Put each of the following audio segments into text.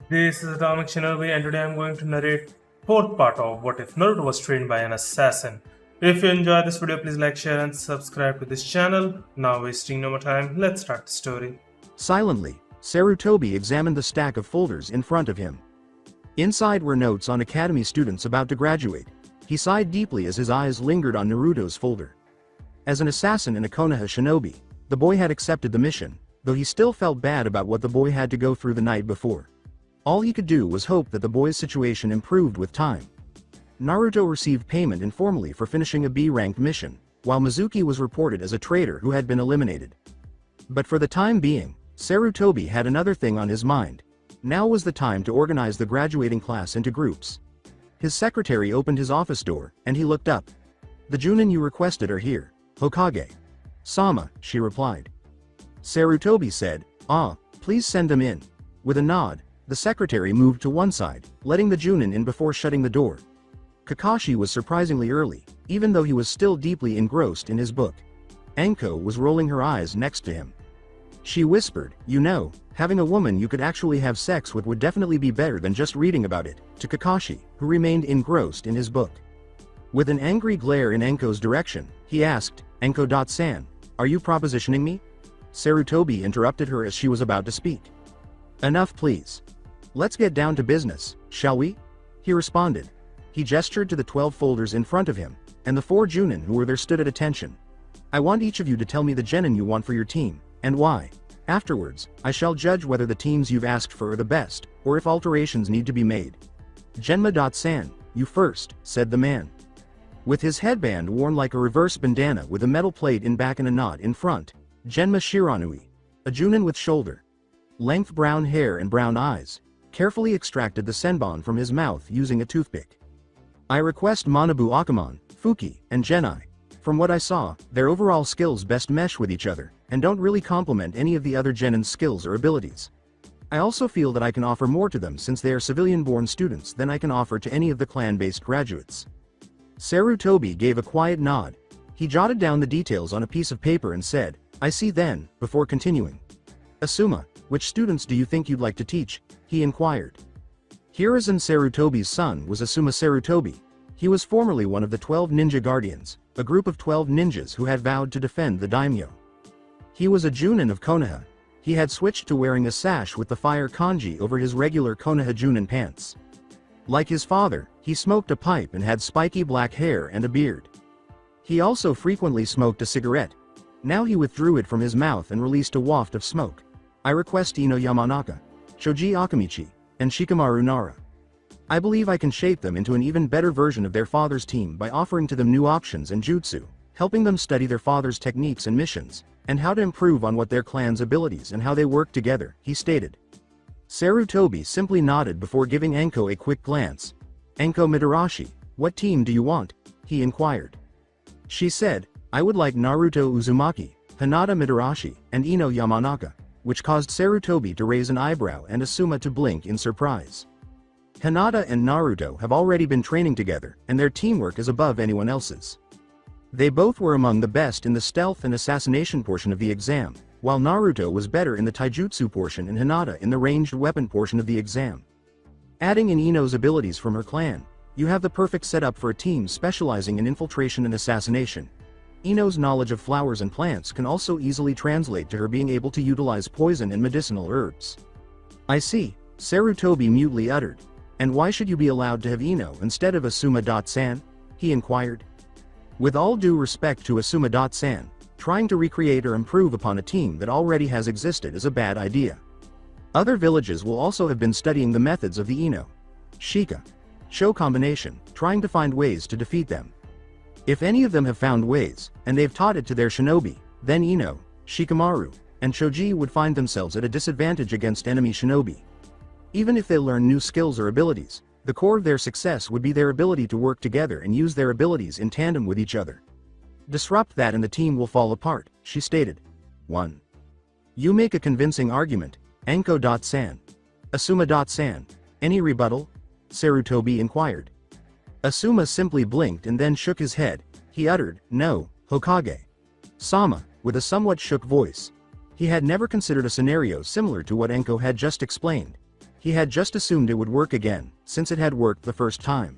This is Atomic Shinobi and today I'm going to narrate fourth part of What If Naruto Was Trained by an Assassin. If you enjoyed this video, please like, share and subscribe to this channel. Now wasting no more time, let's start the story. Silently, Sarutobi examined the stack of folders in front of him. Inside were notes on academy students about to graduate. He sighed deeply as his eyes lingered on Naruto's folder. As an assassin and a Konoha shinobi, the boy had accepted the mission, though he still felt bad about what the boy had to go through the night before. All he could do was hope that the boy's situation improved with time. Naruto received payment informally for finishing a B-ranked mission, while Mizuki was reported as a traitor who had been eliminated. But for the time being, Sarutobi had another thing on his mind. Now was the time to organize the graduating class into groups. His secretary opened his office door, and he looked up. "The Junin you requested are here, Hokage." "Sama," she replied. Sarutobi said, "Ah, please send them in." With a nod, the secretary moved to one side, letting the Junin in before shutting the door. Kakashi was surprisingly early, even though he was still deeply engrossed in his book. Anko was rolling her eyes next to him. She whispered, "You know, having a woman you could actually have sex with would definitely be better than just reading about it," to Kakashi, who remained engrossed in his book. With an angry glare in Anko's direction, he asked, "Anko-san, are you propositioning me?" Sarutobi interrupted her as she was about to speak. "Enough please. Let's get down to business, shall we?" he responded. He gestured to the 12 folders in front of him, and the 4 Junin who were there stood at attention. "I want each of you to tell me the genin you want for your team, and why. Afterwards, I shall judge whether the teams you've asked for are the best, or if alterations need to be made." "Genma-san, you first," said the man. With his headband worn like a reverse bandana with a metal plate in back and a knot in front, Genma Shiranui, a Junin with shoulder-length brown hair and brown eyes, carefully extracted the senbon from his mouth using a toothpick. "I request Manabu Akamon, Fuki, and Genai. From what I saw, their overall skills best mesh with each other, and don't really complement any of the other Genin's skills or abilities. I also feel that I can offer more to them since they are civilian-born students than I can offer to any of the clan-based graduates." Sarutobi gave a quiet nod. He jotted down the details on a piece of paper and said, "I see then," before continuing. "Asuma, which students do you think you'd like to teach?" he inquired. Hiruzen Sarutobi's son was Asuma Sarutobi. He was formerly one of the 12 Ninja Guardians, a group of 12 ninjas who had vowed to defend the daimyo. He was a Junin of Konoha. He had switched to wearing a sash with the fire kanji over his regular Konoha Junin pants. Like his father, he smoked a pipe and had spiky black hair and a beard. He also frequently smoked a cigarette. Now he withdrew it from his mouth and released a waft of smoke. "I request Ino Yamanaka, Shoji Akamichi, and Shikamaru Nara. I believe I can shape them into an even better version of their father's team by offering to them new options and jutsu, helping them study their father's techniques and missions, and how to improve on what their clan's abilities and how they work together," he stated. Sarutobi simply nodded before giving Anko a quick glance. "Anko Midarashi, what team do you want?" he inquired. She said, "I would like Naruto Uzumaki, Hinata Midarashi, and Ino Yamanaka," which caused Sarutobi to raise an eyebrow and Asuma to blink in surprise. Hinata and Naruto have already been training together, and their teamwork is above anyone else's. They both were among the best in the stealth and assassination portion of the exam, while Naruto was better in the taijutsu portion and Hinata in the ranged weapon portion of the exam. Adding in Ino's abilities from her clan, you have the perfect setup for a team specializing in infiltration and assassination. Ino's knowledge of flowers and plants can also easily translate to her being able to utilize poison and medicinal herbs." "I see," Sarutobi mutely uttered. "And why should you be allowed to have Ino instead of Asuma-san?" he inquired. With all due respect to Asuma-san, trying to recreate or improve upon a team that already has existed is a bad idea. Other villages will also have been studying the methods of the Ino Shika Sho combination, trying to find ways to defeat them. If any of them have found ways, and they've taught it to their shinobi, then Ino, Shikamaru, and Shoji would find themselves at a disadvantage against enemy shinobi. Even if they learn new skills or abilities, the core of their success would be their ability to work together and use their abilities in tandem with each other. Disrupt that and the team will fall apart," she stated. 1. "You make a convincing argument, Anko-san. Asuma-san, any rebuttal?" Sarutobi inquired. Asuma simply blinked and then shook his head. He uttered, "No, Hokage." Sama, with a somewhat shook voice. He had never considered a scenario similar to what Anko had just explained. He had just assumed it would work again, since it had worked the first time.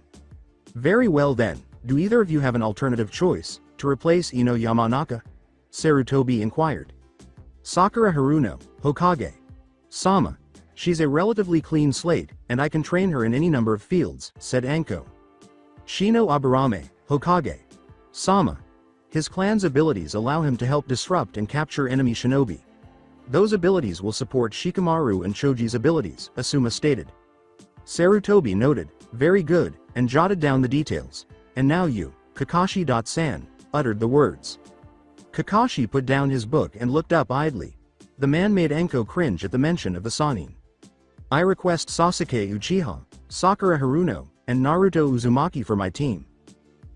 Very well then, do either of you have an alternative choice, to replace Ino Yamanaka? Sarutobi inquired. Sakura Haruno, Hokage. Sama. She's a relatively clean slate, and I can train her in any number of fields, said Anko. Shino Aburame, Hokage. Sama. His clan's abilities allow him to help disrupt and capture enemy shinobi. Those abilities will support Shikamaru and Choji's abilities, Asuma stated. Sarutobi noted, very good, and jotted down the details. And now you, Kakashi.san, uttered the words. Kakashi put down his book and looked up idly. The man made Anko cringe at the mention of the Sannin. I request Sasuke Uchiha, Sakura Haruno, and Naruto Uzumaki for my team.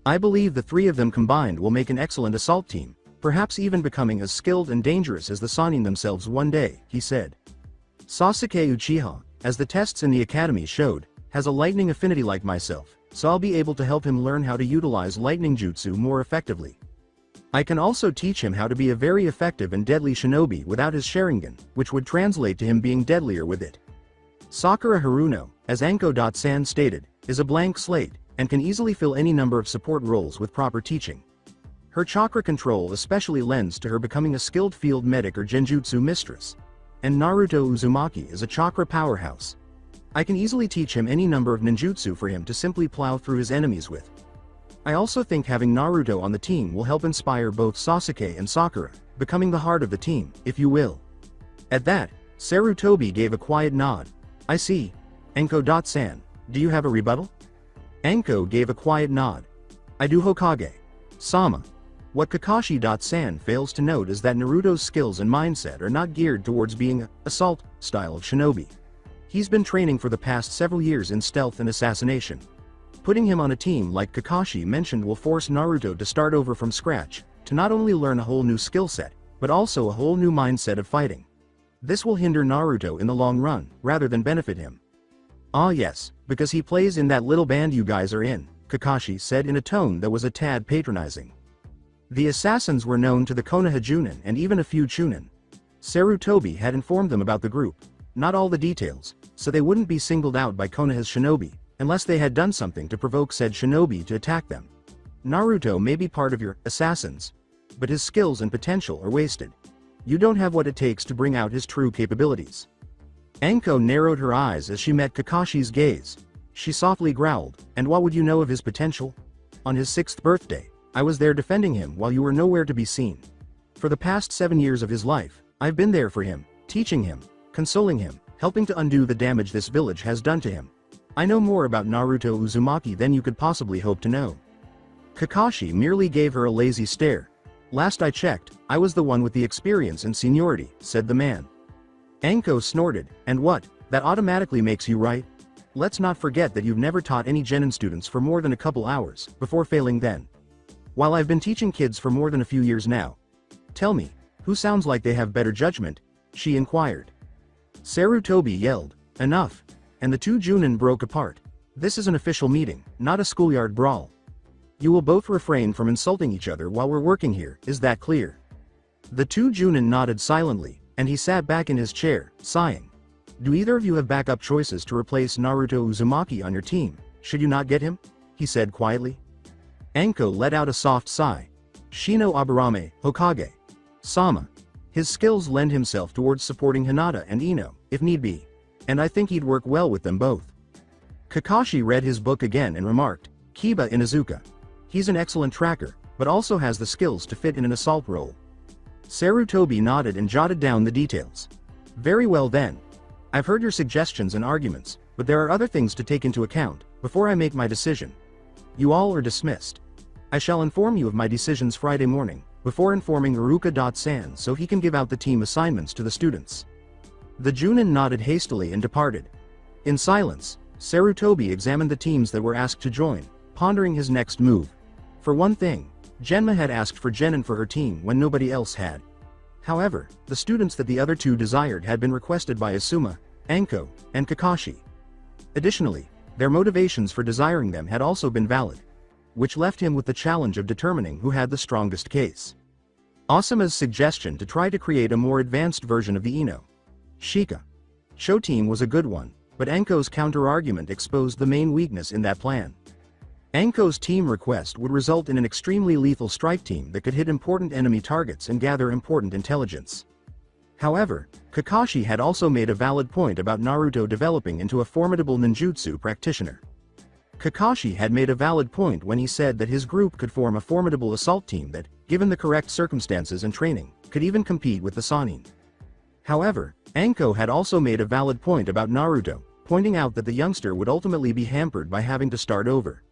I believe the three of them combined will make an excellent assault team, perhaps even becoming as skilled and dangerous as the Sannin themselves one day, he said. Sasuke Uchiha, as the tests in the academy showed, has a lightning affinity like myself, so I'll be able to help him learn how to utilize lightning jutsu more effectively. I can also teach him how to be a very effective and deadly shinobi without his Sharingan, which would translate to him being deadlier with it. Sakura Haruno, as Anko.san stated, is a blank slate, and can easily fill any number of support roles with proper teaching. Her chakra control especially lends to her becoming a skilled field medic or genjutsu mistress. And Naruto Uzumaki is a chakra powerhouse. I can easily teach him any number of ninjutsu for him to simply plow through his enemies with. I also think having Naruto on the team will help inspire both Sasuke and Sakura, becoming the heart of the team, if you will. At that, Sarutobi gave a quiet nod. I see. Anko.san, do you have a rebuttal? Anko gave a quiet nod. I do, Hokage. Sama. What Kakashi.san fails to note is that Naruto's skills and mindset are not geared towards being an assault style of shinobi. He's been training for the past several years in stealth and assassination. Putting him on a team like Kakashi mentioned will force Naruto to start over from scratch, to not only learn a whole new skill set, but also a whole new mindset of fighting. This will hinder Naruto in the long run, rather than benefit him. Ah yes, because he plays in that little band you guys are in, Kakashi said in a tone that was a tad patronizing. The assassins were known to the Konoha Junin and even a few Chunin. Sarutobi had informed them about the group, not all the details, so they wouldn't be singled out by Konoha's shinobi, unless they had done something to provoke said shinobi to attack them. Naruto may be part of your assassins, but his skills and potential are wasted. You don't have what it takes to bring out his true capabilities. Anko narrowed her eyes as she met Kakashi's gaze. She softly growled, and what would you know of his potential? On his 6th birthday, I was there defending him while you were nowhere to be seen. For the past 7 years of his life, I've been there for him, teaching him, consoling him, helping to undo the damage this village has done to him. I know more about Naruto Uzumaki than you could possibly hope to know. Kakashi merely gave her a lazy stare. Last I checked, I was the one with the experience and seniority, said the man. Anko snorted, and what, that automatically makes you right? Let's not forget that you've never taught any genin students for more than a couple hours, before failing then. While I've been teaching kids for more than a few years now. Tell me, who sounds like they have better judgment? She inquired. Sarutobi yelled, enough, and the two Junin broke apart. This is an official meeting, not a schoolyard brawl. You will both refrain from insulting each other while we're working here, is that clear? The two Junin nodded silently, and he sat back in his chair, sighing. Do either of you have backup choices to replace Naruto Uzumaki on your team, should you not get him? He said quietly. Anko let out a soft sigh. Shino Aburame, Hokage. Sama. His skills lend himself towards supporting Hinata and Ino, if need be. And I think he'd work well with them both. Kakashi read his book again and remarked, Kiba Inuzuka. He's an excellent tracker, but also has the skills to fit in an assault role. Sarutobi nodded and jotted down the details. Very well then. I've heard your suggestions and arguments, but there are other things to take into account, before I make my decision. You all are dismissed. I shall inform you of my decisions Friday morning, before informing Iruka.san so he can give out the team assignments to the students. The Junin nodded hastily and departed. In silence, Sarutobi examined the teams that were asked to join, pondering his next move. For one thing, Genma had asked for genin for her team when nobody else had. However, the students that the other two desired had been requested by Asuma, Anko, and Kakashi. Additionally, their motivations for desiring them had also been valid, which left him with the challenge of determining who had the strongest case. Asuma's suggestion to try to create a more advanced version of the Ino Shika Cho team was a good one, but Anko's counter-argument exposed the main weakness in that plan. Anko's team request would result in an extremely lethal strike team that could hit important enemy targets and gather important intelligence. However, Kakashi had also made a valid point about Naruto developing into a formidable ninjutsu practitioner. Kakashi had made a valid point when he said that his group could form a formidable assault team that, given the correct circumstances and training, could even compete with the Sannin. However, Anko had also made a valid point about Naruto, pointing out that the youngster would ultimately be hampered by having to start over.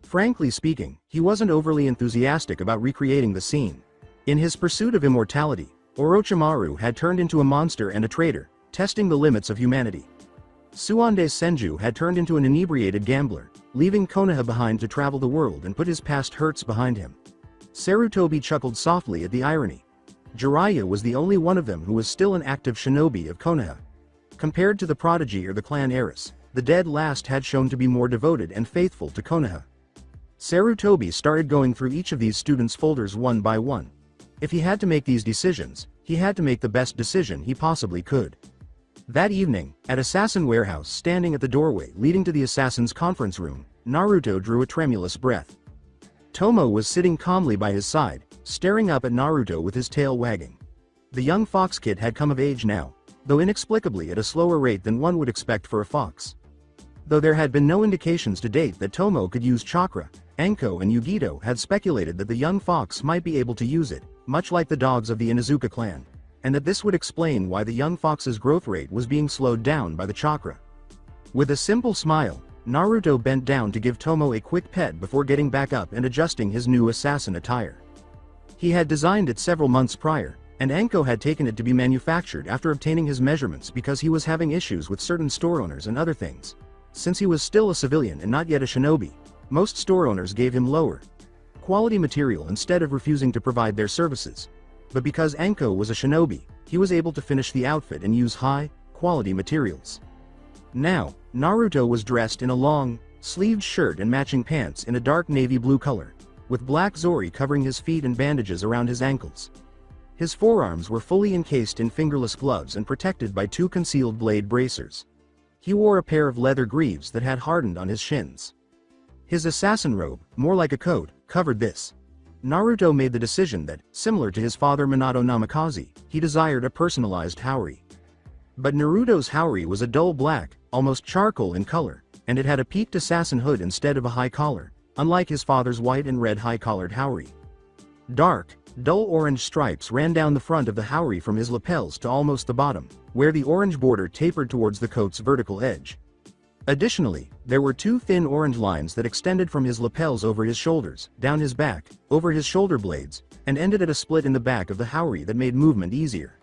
Frankly speaking, he wasn't overly enthusiastic about recreating the scene. In his pursuit of immortality, Orochimaru had turned into a monster and a traitor, testing the limits of humanity. Suande Senju had turned into an inebriated gambler, leaving Konoha behind to travel the world and put his past hurts behind him. Sarutobi chuckled softly at the irony. Jiraiya was the only one of them who was still an active shinobi of Konoha. Compared to the prodigy or the clan heiress, the dead last had shown to be more devoted and faithful to Konoha. Sarutobi started going through each of these students' folders one by one. If he had to make these decisions, he had to make the best decision he possibly could. That evening, at Assassin Warehouse, standing at the doorway leading to the assassin's conference room, Naruto drew a tremulous breath. Tomo was sitting calmly by his side, staring up at Naruto with his tail wagging. The young fox kid had come of age now, though inexplicably at a slower rate than one would expect for a fox. Though there had been no indications to date that Tomo could use chakra, Anko and Yugito had speculated that the young fox might be able to use it, much like the dogs of the Inuzuka clan, and that this would explain why the young fox's growth rate was being slowed down by the chakra. With a simple smile, Naruto bent down to give Tomo a quick pet before getting back up and adjusting his new assassin attire. He had designed it several months prior, and Anko had taken it to be manufactured after obtaining his measurements because he was having issues with certain store owners and other things. Since he was still a civilian and not yet a shinobi, most store owners gave him lower quality material instead of refusing to provide their services. But because Anko was a shinobi, he was able to finish the outfit and use high-quality materials. Now, Naruto was dressed in a long, sleeved shirt and matching pants in a dark navy blue color, with black zori covering his feet and bandages around his ankles. His forearms were fully encased in fingerless gloves and protected by two concealed blade bracers. He wore a pair of leather greaves that had hardened on his shins. His assassin robe, more like a coat, covered this. Naruto made the decision that, similar to his father Minato Namikaze, he desired a personalized haori. But Naruto's haori was a dull black, almost charcoal in color, and it had a peaked assassin hood instead of a high collar, unlike his father's white and red high-collared haori. Dark, dull orange stripes ran down the front of the haori from his lapels to almost the bottom, where the orange border tapered towards the coat's vertical edge. Additionally, there were two thin orange lines that extended from his lapels over his shoulders, down his back, over his shoulder blades, and ended at a split in the back of the haori that made movement easier.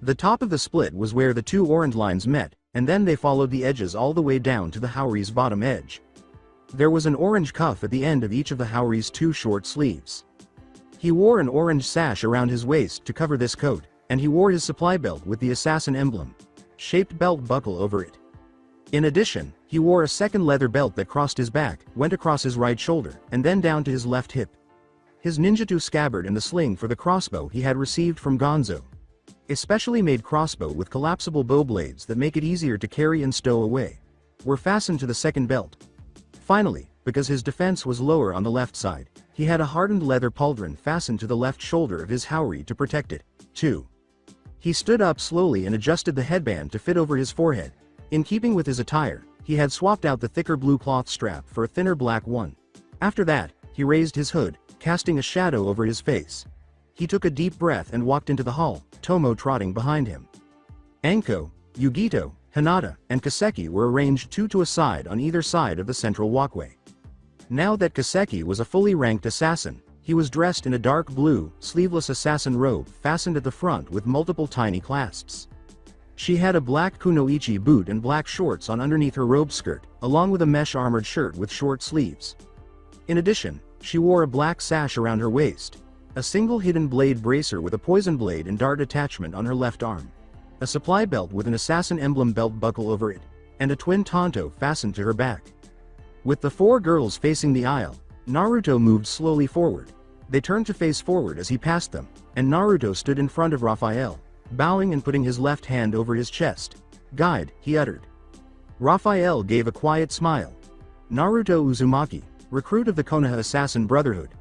The top of the split was where the two orange lines met, and then they followed the edges all the way down to the haori's bottom edge. There was an orange cuff at the end of each of the haori's two short sleeves. He wore an orange sash around his waist to cover this coat, and he wore his supply belt with the assassin emblem-shaped belt buckle over it. In addition, he wore a second leather belt that crossed his back, went across his right shoulder, and then down to his left hip. His ninjutsu scabbard and the sling for the crossbow he had received from Gonzo. A specially made crossbow with collapsible bow blades that make it easier to carry and stow away, were fastened to the second belt. Finally, because his defense was lower on the left side, he had a hardened leather pauldron fastened to the left shoulder of his haori to protect it, too. He stood up slowly and adjusted the headband to fit over his forehead. In keeping with his attire, he had swapped out the thicker blue cloth strap for a thinner black one. After that, he raised his hood, casting a shadow over his face. He took a deep breath and walked into the hall, Tomo trotting behind him. Anko, Yugito, Hinata, and Kaseki were arranged two to a side on either side of the central walkway. Now that Kaseki was a fully ranked assassin, he was dressed in a dark blue, sleeveless assassin robe fastened at the front with multiple tiny clasps. She had a black kunoichi boot and black shorts on underneath her robe skirt, along with a mesh armored shirt with short sleeves. In addition, she wore a black sash around her waist, a single hidden blade bracer with a poison blade and dart attachment on her left arm, a supply belt with an assassin emblem belt buckle over it, and a twin tanto fastened to her back. With the four girls facing the aisle, Naruto moved slowly forward. They turned to face forward as he passed them, and Naruto stood in front of Raphael, bowing and putting his left hand over his chest. "Guide," he uttered. Raphael gave a quiet smile. Naruto Uzumaki, recruit of the Konoha Assassin Brotherhood.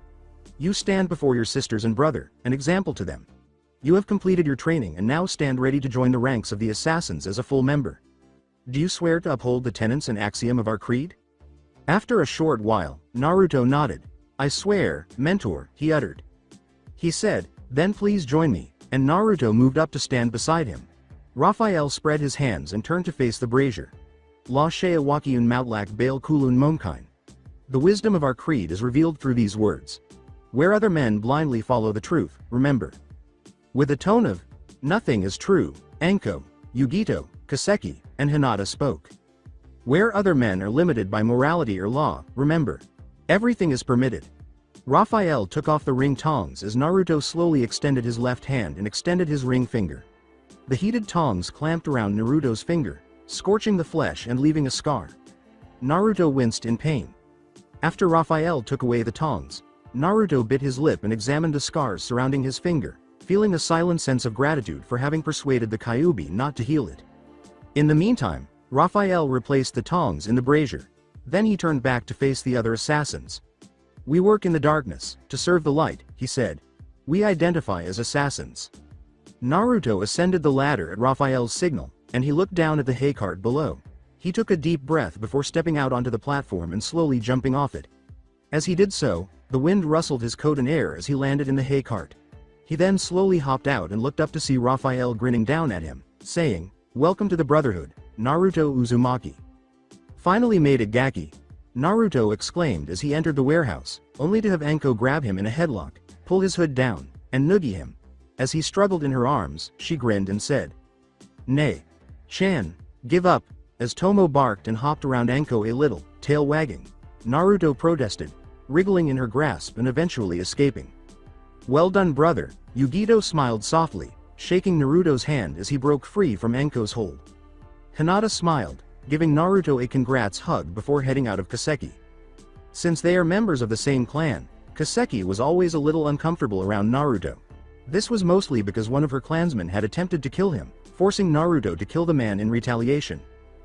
You stand before your sisters and brother, an example to them. You have completed your training and now stand ready to join the ranks of the assassins as a full member. Do you swear to uphold the tenets and axiom of our creed? After a short while, Naruto nodded. I swear, mentor, he uttered. He said, then please join me, and Naruto moved up to stand beside him. Raphael spread his hands and turned to face the brazier. La Shea Wakiun Moutlak Bail Kulun Momkine. The wisdom of our creed is revealed through these words. Where other men blindly follow the truth, remember. With a tone of, nothing is true, Anko, Yugito, Kaseki, and Hinata spoke. Where other men are limited by morality or law, remember. Everything is permitted. Raphael took off the ring tongs as Naruto slowly extended his left hand and extended his ring finger. The heated tongs clamped around Naruto's finger, scorching the flesh and leaving a scar. Naruto winced in pain. After Raphael took away the tongs, Naruto bit his lip and examined the scars surrounding his finger, feeling a silent sense of gratitude for having persuaded the Kyuubi not to heal it. In the meantime, Raphael replaced the tongs in the brazier. Then he turned back to face the other assassins. We work in the darkness, to serve the light, he said. We identify as assassins. Naruto ascended the ladder at Raphael's signal, and he looked down at the hay cart below. He took a deep breath before stepping out onto the platform and slowly jumping off it. As he did so, the wind rustled his coat and air as he landed in the hay cart. He then slowly hopped out and looked up to see Raphael grinning down at him, saying, Welcome to the Brotherhood, Naruto Uzumaki. Finally made it Gaki, Naruto exclaimed as he entered the warehouse, only to have Anko grab him in a headlock, pull his hood down, and noogie him. As he struggled in her arms, she grinned and said, Nay. Chan, give up, as Tomo barked and hopped around Anko a little, tail wagging. Naruto protested, wriggling in her grasp and eventually escaping. Well done brother, Yugito smiled softly, shaking Naruto's hand as he broke free from Anko's hold. Hinata smiled, giving Naruto a congrats hug before heading out of Kaseki. Since they are members of the same clan, Kaseki was always a little uncomfortable around Naruto. This was mostly because one of her clansmen had attempted to kill him, forcing Naruto to kill the man in retaliation.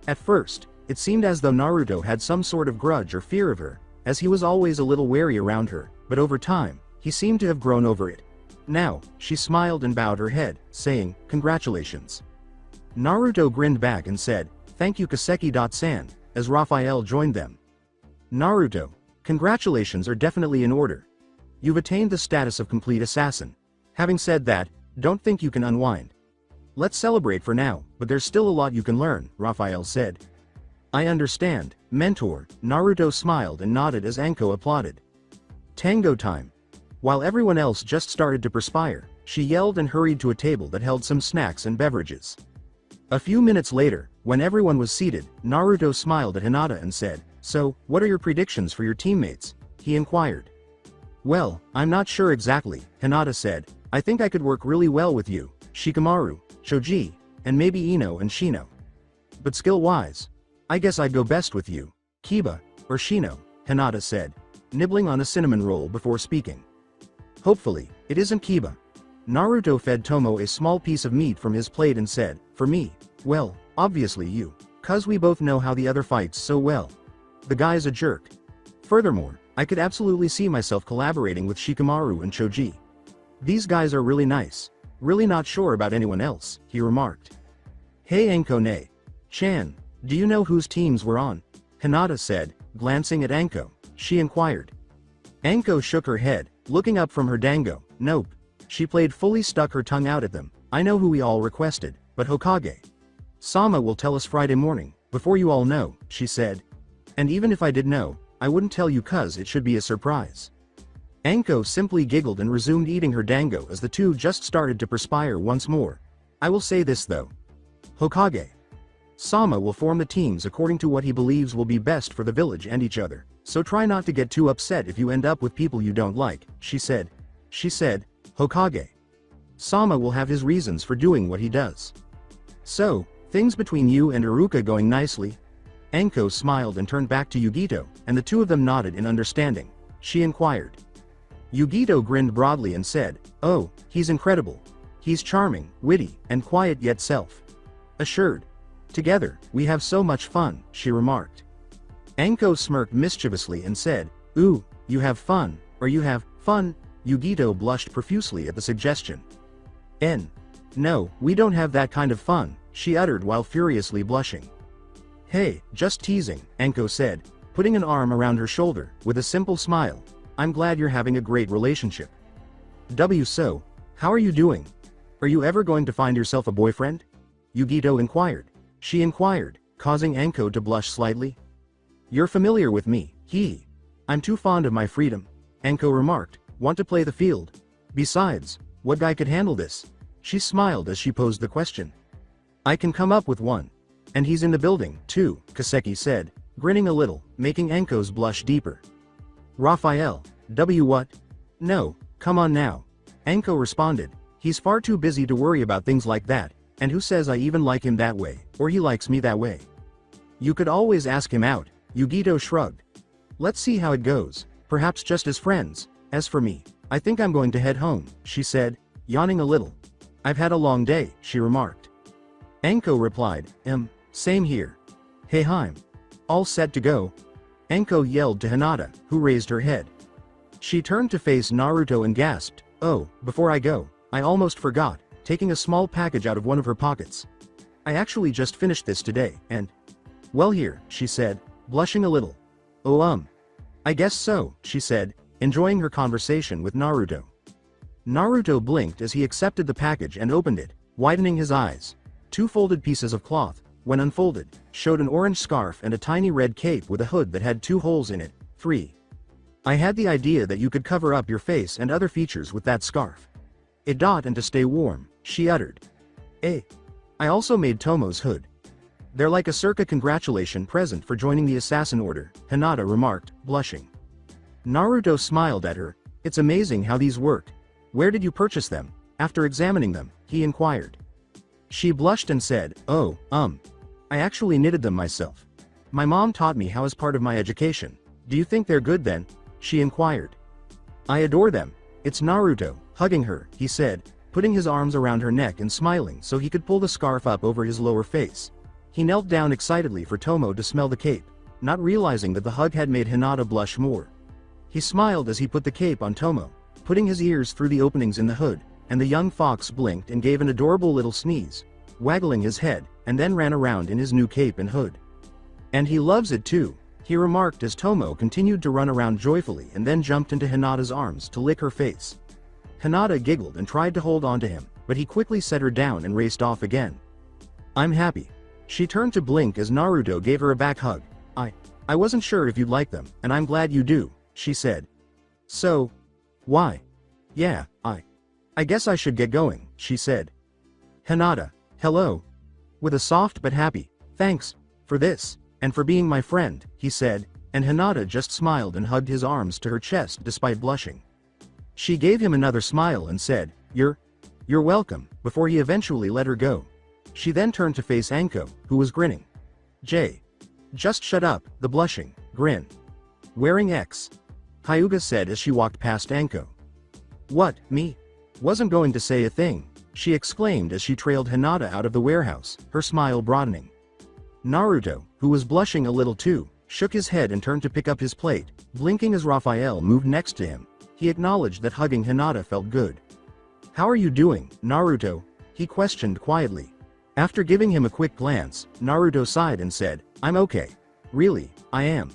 At first, it seemed as though Naruto had some sort of grudge or fear of her, as he was always a little wary around her, but over time, he seemed to have grown over it. Now, she smiled and bowed her head, saying, Congratulations. Naruto grinned back and said, Thank you Kaseki-san, as Raphael joined them. Naruto, congratulations are definitely in order. You've attained the status of complete assassin. Having said that, don't think you can unwind. Let's celebrate for now, but there's still a lot you can learn, Raphael said. I understand, mentor, Naruto smiled and nodded as Anko applauded. Tango time. While everyone else just started to perspire, she yelled and hurried to a table that held some snacks and beverages. A few minutes later, when everyone was seated, Naruto smiled at Hinata and said, So, what are your predictions for your teammates? He inquired. Well, I'm not sure exactly, Hinata said. I think I could work really well with you, Shikamaru, Shoji, and maybe Ino and Shino. But skill-wise, I guess I'd go best with you, Kiba, or Shino, Hinata said, nibbling on a cinnamon roll before speaking. Hopefully, it isn't Kiba. Naruto fed Tomo a small piece of meat from his plate and said, For me, well, obviously you. 'Cause we both know how the other fights so well. The guy's a jerk. Furthermore, I could absolutely see myself collaborating with Shikamaru and Choji. These guys are really nice. Really not sure about anyone else, he remarked. Hey Anko Chan, do you know whose teams we're on? Hinata said, glancing at Anko. She inquired. Anko shook her head, looking up from her dango. Nope. She played fully stuck her tongue out at them. I know who we all requested, but Hokage. Sama will tell us Friday morning, before you all know, she said. And even if I did know, I wouldn't tell you 'cause it should be a surprise. Anko simply giggled and resumed eating her dango as the two just started to perspire once more. I will say this though. Hokage. Sama will form the teams according to what he believes will be best for the village and each other, so try not to get too upset if you end up with people you don't like, she said. She said, Hokage. Sama will have his reasons for doing what he does. So, things between you and Iruka going nicely? Anko smiled and turned back to Yugito, and the two of them nodded in understanding. She inquired. Yugito grinned broadly and said, Oh, he's incredible. He's charming, witty, and quiet yet self-assured. Together, we have so much fun, she remarked. Anko smirked mischievously and said, "Ooh, you have fun, or you have fun?" Yugito blushed profusely at the suggestion. No, we don't have that kind of fun, she uttered while furiously blushing. Hey, just teasing, Anko said, putting an arm around her shoulder, with a simple smile. I'm glad you're having a great relationship. So, how are you doing? Are you ever going to find yourself a boyfriend? Yugito inquired. She inquired, causing Anko to blush slightly. You're familiar with me, hee. I'm too fond of my freedom, Anko remarked. Want to play the field? Besides, what guy could handle this? She smiled as she posed the question. I can come up with one. And he's in the building, too, Kaseki said, grinning a little, making Anko's blush deeper. Raphael, what? No, come on now. Anko responded. He's far too busy to worry about things like that, and who says I even like him that way, or he likes me that way? You could always ask him out, Yugito shrugged. Let's see how it goes, perhaps just as friends. As for me, I think I'm going to head home, she said, yawning a little. I've had a long day, she remarked. Anko replied, same here. Hey Haim. All set to go? Anko yelled to Hinata, who raised her head. She turned to face Naruto and gasped, oh, before I go, I almost forgot, taking a small package out of one of her pockets. I actually just finished this today, and… Well here, she said, blushing a little. Oh I guess so, she said, enjoying her conversation with Naruto. Naruto blinked as he accepted the package and opened it, widening his eyes. Two folded pieces of cloth, when unfolded, showed an orange scarf and a tiny red cape with a hood that had 2 holes in it. 3. I had the idea that you could cover up your face and other features with that scarf. And to stay warm, she uttered. I also made Tomo's hood. They're like a circa congratulation present for joining the assassin order, Hinata remarked, blushing. Naruto smiled at her. It's amazing how these work. Where did you purchase them? After examining them, he inquired. She blushed and said, I actually knitted them myself. My mom taught me how as part of my education. Do you think they're good then? She inquired. I adore them. It's Naruto, hugging her, he said, putting his arms around her neck and smiling so he could pull the scarf up over his lower face. He knelt down excitedly for Tomo to smell the cape, not realizing that the hug had made Hinata blush more. He smiled as he put the cape on Tomo, putting his ears through the openings in the hood, and the young fox blinked and gave an adorable little sneeze, waggling his head, and then ran around in his new cape and hood. And he loves it too, he remarked as Tomo continued to run around joyfully and then jumped into Hinata's arms to lick her face. Hinata giggled and tried to hold on to him, but he quickly set her down and raced off again. I'm happy. She turned to blink as Naruto gave her a back hug. I wasn't sure if you'd like them, and I'm glad you do, she said. So? Why? Yeah, I guess I should get going, she said. Hinata, hello. With a soft but happy, thanks, for this, and for being my friend, he said, and Hinata just smiled and hugged his arms to her chest despite blushing. She gave him another smile and said, You're welcome, before he eventually let her go. She then turned to face Anko, who was grinning. Just shut up, the blushing, grin. Wearing X. Hyuga said as she walked past Anko. What, me? Wasn't going to say a thing, she exclaimed as she trailed Hinata out of the warehouse, her smile broadening. Naruto, who was blushing a little too, shook his head and turned to pick up his plate, blinking as Raphael moved next to him. He acknowledged that hugging Hinata felt good. How are you doing, Naruto? He questioned quietly. After giving him a quick glance, Naruto sighed and said, I'm okay. Really, I am.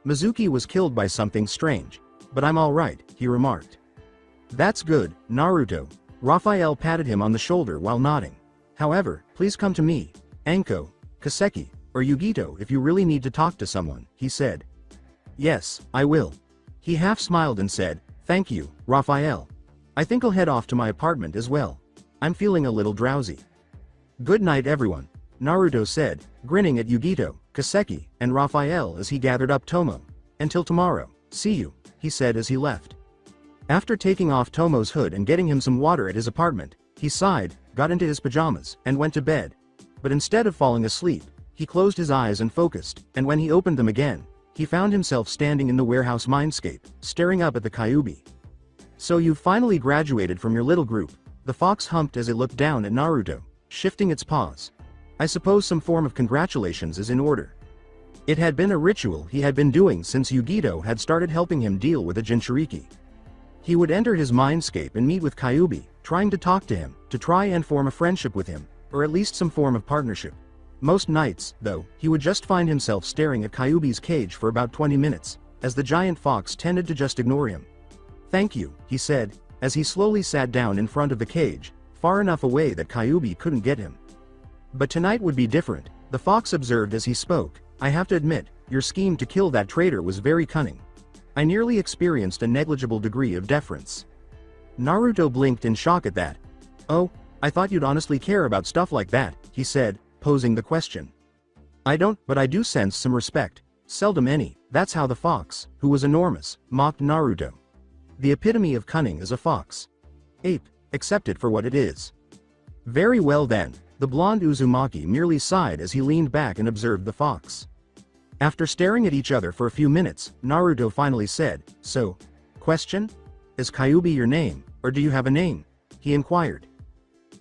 Mizuki was killed by something strange. But I'm alright, he remarked. That's good, Naruto. Raphael patted him on the shoulder while nodding. However, please come to me, Anko, Kaseki, or Yugito if you really need to talk to someone, he said. Yes, I will. He half smiled and said, thank you, Raphael. I think I'll head off to my apartment as well. I'm feeling a little drowsy. Good night everyone, Naruto said, grinning at Yugito, Kaseki, and Raphael as he gathered up Tomo. Until tomorrow, see you, he said as he left. After taking off Tomo's hood and getting him some water at his apartment, he sighed, got into his pajamas, and went to bed. But instead of falling asleep, he closed his eyes and focused, and when he opened them again, he found himself standing in the warehouse mindscape, staring up at the Kyuubi. So you've finally graduated from your little group, the fox humped as it looked down at Naruto, shifting its paws. I suppose some form of congratulations is in order. It had been a ritual he had been doing since Yugito had started helping him deal with a Jinchuriki. He would enter his mindscape and meet with Kyubi, trying to talk to him, to try and form a friendship with him, or at least some form of partnership. Most nights, though, he would just find himself staring at Kyubi's cage for about 20 minutes, as the giant fox tended to just ignore him. "Thank you," he said, as he slowly sat down in front of the cage, far enough away that Kyubi couldn't get him. "But tonight would be different," the fox observed as he spoke. "I have to admit, your scheme to kill that traitor was very cunning. I nearly experienced a negligible degree of deference." Naruto blinked in shock at that. "Oh, I thought you'd honestly care about stuff like that," he said, posing the question. "I don't, but I do sense some respect. Seldom any." That's how the fox, who was enormous, mocked Naruto. The epitome of cunning is a fox. Ape, accept it for what it is. "Very well then," the blonde Uzumaki merely sighed as he leaned back and observed the fox. After staring at each other for a few minutes, Naruto finally said, "So, question? Is Kyubi your name, or do you have a name?" he inquired.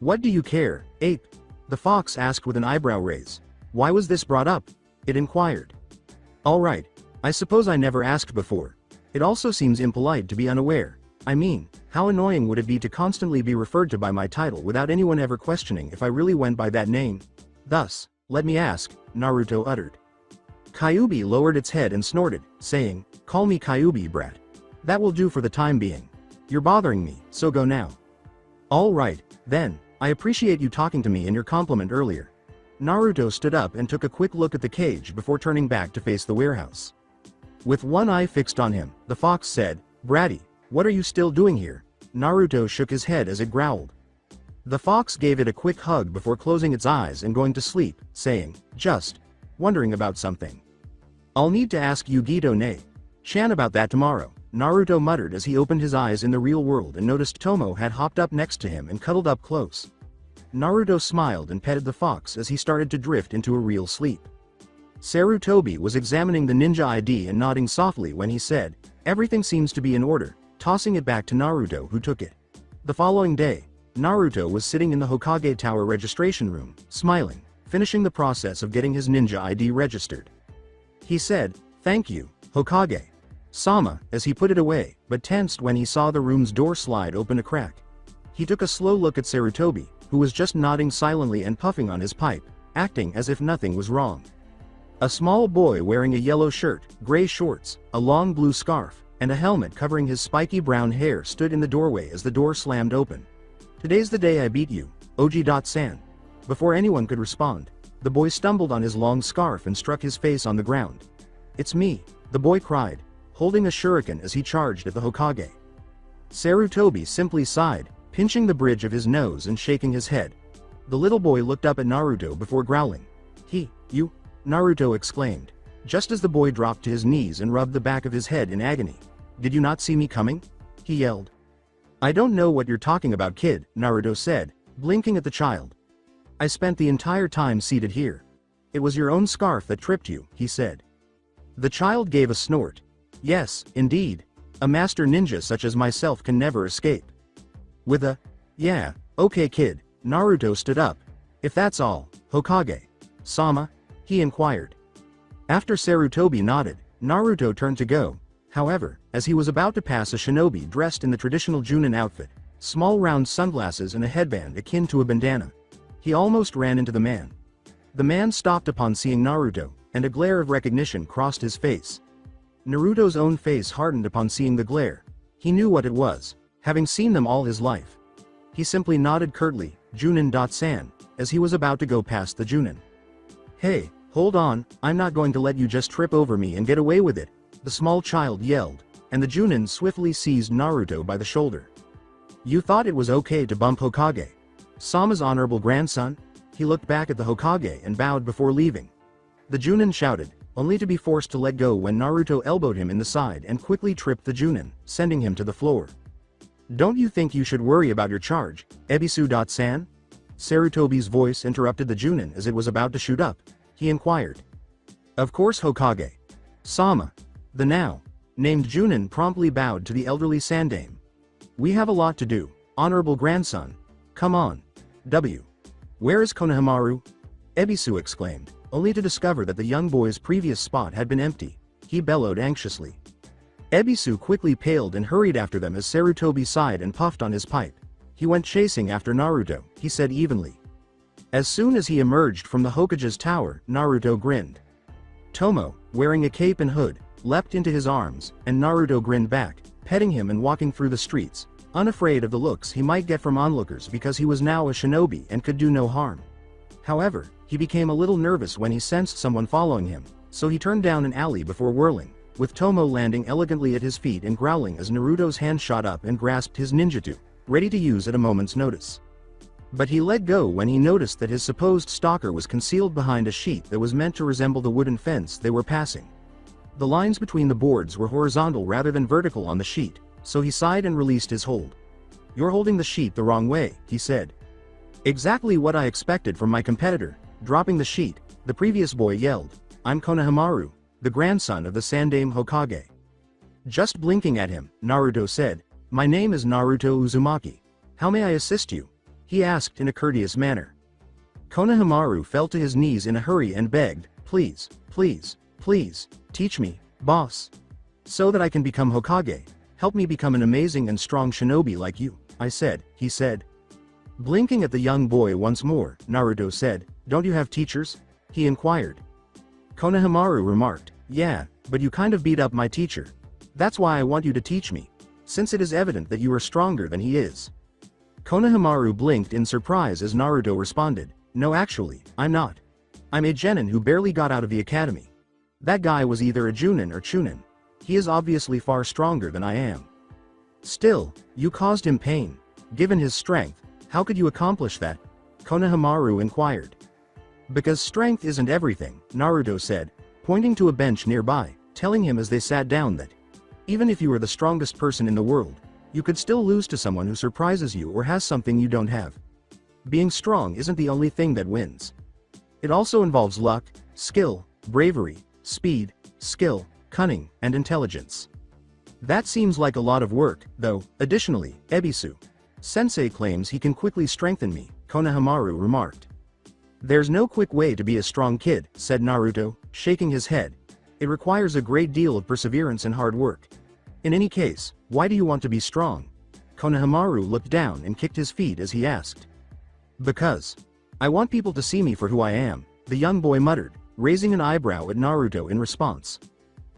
"What do you care, ape?" the fox asked with an eyebrow raise. "Why was this brought up?" it inquired. "All right, I suppose I never asked before. It also seems impolite to be unaware. I mean, how annoying would it be to constantly be referred to by my title without anyone ever questioning if I really went by that name? Thus, let me ask," Naruto uttered. Kyubi lowered its head and snorted, saying, "Call me Kyubi, brat. That will do for the time being. You're bothering me, so go now." "All right, then, I appreciate you talking to me and your compliment earlier." Naruto stood up and took a quick look at the cage before turning back to face the warehouse. With one eye fixed on him, the fox said, "Bratty, what are you still doing here?" Naruto shook his head as it growled. The fox gave it a quick hug before closing its eyes and going to sleep, saying, "Just wondering about something. I'll need to ask Yugito Chan about that tomorrow," Naruto muttered as he opened his eyes in the real world and noticed Tomo had hopped up next to him and cuddled up close. Naruto smiled and petted the fox as he started to drift into a real sleep. Sarutobi was examining the ninja ID and nodding softly when he said, "Everything seems to be in order," tossing it back to Naruto, who took it. The following day, Naruto was sitting in the Hokage Tower registration room, smiling, finishing the process of getting his ninja ID registered. He said, "Thank you, Hokage Sama," as he put it away, but tensed when he saw the room's door slide open a crack. He took a slow look at Sarutobi, who was just nodding silently and puffing on his pipe, acting as if nothing was wrong. A small boy wearing a yellow shirt, gray shorts, a long blue scarf, and a helmet covering his spiky brown hair stood in the doorway as the door slammed open. "Today's the day I beat you, Oji.san." Before anyone could respond, the boy stumbled on his long scarf and struck his face on the ground. "It's me," the boy cried, holding a shuriken as he charged at the Hokage. Sarutobi simply sighed, pinching the bridge of his nose and shaking his head. The little boy looked up at Naruto before growling. You?" Naruto exclaimed, just as the boy dropped to his knees and rubbed the back of his head in agony. "Did you not see me coming?" he yelled. "I don't know what you're talking about, kid," Naruto said, blinking at the child. "I spent the entire time seated here. It was your own scarf that tripped you," he said. The child gave a snort. "Yes, indeed. A master ninja such as myself can never escape." With a, "Yeah, okay kid," Naruto stood up. "If that's all, Hokage Sama?" he inquired. After Sarutobi nodded, Naruto turned to go. However, as he was about to pass a shinobi dressed in the traditional Junin outfit, small round sunglasses and a headband akin to a bandana, he almost ran into the man. The man stopped upon seeing Naruto, and a glare of recognition crossed his face. Naruto's own face hardened upon seeing the glare. He knew what it was, having seen them all his life. He simply nodded curtly, "Junin.san," as he was about to go past the Junin. "Hey, hold on, I'm not going to let you just trip over me and get away with it," the small child yelled, and the Junin swiftly seized Naruto by the shoulder. "You thought it was okay to bump Hokage Sama's honorable grandson?" He looked back at the Hokage and bowed before leaving. The Junin shouted, only to be forced to let go when Naruto elbowed him in the side and quickly tripped the Junin, sending him to the floor. "Don't you think you should worry about your charge, Ebisu.san?" Sarutobi's voice interrupted the Junin as it was about to shoot up. He inquired. "Of course, Hokage Sama." The now named Junin promptly bowed to the elderly Sandame. "We have a lot to do, honorable grandson. Come on. Where is Konohamaru?" Ebisu exclaimed, only to discover that the young boy's previous spot had been empty. He bellowed anxiously. Ebisu quickly paled and hurried after them as Sarutobi sighed and puffed on his pipe. He went chasing after Naruto, he said evenly. As soon as he emerged from the Hokage's tower, Naruto grinned. Tomo, wearing a cape and hood, leapt into his arms, and Naruto grinned back, petting him and walking through the streets, unafraid of the looks he might get from onlookers because he was now a shinobi and could do no harm. However, he became a little nervous when he sensed someone following him, so he turned down an alley before whirling, with Tomo landing elegantly at his feet and growling as Naruto's hand shot up and grasped his ninjutsu, ready to use at a moment's notice. But he let go when he noticed that his supposed stalker was concealed behind a sheet that was meant to resemble the wooden fence they were passing. The lines between the boards were horizontal rather than vertical on the sheet, so he sighed and released his hold. "You're holding the sheet the wrong way," he said. "Exactly what I expected from my competitor." Dropping the sheet, the previous boy yelled, "I'm Konohamaru, the grandson of the Sandaime Hokage." Just blinking at him, Naruto said, "My name is Naruto Uzumaki. How may I assist you?" he asked in a courteous manner. Konohamaru fell to his knees in a hurry and begged, "Please, please, please, teach me, boss. So that I can become Hokage. Help me become an amazing and strong shinobi like you," I said, he said. Blinking at the young boy once more, Naruto said, "Don't you have teachers?" he inquired. Konohamaru remarked, "Yeah, but you kind of beat up my teacher. That's why I want you to teach me, since it is evident that you are stronger than he is." Konohamaru blinked in surprise as Naruto responded, "No, actually, I'm not. I'm a genin who barely got out of the academy. That guy was either a Junin or Chunin. He is obviously far stronger than I am." "Still, you caused him pain. Given his strength, how could you accomplish that?" Konohamaru inquired. "Because strength isn't everything," Naruto said, pointing to a bench nearby, telling him as they sat down that, "Even if you are the strongest person in the world, you could still lose to someone who surprises you or has something you don't have. Being strong isn't the only thing that wins. It also involves luck, skill, bravery, speed, skill, cunning, and intelligence. That seems like a lot of work, though." Additionally, Ebisu Sensei claims he can quickly strengthen me, Konohamaru remarked. "There's no quick way to be a strong kid," said Naruto, shaking his head. "It requires a great deal of perseverance and hard work. In any case, why do you want to be strong?" Konohamaru looked down and kicked his feet as he asked. "Because I want people to see me for who I am," the young boy muttered, raising an eyebrow at Naruto in response.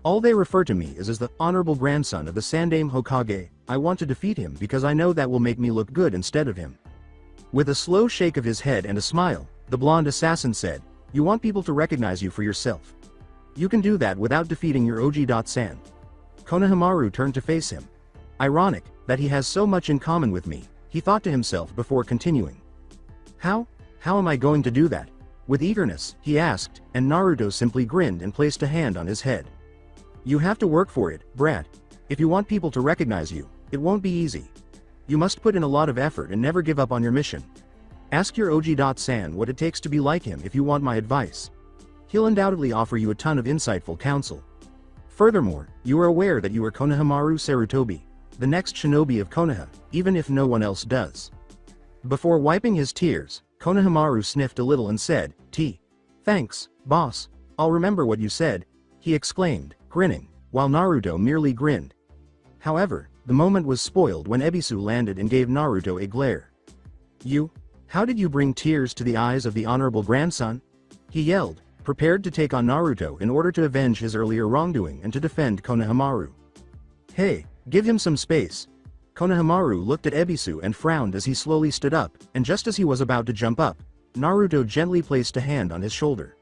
"All they refer to me is as the honorable grandson of the Sandaime Hokage. I want to defeat him because I know that will make me look good instead of him." With a slow shake of his head and a smile, the blonde assassin said, "You want people to recognize you for yourself. You can do that without defeating your OG.san. Konohamaru turned to face him. Ironic that he has so much in common with me, he thought to himself before continuing. How am I going to do that?" With eagerness, he asked, and Naruto simply grinned and placed a hand on his head. "You have to work for it, brat. If you want people to recognize you, it won't be easy. You must put in a lot of effort and never give up on your mission. Ask your OG.san what it takes to be like him if you want my advice. He'll undoubtedly offer you a ton of insightful counsel. Furthermore, you are aware that you are Konohamaru Sarutobi, the next shinobi of Konoha, even if no one else does." Before wiping his tears, Konohamaru sniffed a little and said, Thanks, boss. I'll remember what you said," he exclaimed, grinning, while Naruto merely grinned. However, the moment was spoiled when Ebisu landed and gave Naruto a glare. How did you bring tears to the eyes of the honorable grandson?" he yelled, prepared to take on Naruto in order to avenge his earlier wrongdoing and to defend Konohamaru. "Hey, give him some space." Konohamaru looked at Ebisu and frowned as he slowly stood up, and just as he was about to jump up, Naruto gently placed a hand on his shoulder.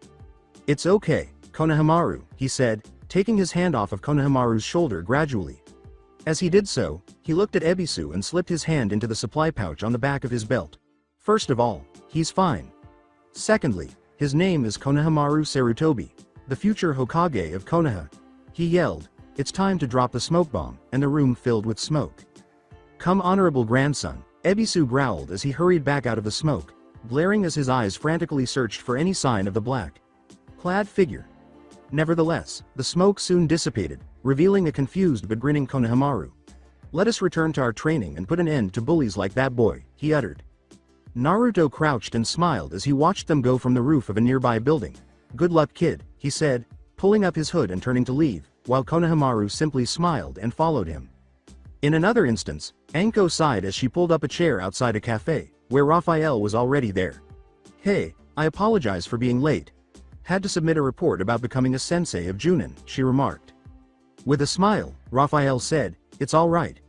"It's okay, Konohamaru," he said, taking his hand off of Konohamaru's shoulder gradually. As he did so, he looked at Ebisu and slipped his hand into the supply pouch on the back of his belt. First of all, he's fine. Secondly, his name is Konohamaru Sarutobi, the future Hokage of Konoha. He yelled, "It's time to drop the smoke bomb," and the room filled with smoke. "Come, honorable grandson," Ebisu growled as he hurried back out of the smoke, glaring as his eyes frantically searched for any sign of the black-clad figure. Nevertheless, the smoke soon dissipated, revealing a confused but grinning Konohamaru. "Let us return to our training and put an end to bullies like that boy," he uttered. Naruto crouched and smiled as he watched them go from the roof of a nearby building. "Good luck, kid," he said, pulling up his hood and turning to leave, while Konohamaru simply smiled and followed him. In another instance, Anko sighed as she pulled up a chair outside a cafe, where Raphael was already there. "Hey, I apologize for being late. Had to submit a report about becoming a sensei of Junin," she remarked. With a smile, Raphael said, "It's all right.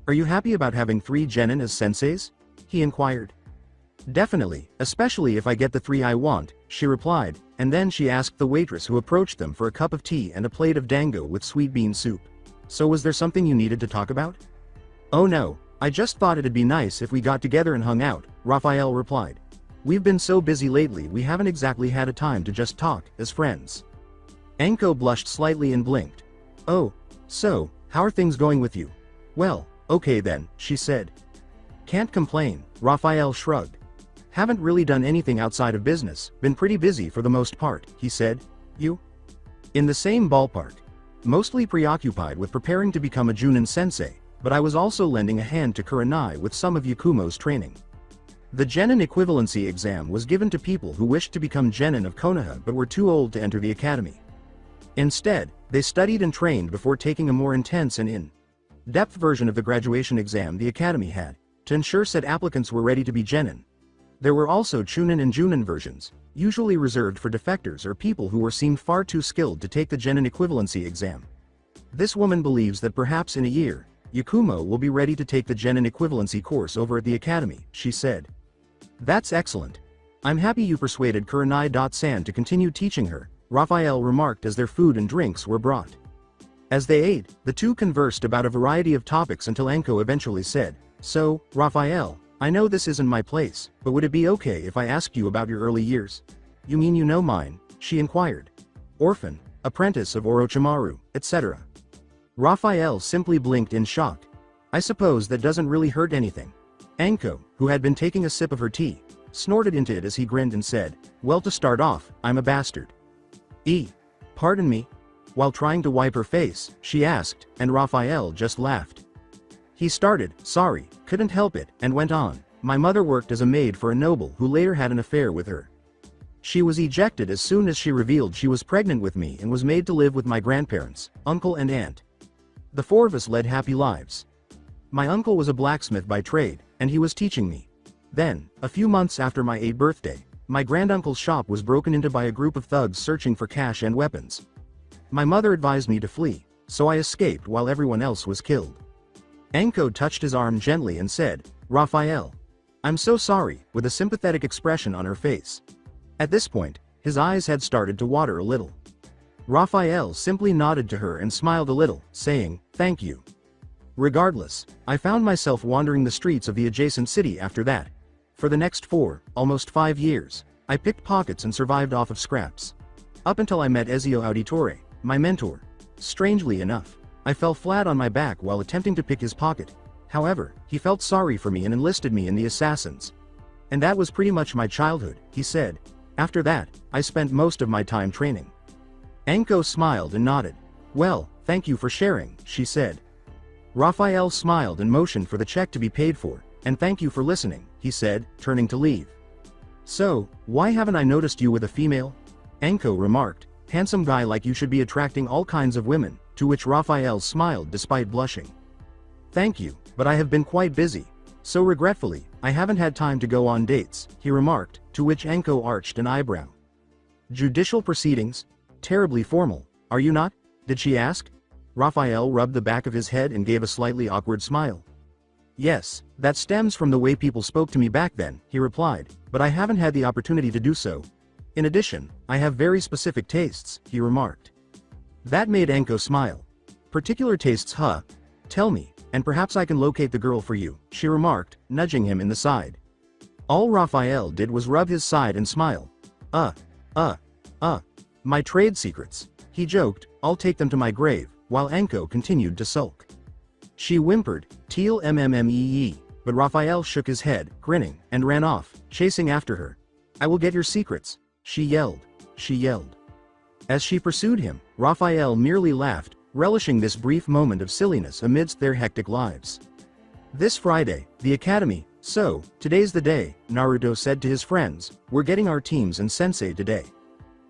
Are you happy about having 3 genin as senseis?" he inquired. "Definitely, especially if I get the 3 I want," she replied, and then she asked the waitress who approached them for a cup of tea and a plate of dango with sweet bean soup. "So was there something you needed to talk about?" "Oh no, I just thought it'd be nice if we got together and hung out," Raphael replied. "We've been so busy lately we haven't exactly had a time to just talk as friends." Anko blushed slightly and blinked. "Oh, so, how are things going with you?" "Well, okay then," she said. "Can't complain," Raphael shrugged. "Haven't really done anything outside of business, been pretty busy for the most part," he said. "You?" "In the same ballpark. Mostly preoccupied with preparing to become a Junin sensei, but I was also lending a hand to Kurenai with some of Yakumo's training. The Genin equivalency exam was given to people who wished to become Genin of Konoha but were too old to enter the academy. Instead, they studied and trained before taking a more intense and in-depth version of the graduation exam the academy had, to ensure said applicants were ready to be Genin. There were also Chunin and Junin versions, usually reserved for defectors or people who were seemed far too skilled to take the Genin equivalency exam. This woman believes that perhaps in a year, Yakumo will be ready to take the Genin equivalency course over at the academy, she said. "That's excellent. I'm happy you persuaded Kurenai-san to continue teaching her," Raphael remarked as their food and drinks were brought. As they ate, the two conversed about a variety of topics until Anko eventually said, "So, Raphael, I know this isn't my place, but would it be okay if I asked you about your early years?" "You mean you know mine?" she inquired. "Orphan, apprentice of Orochimaru, etc." Raphael simply blinked in shock. "I suppose that doesn't really hurt anything." Anko, who had been taking a sip of her tea, snorted into it as he grinned and said, "Well, to start off, I'm a bastard." Pardon me?" While trying to wipe her face, she asked, and Raphael just laughed. He started, "Sorry, couldn't help it," and went on, "My mother worked as a maid for a noble who later had an affair with her. She was ejected as soon as she revealed she was pregnant with me and was made to live with my grandparents, uncle and aunt. The 4 of us led happy lives. My uncle was a blacksmith by trade, and he was teaching me. Then, a few months after my 8th birthday, my granduncle's shop was broken into by a group of thugs searching for cash and weapons. My mother advised me to flee, so I escaped while everyone else was killed." Anko touched his arm gently and said, "Raphael. I'm so sorry," with a sympathetic expression on her face. At this point, his eyes had started to water a little. Raphael simply nodded to her and smiled a little, saying, "Thank you." Regardless, I found myself wandering the streets of the adjacent city after that. For the next 4, almost 5 years, I picked pockets and survived off of scraps. Up until I met Ezio Auditore, my mentor. Strangely enough, I fell flat on my back while attempting to pick his pocket. However, he felt sorry for me and enlisted me in the assassins. And that was pretty much my childhood, he said. After that, I spent most of my time training. Anko smiled and nodded. "Well, thank you for sharing," she said. Raphael smiled and motioned for the check to be paid for, "And thank you for listening," he said, turning to leave. "So, why haven't I noticed you with a female?" Anko remarked. "Handsome guy like you should be attracting all kinds of women," to which Raphael smiled despite blushing. "Thank you, but I have been quite busy. So regretfully, I haven't had time to go on dates," he remarked, to which Anko arched an eyebrow. "Judicial proceedings? Terribly formal, are you not?" did she ask. Raphael rubbed the back of his head and gave a slightly awkward smile. "Yes, that stems from the way people spoke to me back then," he replied, "but I haven't had the opportunity to do so. In addition, I have very specific tastes," he remarked. That made Anko smile. "Particular tastes, huh? Tell me, and perhaps I can locate the girl for you," she remarked, nudging him in the side. All Raphael did was rub his side and smile. My trade secrets," he joked, "I'll take them to my grave," while Anko continued to sulk. She whimpered, "Teal mmmee," but Raphael shook his head, grinning, and ran off, chasing after her. "I will get your secrets," she yelled. As she pursued him, Raphael merely laughed, relishing this brief moment of silliness amidst their hectic lives. This Friday, the academy, So, today's the day, Naruto said to his friends, we're getting our teams and sensei today.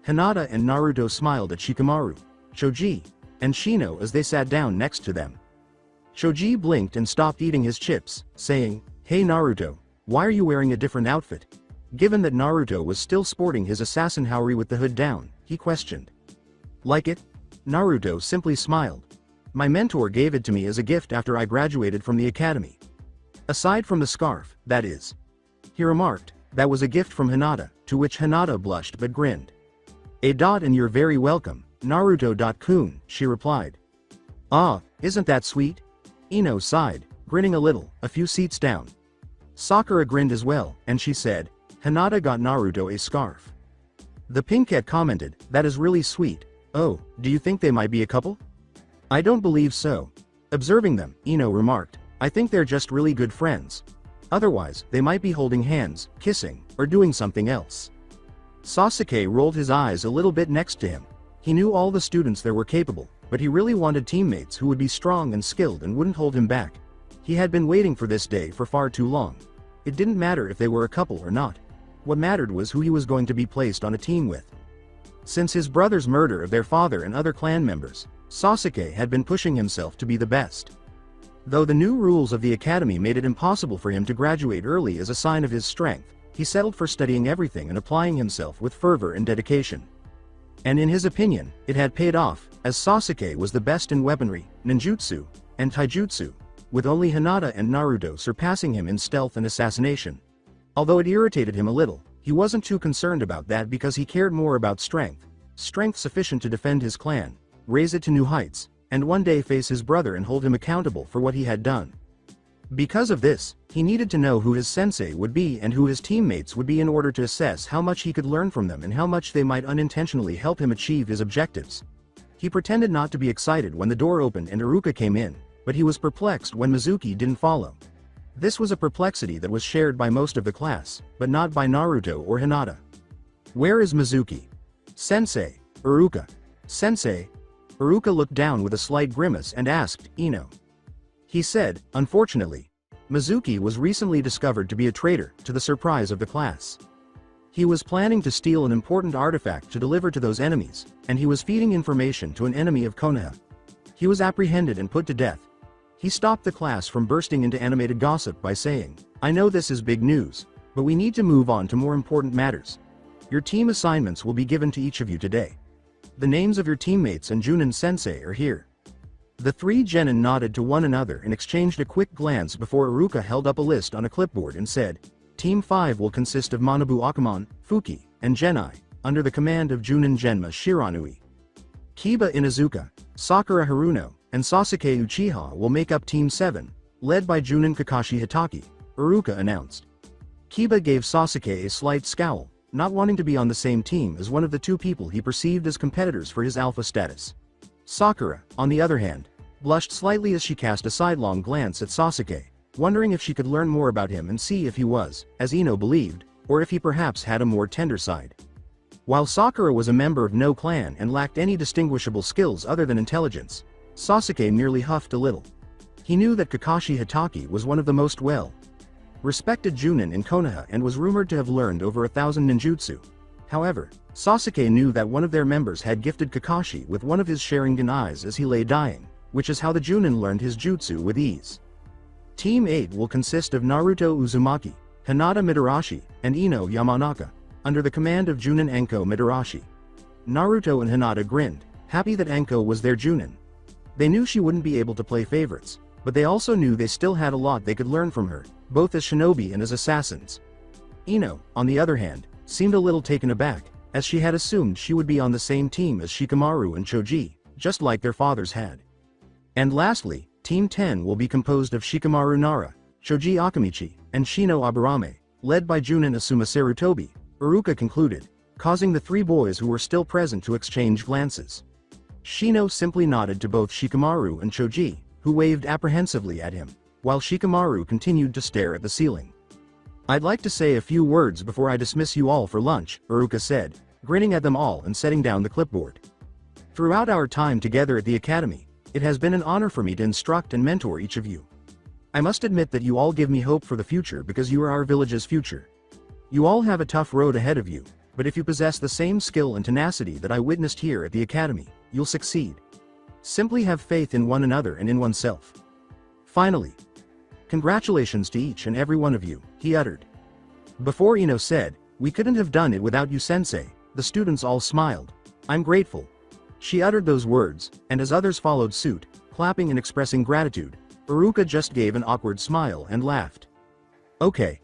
Hinata and Naruto smiled at Shikamaru, Choji, and Shino as they sat down next to them. Choji blinked and stopped eating his chips, saying, "Hey Naruto, why are you wearing a different outfit?" Given that Naruto was still sporting his assassin Haori with the hood down, he questioned. "Like it?" Naruto simply smiled. "My mentor gave it to me as a gift after I graduated from the academy. Aside from the scarf, that is." He remarked, "That was a gift from Hinata," to which Hinata blushed but grinned. And you're very welcome, Naruto-kun, she replied. "Ah, isn't that sweet?" Ino sighed, grinning a little, a few seats down. Sakura grinned as well, and she said, "Hinata got Naruto a scarf." The Pinkette commented, "That is really sweet. Oh, do you think they might be a couple?" "I don't believe so." Observing them, Ino remarked, "I think they're just really good friends. Otherwise, they might be holding hands, kissing, or doing something else." Sasuke rolled his eyes a little bit next to him. He knew all the students there were capable, but he really wanted teammates who would be strong and skilled and wouldn't hold him back. He had been waiting for this day for far too long. It didn't matter if they were a couple or not. What mattered was who he was going to be placed on a team with. Since his brother's murder of their father and other clan members, Sasuke had been pushing himself to be the best. Though the new rules of the academy made it impossible for him to graduate early as a sign of his strength, he settled for studying everything and applying himself with fervor and dedication. And in his opinion, it had paid off, as Sasuke was the best in weaponry, ninjutsu, and taijutsu, with only Hinata and Naruto surpassing him in stealth and assassination. Although it irritated him a little, he wasn't too concerned about that because he cared more about strength sufficient to defend his clan, raise it to new heights, and one day face his brother and hold him accountable for what he had done. Because of this, he needed to know who his sensei would be and who his teammates would be in order to assess how much he could learn from them and how much they might unintentionally help him achieve his objectives. He pretended not to be excited when the door opened and Iruka came in, but he was perplexed when Mizuki didn't follow. This was a perplexity that was shared by most of the class, but not by Naruto or Hinata. "Where is Mizuki?" "Sensei." "Iruka." "Sensei." Iruka looked down with a slight grimace and asked, "Ino?" He said, "Unfortunately, Mizuki was recently discovered to be a traitor, to the surprise of the class. He was planning to steal an important artifact to deliver to those enemies, and he was feeding information to an enemy of Konoha. He was apprehended and put to death." He stopped the class from bursting into animated gossip by saying, "I know this is big news, but we need to move on to more important matters. Your team assignments will be given to each of you today. The names of your teammates and Junin Sensei are here." The three genin nodded to one another and exchanged a quick glance before Iruka held up a list on a clipboard and said, "Team 5 will consist of Manabu Akamon, Fuki, and Genai, under the command of Junin Genma Shiranui. Kiba Inuzuka, Sakura Haruno, and Sasuke Uchiha will make up Team 7, led by Junin Kakashi Hitaki," Iruka announced. Kiba gave Sasuke a slight scowl, not wanting to be on the same team as one of the two people he perceived as competitors for his alpha status. Sakura, on the other hand, blushed slightly as she cast a sidelong glance at Sasuke, wondering if she could learn more about him and see if he was, as Ino believed, or if he perhaps had a more tender side. While Sakura was a member of no clan and lacked any distinguishable skills other than intelligence, Sasuke merely huffed a little. He knew that Kakashi Hitaki was one of the most respected Junin in Konoha and was rumored to have learned over 1,000 ninjutsu. However, Sasuke knew that one of their members had gifted Kakashi with one of his Sharingan eyes as he lay dying, which is how the Junin learned his jutsu with ease. Team 8 will consist of Naruto Uzumaki, Hinata Midarashi, and Ino Yamanaka, under the command of Junin Enko Midarashi. Naruto and Hinata grinned, happy that Enko was their Junin. They knew she wouldn't be able to play favorites, but they also knew they still had a lot they could learn from her, both as shinobi and as assassins. Ino, on the other hand, seemed a little taken aback, as she had assumed she would be on the same team as Shikamaru and Choji, just like their fathers had. And lastly, Team 10 will be composed of Shikamaru Nara, Choji Akamichi, and Shino Aburame, led by Junin Asuma Sarutobi, Iruka concluded, causing the three boys who were still present to exchange glances. Shino simply nodded to both Shikamaru and Choji, who waved apprehensively at him, while Shikamaru continued to stare at the ceiling. "I'd like to say a few words before I dismiss you all for lunch," Iruka said, grinning at them all and setting down the clipboard. "Throughout our time together at the academy, it has been an honor for me to instruct and mentor each of you. I must admit that you all give me hope for the future because you are our village's future. You all have a tough road ahead of you, but if you possess the same skill and tenacity that I witnessed here at the academy, you'll succeed. Simply have faith in one another and in oneself. Finally, congratulations to each and every one of you, he uttered. Before Ino said, we couldn't have done it without you, sensei, the students all smiled. I'm grateful. She uttered those words, and as others followed suit, clapping and expressing gratitude, Iruka just gave an awkward smile and laughed. Okay,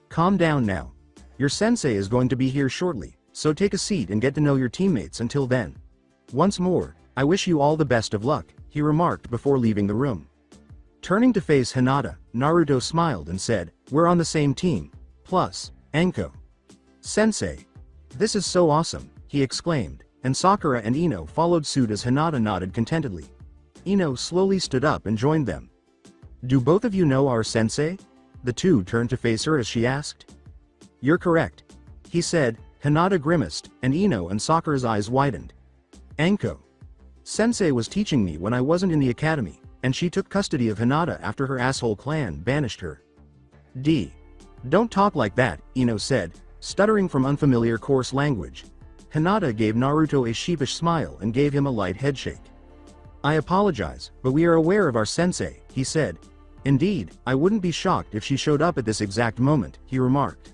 calm down now. Your sensei is going to be here shortly, so take a seat and get to know your teammates until then. Once more, I wish you all the best of luck, he remarked before leaving the room. Turning to face Hinata, Naruto smiled and said, we're on the same team. Plus, Anko. Sensei. This is so awesome, he exclaimed, and Sakura and Ino followed suit as Hinata nodded contentedly. Ino slowly stood up and joined them. Do both of you know our sensei? The two turned to face her as she asked. You're correct. He said. Hinata grimaced, and Ino and Sakura's eyes widened. Anko. Sensei was teaching me when I wasn't in the academy, and she took custody of Hinata after her asshole clan banished her. Don't talk like that, Ino said, stuttering from unfamiliar coarse language. Hinata gave Naruto a sheepish smile and gave him a light headshake. I apologize, but we are aware of our sensei, he said. Indeed, I wouldn't be shocked if she showed up at this exact moment, he remarked.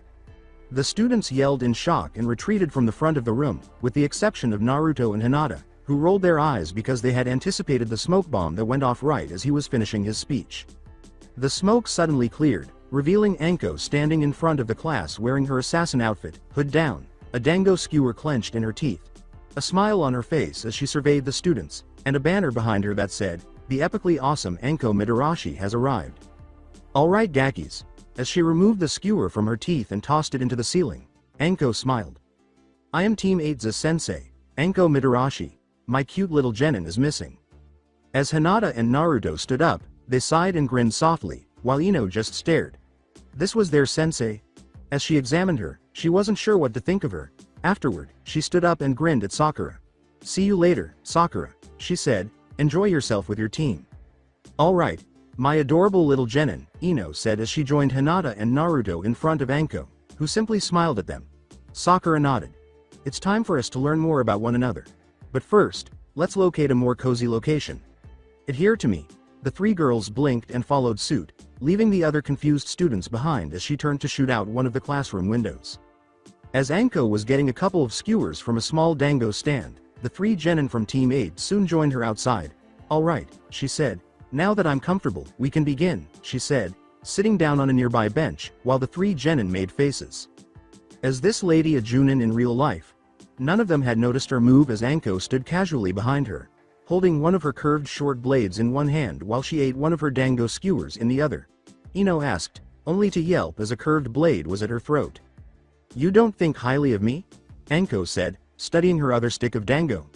The students yelled in shock and retreated from the front of the room, with the exception of Naruto and Hinata, who rolled their eyes because they had anticipated the smoke bomb that went off right as he was finishing his speech. The smoke suddenly cleared, revealing Anko standing in front of the class wearing her assassin outfit, hood down, a dango skewer clenched in her teeth, a smile on her face as she surveyed the students, and a banner behind her that said, the epically awesome Anko Midarashi has arrived. Alright Gakis. As she removed the skewer from her teeth and tossed it into the ceiling, Anko smiled. I am Team 8's sensei, Anko Midarashi. My cute little genin is missing. As Hinata and Naruto stood up, they sighed and grinned softly, while Ino just stared. This was their sensei? As she examined her, she wasn't sure what to think of her. Afterward, she stood up and grinned at Sakura. See you later, Sakura, she said. Enjoy yourself with your team. Alright, my adorable little genin, Ino said as she joined Hinata and Naruto in front of Anko, who simply smiled at them. Sakura nodded. It's time for us to learn more about one another. But first, let's locate a more cozy location. Adhere to me. The three girls blinked and followed suit, leaving the other confused students behind as she turned to shoot out one of the classroom windows. As Anko was getting a couple of skewers from a small dango stand, the three genin from Team 8 soon joined her outside. Alright, she said. Now that I'm comfortable, we can begin, she said, sitting down on a nearby bench, while the three genin made faces. As this lady a Junin in real life? None of them had noticed her move as Anko stood casually behind her, holding one of her curved short blades in one hand while she ate one of her dango skewers in the other. Ino asked, only to yelp as a curved blade was at her throat. You don't think highly of me? Anko said, studying her other stick of dango.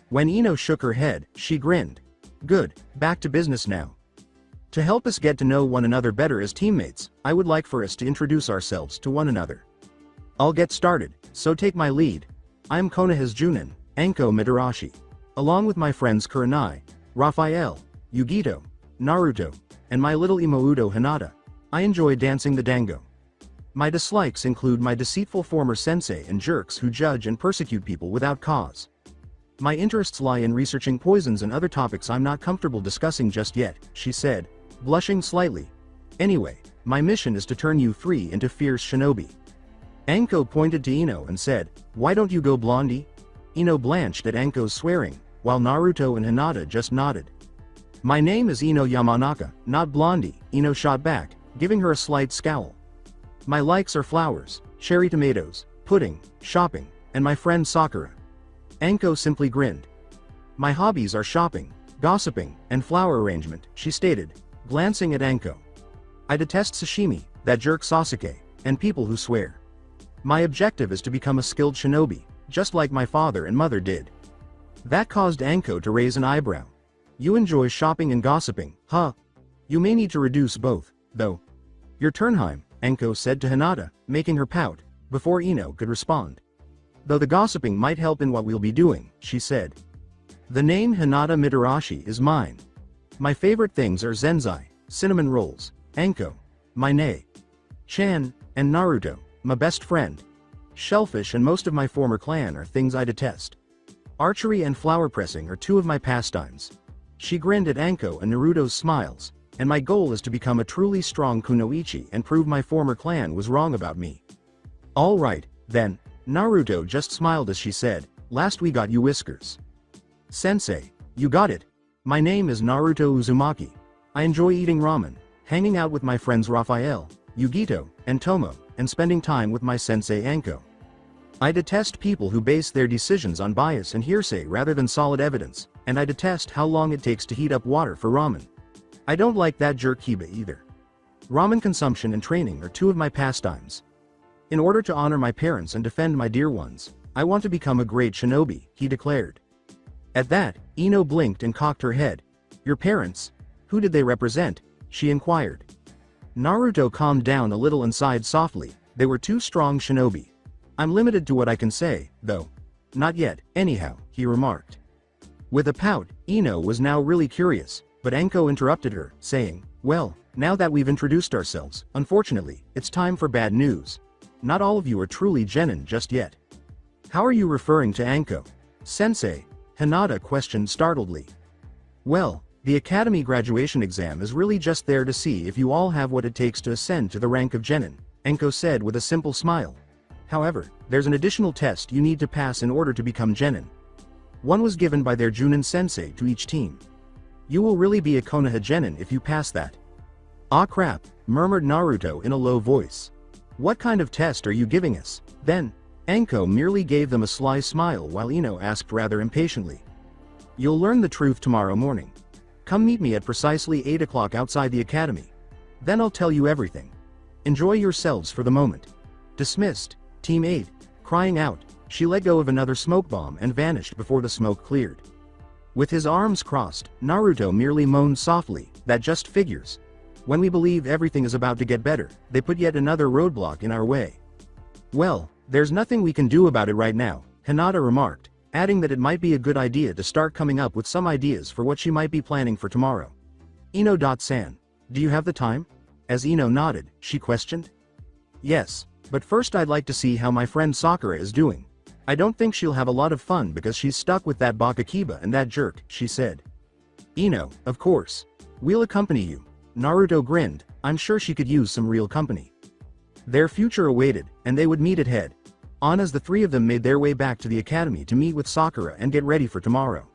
When Ino shook her head, she grinned. Good, back to business now. To help us get to know one another better as teammates, I would like for us to introduce ourselves to one another. I'll get started, so take my lead. I'm Konoha's Junin, Anko Midarashi. Along with my friends Kurenai, Raphael, Yugito, Naruto, and my little Imoudo Hinata, I enjoy dancing the dango. My dislikes include my deceitful former sensei and jerks who judge and persecute people without cause. My interests lie in researching poisons and other topics I'm not comfortable discussing just yet, she said, blushing slightly. Anyway, my mission is to turn you three into fierce shinobi. Anko pointed to Ino and said, why don't you go blondie? Ino blanched at Anko's swearing, while Naruto and Hinata just nodded. My name is Ino Yamanaka, not blondie, Ino shot back, giving her a slight scowl. My likes are flowers, cherry tomatoes, pudding, shopping, and my friend Sakura. Anko simply grinned. My hobbies are shopping, gossiping, and flower arrangement, she stated, glancing at Anko. I detest sashimi, that jerk Sasuke, and people who swear. My objective is to become a skilled shinobi, just like my father and mother did. That caused Anko to raise an eyebrow. You enjoy shopping and gossiping, huh? You may need to reduce both, though. Your turn, Heim, Anko said to Hinata, making her pout, before Ino could respond. Though the gossiping might help in what we'll be doing, she said. The name Hinata Midarashi is mine. My favorite things are zenzai, cinnamon rolls, Anko, my nay, Chan, and Naruto, my best friend. Shellfish and most of my former clan are things I detest. Archery and flower pressing are two of my pastimes. She grinned at Anko and Naruto's smiles, and my goal is to become a truly strong kunoichi and prove my former clan was wrong about me. Alright, then, Naruto just smiled as she said, last we got you whiskers. Sensei, you got it. My name is Naruto Uzumaki. I enjoy eating ramen, hanging out with my friends Raphael, Yugito, and Tomo, and spending time with my sensei Anko. I detest people who base their decisions on bias and hearsay rather than solid evidence, and I detest how long it takes to heat up water for ramen. I don't like that jerk Kiba either. Ramen consumption and training are two of my pastimes. In order to honor my parents and defend my dear ones, I want to become a great shinobi, he declared. At that, Ino blinked and cocked her head. Your parents? Who did they represent? She inquired. Naruto calmed down a little and sighed softly. They were two strong shinobi. I'm limited to what I can say, though. Not yet, anyhow, he remarked. With a pout, Ino was now really curious, but Anko interrupted her, saying, well, now that we've introduced ourselves, unfortunately, it's time for bad news. Not all of you are truly genin just yet. How are you referring to Anko? Sensei, Hinata questioned startledly. Well, the academy graduation exam is really just there to see if you all have what it takes to ascend to the rank of genin, Anko said with a simple smile. However, there's an additional test you need to pass in order to become genin. One was given by their Junin sensei to each team. You will really be a Konoha genin if you pass that. Ah crap, murmured Naruto in a low voice. What kind of test are you giving us? Then, Anko merely gave them a sly smile while Ino asked rather impatiently. You'll learn the truth tomorrow morning. Come meet me at precisely 8 o'clock outside the academy. Then I'll tell you everything. Enjoy yourselves for the moment. Dismissed, Team 8, crying out, she let go of another smoke bomb and vanished before the smoke cleared. With his arms crossed, Naruto merely moaned softly, that just figures. When we believe everything is about to get better, they put yet another roadblock in our way. Well, there's nothing we can do about it right now, Hinata remarked, adding that it might be a good idea to start coming up with some ideas for what she might be planning for tomorrow. Ino.san, do you have the time? As Ino nodded, she questioned. Yes, but first I'd like to see how my friend Sakura is doing. I don't think she'll have a lot of fun because she's stuck with that Bakakiba and that jerk, she said. Ino, of course. We'll accompany you. Naruto grinned, I'm sure she could use some real company. Their future awaited, and they would meet at head on as the three of them made their way back to the academy to meet with Sakura and get ready for tomorrow.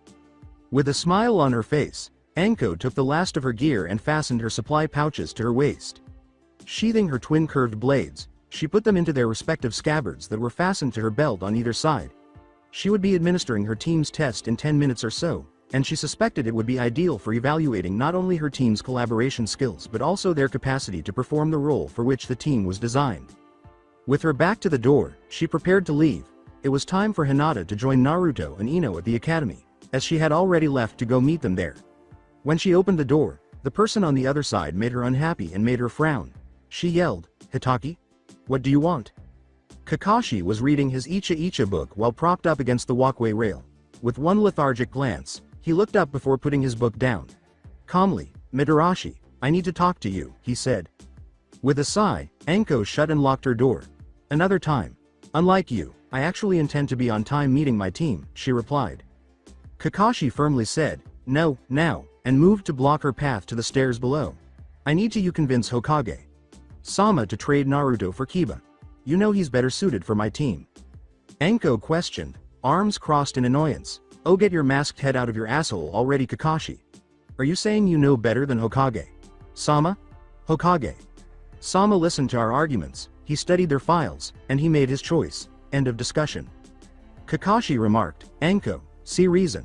With a smile on her face, Anko took the last of her gear and fastened her supply pouches to her waist. Sheathing her twin curved blades, she put them into their respective scabbards that were fastened to her belt on either side. She would be administering her team's test in 10 minutes or so, and she suspected it would be ideal for evaluating not only her team's collaboration skills but also their capacity to perform the role for which the team was designed. With her back to the door, she prepared to leave. It was time for Hinata to join Naruto and Ino at the academy, as she had already left to go meet them there. When she opened the door, the person on the other side made her unhappy and made her frown. She yelled, Hitaki? What do you want? Kakashi was reading his Icha Icha book while propped up against the walkway rail. With one lethargic glance, he looked up before putting his book down. Calmly, Midarashi, I need to talk to you, he said. With a sigh, Anko shut and locked her door. Another time. Unlike you, I actually intend to be on time meeting my team, she replied. Kakashi firmly said, no, now, and moved to block her path to the stairs below. I need to convince Hokage Sama to trade Naruto for Kiba. You know he's better suited for my team. Anko questioned, arms crossed in annoyance. Oh, get your masked head out of your asshole already, Kakashi. Are you saying you know better than Hokage? Sama? Hokage. Sama listened to our arguments, he studied their files, and he made his choice. End of discussion. Kakashi remarked, Anko, see reason.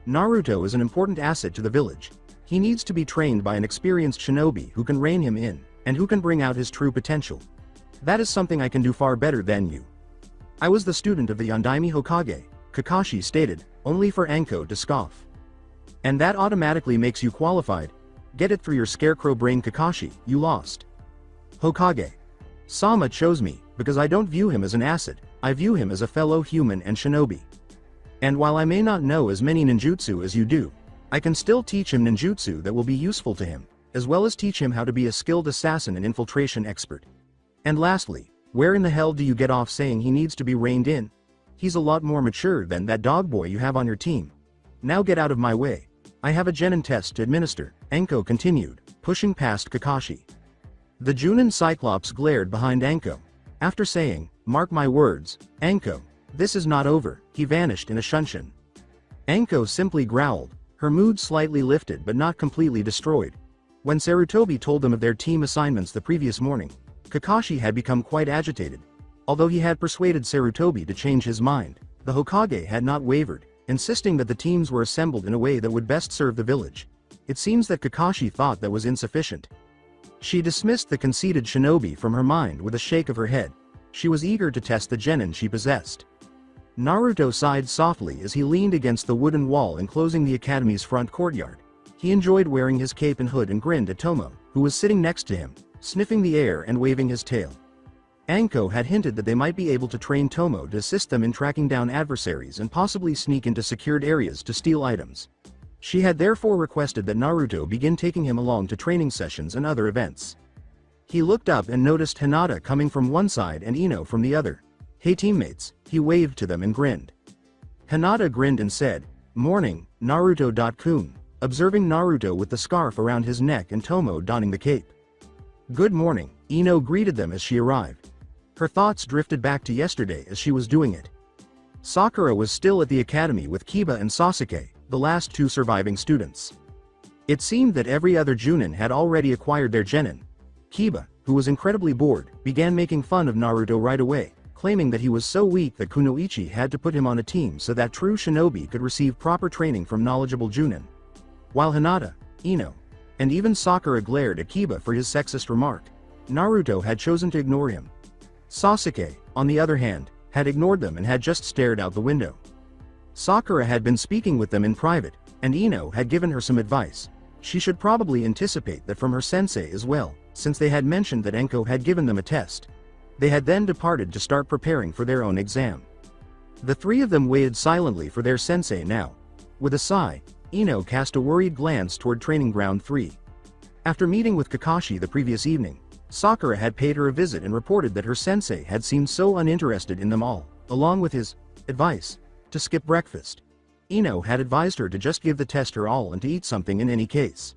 Naruto is an important asset to the village. He needs to be trained by an experienced shinobi who can rein him in, and who can bring out his true potential. That is something I can do far better than you. I was the student of the Yondaime Hokage, Kakashi stated, only for Anko to scoff. And that automatically makes you qualified. Get it through your scarecrow brain, Kakashi, you lost. Hokage. Sama chose me, because I don't view him as an asset, I view him as a fellow human and shinobi. And while I may not know as many ninjutsu as you do, I can still teach him ninjutsu that will be useful to him. as well as teach him how to be a skilled assassin and infiltration expert. And lastly, where in the hell do you get off saying he needs to be reined in? He's a lot more mature than that dog boy you have on your team. Now get out of my way. I have a genin test to administer, Anko continued, pushing past Kakashi. The Junin Cyclops glared behind Anko. After saying, "Mark my words, Anko, this is not over," he vanished in a shunshin. Anko simply growled, her mood slightly lifted but not completely destroyed. When Sarutobi told them of their team assignments the previous morning, Kakashi had become quite agitated. Although he had persuaded Sarutobi to change his mind, the Hokage had not wavered, insisting that the teams were assembled in a way that would best serve the village. It seems that Kakashi thought that was insufficient. She dismissed the conceited shinobi from her mind with a shake of her head. She was eager to test the genin she possessed. Naruto sighed softly as he leaned against the wooden wall enclosing the academy's front courtyard. He enjoyed wearing his cape and hood and grinned at Tomo, who was sitting next to him, sniffing the air and waving his tail. Anko had hinted that they might be able to train Tomo to assist them in tracking down adversaries and possibly sneak into secured areas to steal items. She had therefore requested that Naruto begin taking him along to training sessions and other events. He looked up and noticed Hinata coming from one side and Ino from the other. "Hey teammates," he waved to them and grinned. Hinata grinned and said, "Morning, Naruto-kun," observing Naruto with the scarf around his neck and Tomo donning the cape. "Good morning," Ino greeted them as she arrived. Her thoughts drifted back to yesterday as she was doing it. Sakura was still at the academy with Kiba and Sasuke, the last two surviving students. It seemed that every other Junin had already acquired their genin. Kiba, who was incredibly bored, began making fun of Naruto right away, claiming that he was so weak that Kunoichi had to put him on a team so that true shinobi could receive proper training from knowledgeable Junin. While Hinata, Ino, and even Sakura glared at Kiba for his sexist remark, Naruto had chosen to ignore him. Sasuke, on the other hand, had ignored them and had just stared out the window. Sakura had been speaking with them in private, and Ino had given her some advice. She should probably anticipate that from her sensei as well, since they had mentioned that Anko had given them a test. They had then departed to start preparing for their own exam. The three of them waited silently for their sensei now. With a sigh, Ino cast a worried glance toward Training Ground 3. After meeting with Kakashi the previous evening, Sakura had paid her a visit and reported that her sensei had seemed so uninterested in them all, along with his advice to skip breakfast. Ino had advised her to just give the test her all and to eat something in any case.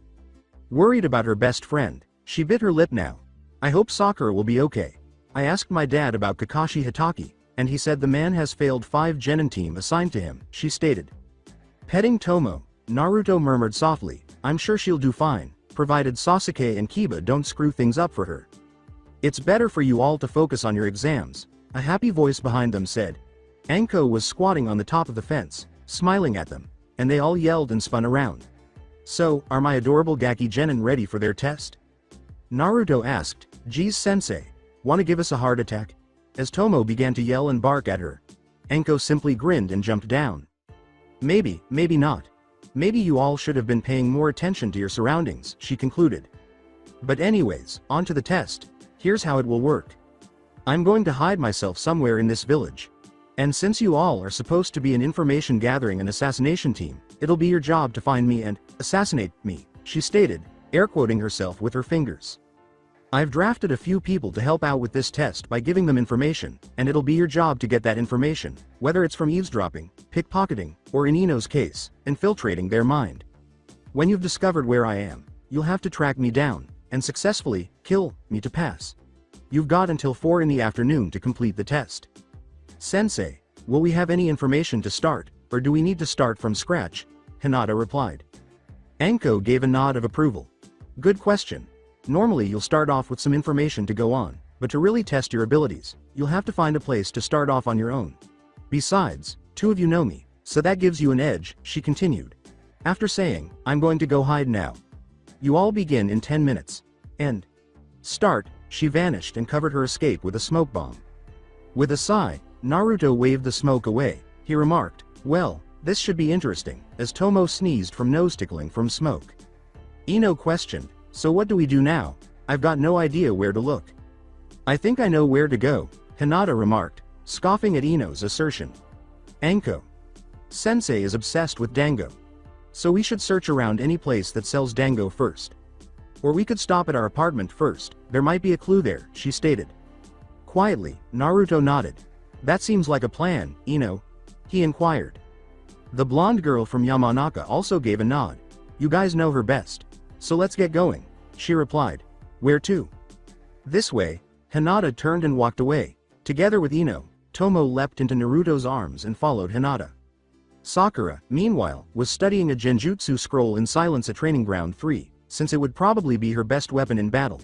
Worried about her best friend, she bit her lip now. "I hope Sakura will be okay. I asked my dad about Kakashi Hitaki, and he said the man has failed 5 genin team assigned to him," she stated. Petting Tomo, Naruto murmured softly, "I'm sure she'll do fine, provided Sasuke and Kiba don't screw things up for her. It's better for you all to focus on your exams," a happy voice behind them said. Anko was squatting on the top of the fence, smiling at them, and they all yelled and spun around. "So, are my adorable Gaki genin ready for their test?" Naruto asked. "Geez sensei, wanna give us a heart attack?" As Tomo began to yell and bark at her, Anko simply grinned and jumped down. "Maybe, maybe not. Maybe you all should have been paying more attention to your surroundings," she concluded. "But anyways, on to the test. Here's how it will work. I'm going to hide myself somewhere in this village. And since you all are supposed to be an information gathering and assassination team, it'll be your job to find me and assassinate me," she stated, air quoting herself with her fingers. "I've drafted a few people to help out with this test by giving them information, and it'll be your job to get that information, whether it's from eavesdropping, pickpocketing, or in Ino's case, infiltrating their mind. When you've discovered where I am, you'll have to track me down, and successfully kill me to pass. You've got until 4 in the afternoon to complete the test." "Sensei, will we have any information to start, or do we need to start from scratch?" Hinata replied. Anko gave a nod of approval. "Good question. Normally you'll start off with some information to go on, but to really test your abilities, you'll have to find a place to start off on your own. Besides, 2 of you know me, so that gives you an edge," she continued. After saying, "I'm going to go hide now. You all begin in 10 minutes. And start," she vanished and covered her escape with a smoke bomb. With a sigh, Naruto waved the smoke away. He remarked, "Well, this should be interesting," as Tomo sneezed from nose tickling from smoke. Ino questioned, "So what do we do now? I've got no idea where to look." "I think I know where to go," Hinata remarked, scoffing at Ino's assertion. Anko. "Sensei is obsessed with dango. So we should search around any place that sells dango first. Or we could stop at our apartment first, there might be a clue there, she stated. Quietly, Naruto nodded. That seems like a plan, Ino? He inquired. The blonde girl from Yamanaka also gave a nod. You guys know her best. So let's get going, she replied. Where to? This way. Hinata turned and walked away. Together with Ino, Tomo leapt into Naruto's arms and followed Hinata. Sakura, meanwhile, was studying a genjutsu scroll in silence at Training Ground 3, since it would probably be her best weapon in battle.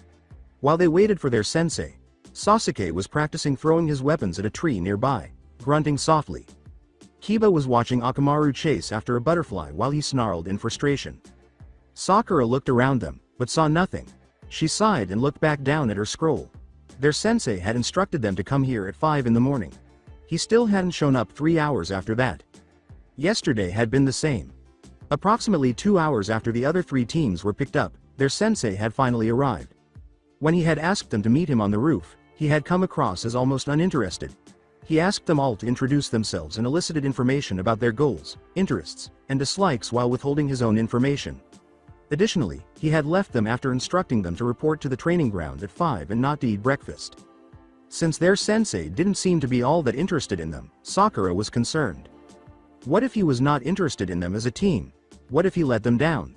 While they waited for their sensei, Sasuke was practicing throwing his weapons at a tree nearby, grunting softly. Kiba was watching Akamaru chase after a butterfly while he snarled in frustration. Sakura looked around them, but saw nothing. She sighed and looked back down at her scroll. Their sensei had instructed them to come here at 5 in the morning. He still hadn't shown up 3 hours after that. Yesterday had been the same. Approximately 2 hours after the other 3 teams were picked up, their sensei had finally arrived. When he had asked them to meet him on the roof, he had come across as almost uninterested. He asked them all to introduce themselves and elicited information about their goals, interests, and dislikes while withholding his own information. Additionally, he had left them after instructing them to report to the training ground at 5 and not to eat breakfast. Since their sensei didn't seem to be all that interested in them, Sakura was concerned. What if he was not interested in them as a team? What if he let them down?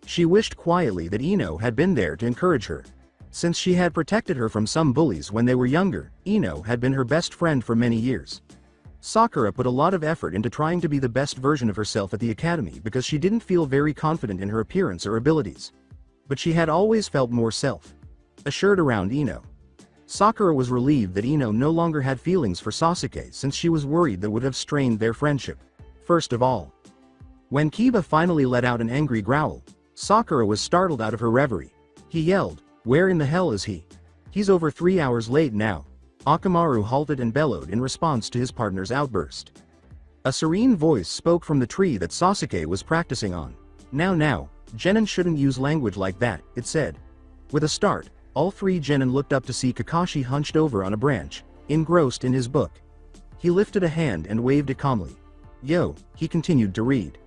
She wished quietly that Ino had been there to encourage her. Since she had protected her from some bullies when they were younger, Ino had been her best friend for many years. Sakura put a lot of effort into trying to be the best version of herself at the academy because she didn't feel very confident in her appearance or abilities. But she had always felt more self-assured around Ino. Sakura was relieved that Ino no longer had feelings for Sasuke since she was worried that would have strained their friendship. First of all, when Kiba finally let out an angry growl, Sakura was startled out of her reverie. He yelled, "Where in the hell is he? He's over 3 hours late now." Akamaru halted and bellowed in response to his partner's outburst. A serene voice spoke from the tree that Sasuke was practicing on. Now, genin shouldn't use language like that, it said. With a start, all 3 genin looked up to see Kakashi hunched over on a branch, engrossed in his book. He lifted a hand and waved it calmly. Yo, he continued to read.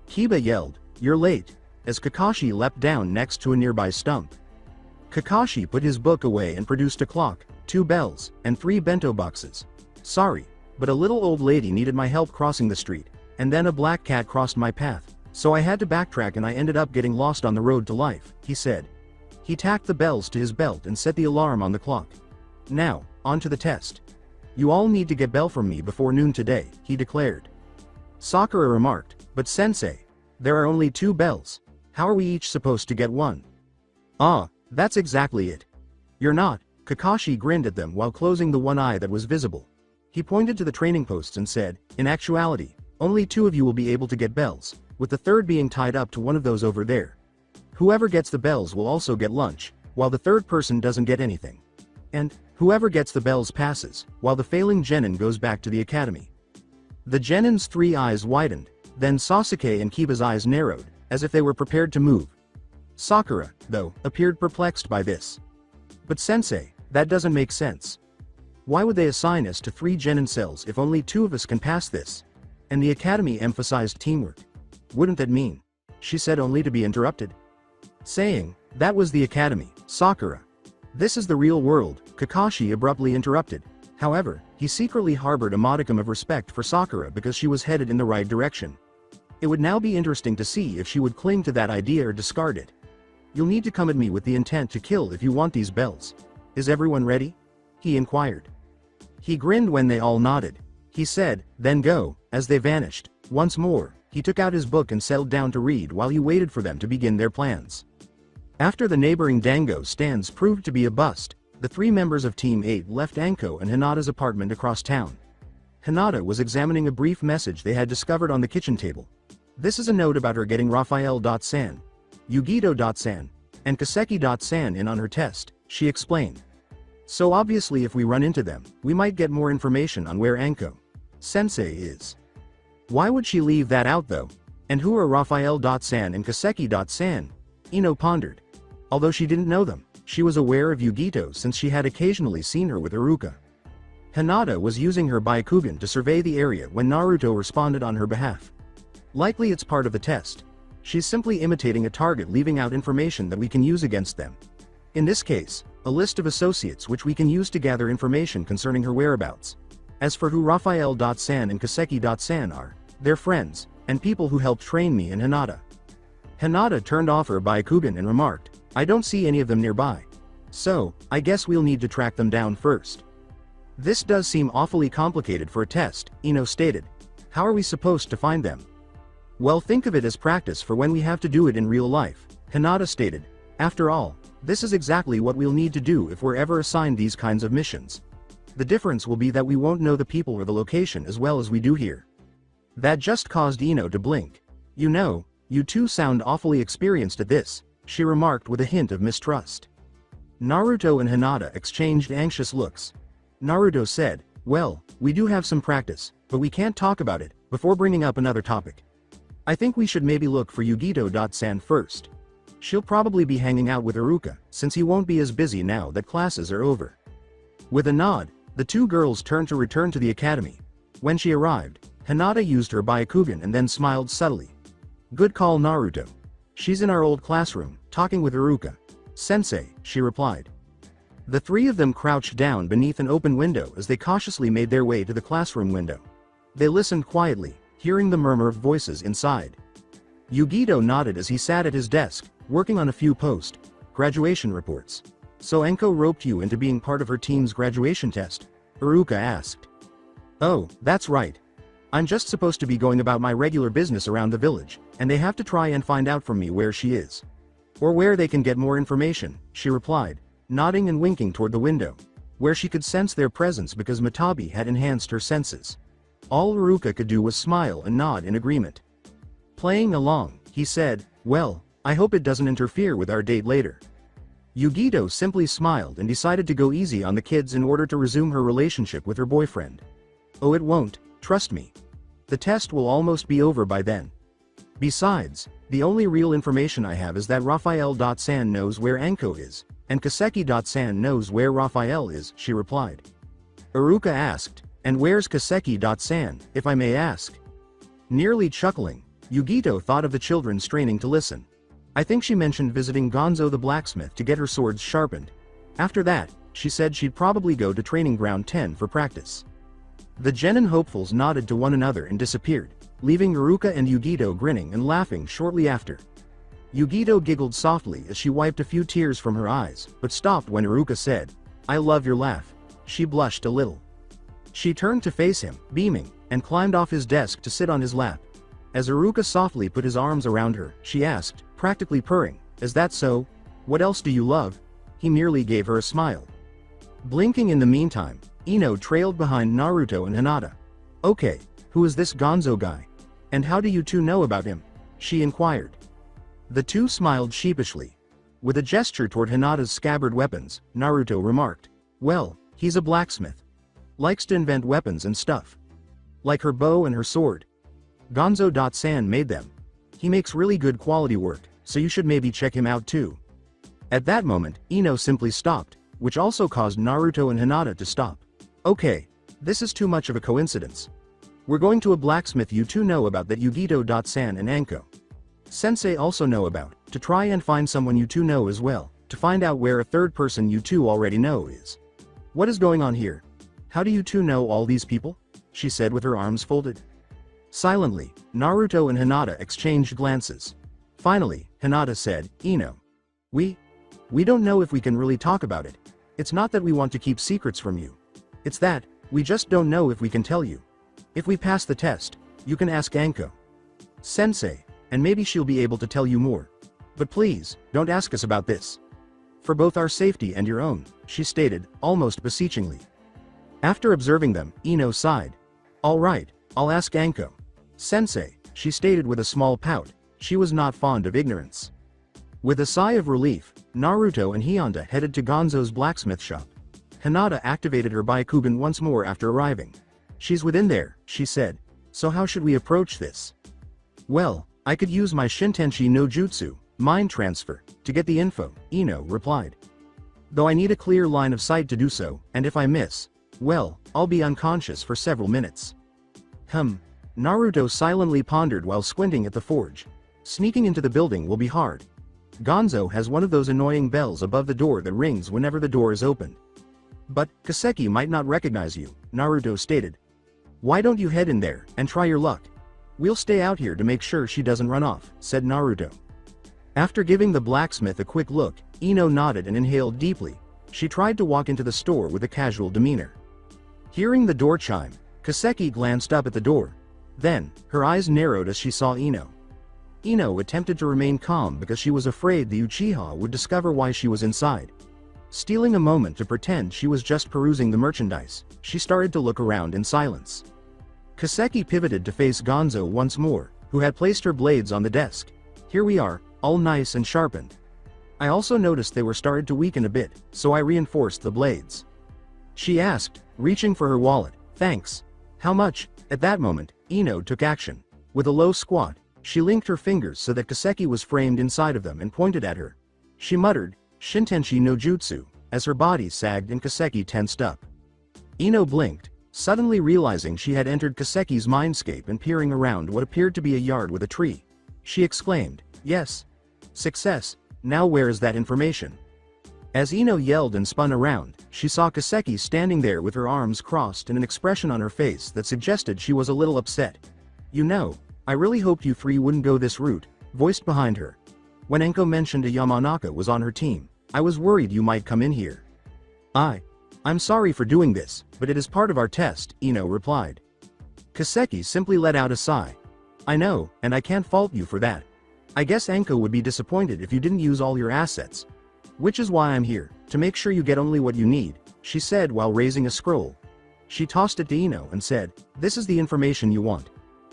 Kiba yelled, "You're late," as Kakashi leapt down next to a nearby stump. Kakashi put his book away and produced a clock, 2 bells, and 3 bento boxes. "Sorry, but a little old lady needed my help crossing the street, and then a black cat crossed my path, so I had to backtrack and I ended up getting lost on the road to life," he said. He tacked the bells to his belt and set the alarm on the clock. "Now, on to the test. You all need to get bell from me before noon today," he declared. Sakura remarked, "But sensei, there are only 2 bells. How are we each supposed to get one?" "Ah, that's exactly it. You're not." Kakashi grinned at them while closing the one eye that was visible. He pointed to the training posts and said, "In actuality, only 2 of you will be able to get bells, with the third being tied up to one of those over there. Whoever gets the bells will also get lunch, while the third person doesn't get anything. And, whoever gets the bells passes, while the failing genin goes back to the academy." The genin's 3 eyes widened, then Sasuke and Kiba's eyes narrowed, as if they were prepared to move. Sakura, though, appeared perplexed by this. "But sensei, that doesn't make sense. Why would they assign us to 3 genin cells if only 2 of us can pass this? And the academy emphasized teamwork. Wouldn't that mean?" she said only to be interrupted. Saying, "That was the academy, Sakura. This is the real world," Kakashi abruptly interrupted. However, he secretly harbored a modicum of respect for Sakura because she was headed in the right direction. It would now be interesting to see if she would cling to that idea or discard it. "You'll need to come at me with the intent to kill if you want these bells. Is everyone ready?" he inquired. He grinned when they all nodded. He said, "Then go," as they vanished. Once more, he took out his book and settled down to read while he waited for them to begin their plans. After the neighboring Dango stands proved to be a bust, the 3 members of Team 8 left Anko and Hinata's apartment across town. Hinata was examining a brief message they had discovered on the kitchen table. This is a note about her getting Raphael.san, Yugito.san, and Kaseki.san in on her test, she explained. "So obviously if we run into them, we might get more information on where Anko Sensei is. Why would she leave that out though? And who are Raphael.san and Kaseki.san? Ino pondered. Although she didn't know them, she was aware of Yugito since she had occasionally seen her with Iruka. Hinata was using her Byakugan to survey the area when Naruto responded on her behalf. Likely it's part of the test. She's simply imitating a target, leaving out information that we can use against them. In this case, a list of associates which we can use to gather information concerning her whereabouts. As for who Raphael.san and Kaseki.san are, they're friends, and people who helped train me and Hinata. Hinata turned off her Byakugan and remarked, I don't see any of them nearby. So, I guess we'll need to track them down first. This does seem awfully complicated for a test, Ino stated. How are we supposed to find them? Well, think of it as practice for when we have to do it in real life, Hinata stated. After all, this is exactly what we'll need to do if we're ever assigned these kinds of missions. The difference will be that we won't know the people or the location as well as we do here. That just caused Ino to blink. You know, you two sound awfully experienced at this, she remarked with a hint of mistrust. Naruto and Hinata exchanged anxious looks. Naruto said, well, we do have some practice, but we can't talk about it before bringing up another topic. I think we should maybe look for Yugito.san first. She'll probably be hanging out with Iruka, since he won't be as busy now that classes are over. With a nod, the two girls turned to return to the academy. When she arrived, Hinata used her Byakugan and then smiled subtly. Good call, Naruto. She's in our old classroom, talking with Iruka. Sensei, she replied. The three of them crouched down beneath an open window as they cautiously made their way to the classroom window. They listened quietly, hearing the murmur of voices inside. Yugito nodded as he sat at his desk, working on a few post-graduation reports. So Enko roped you into being part of her team's graduation test? Iruka asked. Oh, that's right. I'm just supposed to be going about my regular business around the village, and they have to try and find out from me where she is. Or where they can get more information, she replied, nodding and winking toward the window, where she could sense their presence because Matabi had enhanced her senses. All Iruka could do was smile and nod in agreement. Playing along, he said, well, I hope it doesn't interfere with our date later. Yugito simply smiled and decided to go easy on the kids in order to resume her relationship with her boyfriend. Oh, it won't, trust me. The test will almost be over by then. Besides, the only real information I have is that Raphael.san knows where Enko is, and Kaseki.san knows where Raphael is, she replied. Iruka asked, and where's Kaseki.san, if I may ask? Nearly chuckling, Yugito thought of the children straining to listen. I think she mentioned visiting Gonzo the blacksmith to get her swords sharpened. After that, she said she'd probably go to training ground 10 for practice. The genin hopefuls nodded to one another and disappeared, leaving Iruka and Yugito grinning and laughing shortly after. Yugito giggled softly as she wiped a few tears from her eyes, but stopped when Iruka said, I love your laugh. She blushed a little. She turned to face him, beaming, and climbed off his desk to sit on his lap. As Iruka softly put his arms around her, she asked, practically purring, is that so? What else do you love? He merely gave her a smile. Blinking in the meantime, Ino trailed behind Naruto and Hinata. Okay, who is this Gonzo guy? And how do you two know about him? She inquired. The two smiled sheepishly. With a gesture toward Hinata's scabbard weapons, Naruto remarked, well, he's a blacksmith. Likes to invent weapons and stuff. Like her bow and her sword. Gonzo.san made them. He makes really good quality work, so you should maybe check him out too. At that moment, Ino simply stopped, which also caused Naruto and Hinata to stop. Okay, this is too much of a coincidence. We're going to a blacksmith you two know about that Yugito.san and Enko Sensei also know about, to try and find someone you two know as well, to find out where a third person you two already know is. What is going on here? How do you two know all these people? She said with her arms folded. Silently, Naruto and Hinata exchanged glances. Finally, Hinata said, Ino. We don't know if we can really talk about it. It's not that we want to keep secrets from you. It's that, we just don't know if we can tell you. If we pass the test, you can ask Enko Sensei, and maybe she'll be able to tell you more. But please, don't ask us about this. For both our safety and your own, she stated, almost beseechingly. After observing them, Ino sighed. All right, I'll ask Enko Sensei, she stated with a small pout. She was not fond of ignorance. With a sigh of relief, Naruto and Hinata headed to Gonzo's blacksmith shop. Hinata activated her Byakugan once more after arriving. She's within there, she said. So how should we approach this? Well, I could use my Shintenshi no Jutsu, mind transfer, to get the info, Ino replied. Though I need a clear line of sight to do so, and if I miss, well, I'll be unconscious for several minutes. Naruto silently pondered while squinting at the forge. Sneaking into the building will be hard. Gonzo has one of those annoying bells above the door that rings whenever the door is opened. But Kaseki might not recognize you, Naruto stated. Why don't you head in there and try your luck? We'll stay out here to make sure she doesn't run off, said Naruto. After giving the blacksmith a quick look, Ino nodded and inhaled deeply. She tried to walk into the store with a casual demeanor. Hearing the door chime, Kaseki glanced up at the door. Then, her eyes narrowed as she saw Ino. Ino attempted to remain calm because she was afraid the Uchiha would discover why she was inside. Stealing a moment to pretend she was just perusing the merchandise, she started to look around in silence. Kaseki pivoted to face Gonzo once more, who had placed her blades on the desk. Here we are, all nice and sharpened. I also noticed they were started to weaken a bit, so I reinforced the blades. She asked, reaching for her wallet. Thanks. How much? At that moment, Ino took action. With a low squat, she linked her fingers so that Kaseki was framed inside of them and pointed at her. She muttered, Shintenshi no Jutsu, as her body sagged and Kaseki tensed up. Ino blinked, suddenly realizing she had entered Kaseki's mindscape and peering around what appeared to be a yard with a tree. She exclaimed, yes. Success, now where is that information? As Ino yelled and spun around, she saw Kaseki standing there with her arms crossed and an expression on her face that suggested she was a little upset. You know, I really hoped you three wouldn't go this route, voiced behind her. When Enko mentioned a Yamanaka was on her team, I was worried you might come in here. I'm sorry for doing this, but it is part of our test, Ino replied. Kaseki simply let out a sigh. I know, and I can't fault you for that. I guess Enko would be disappointed if you didn't use all your assets. Which is why I'm here, to make sure you get only what you need, she said while raising a scroll. She tossed it to Ino and said, this is the information you want.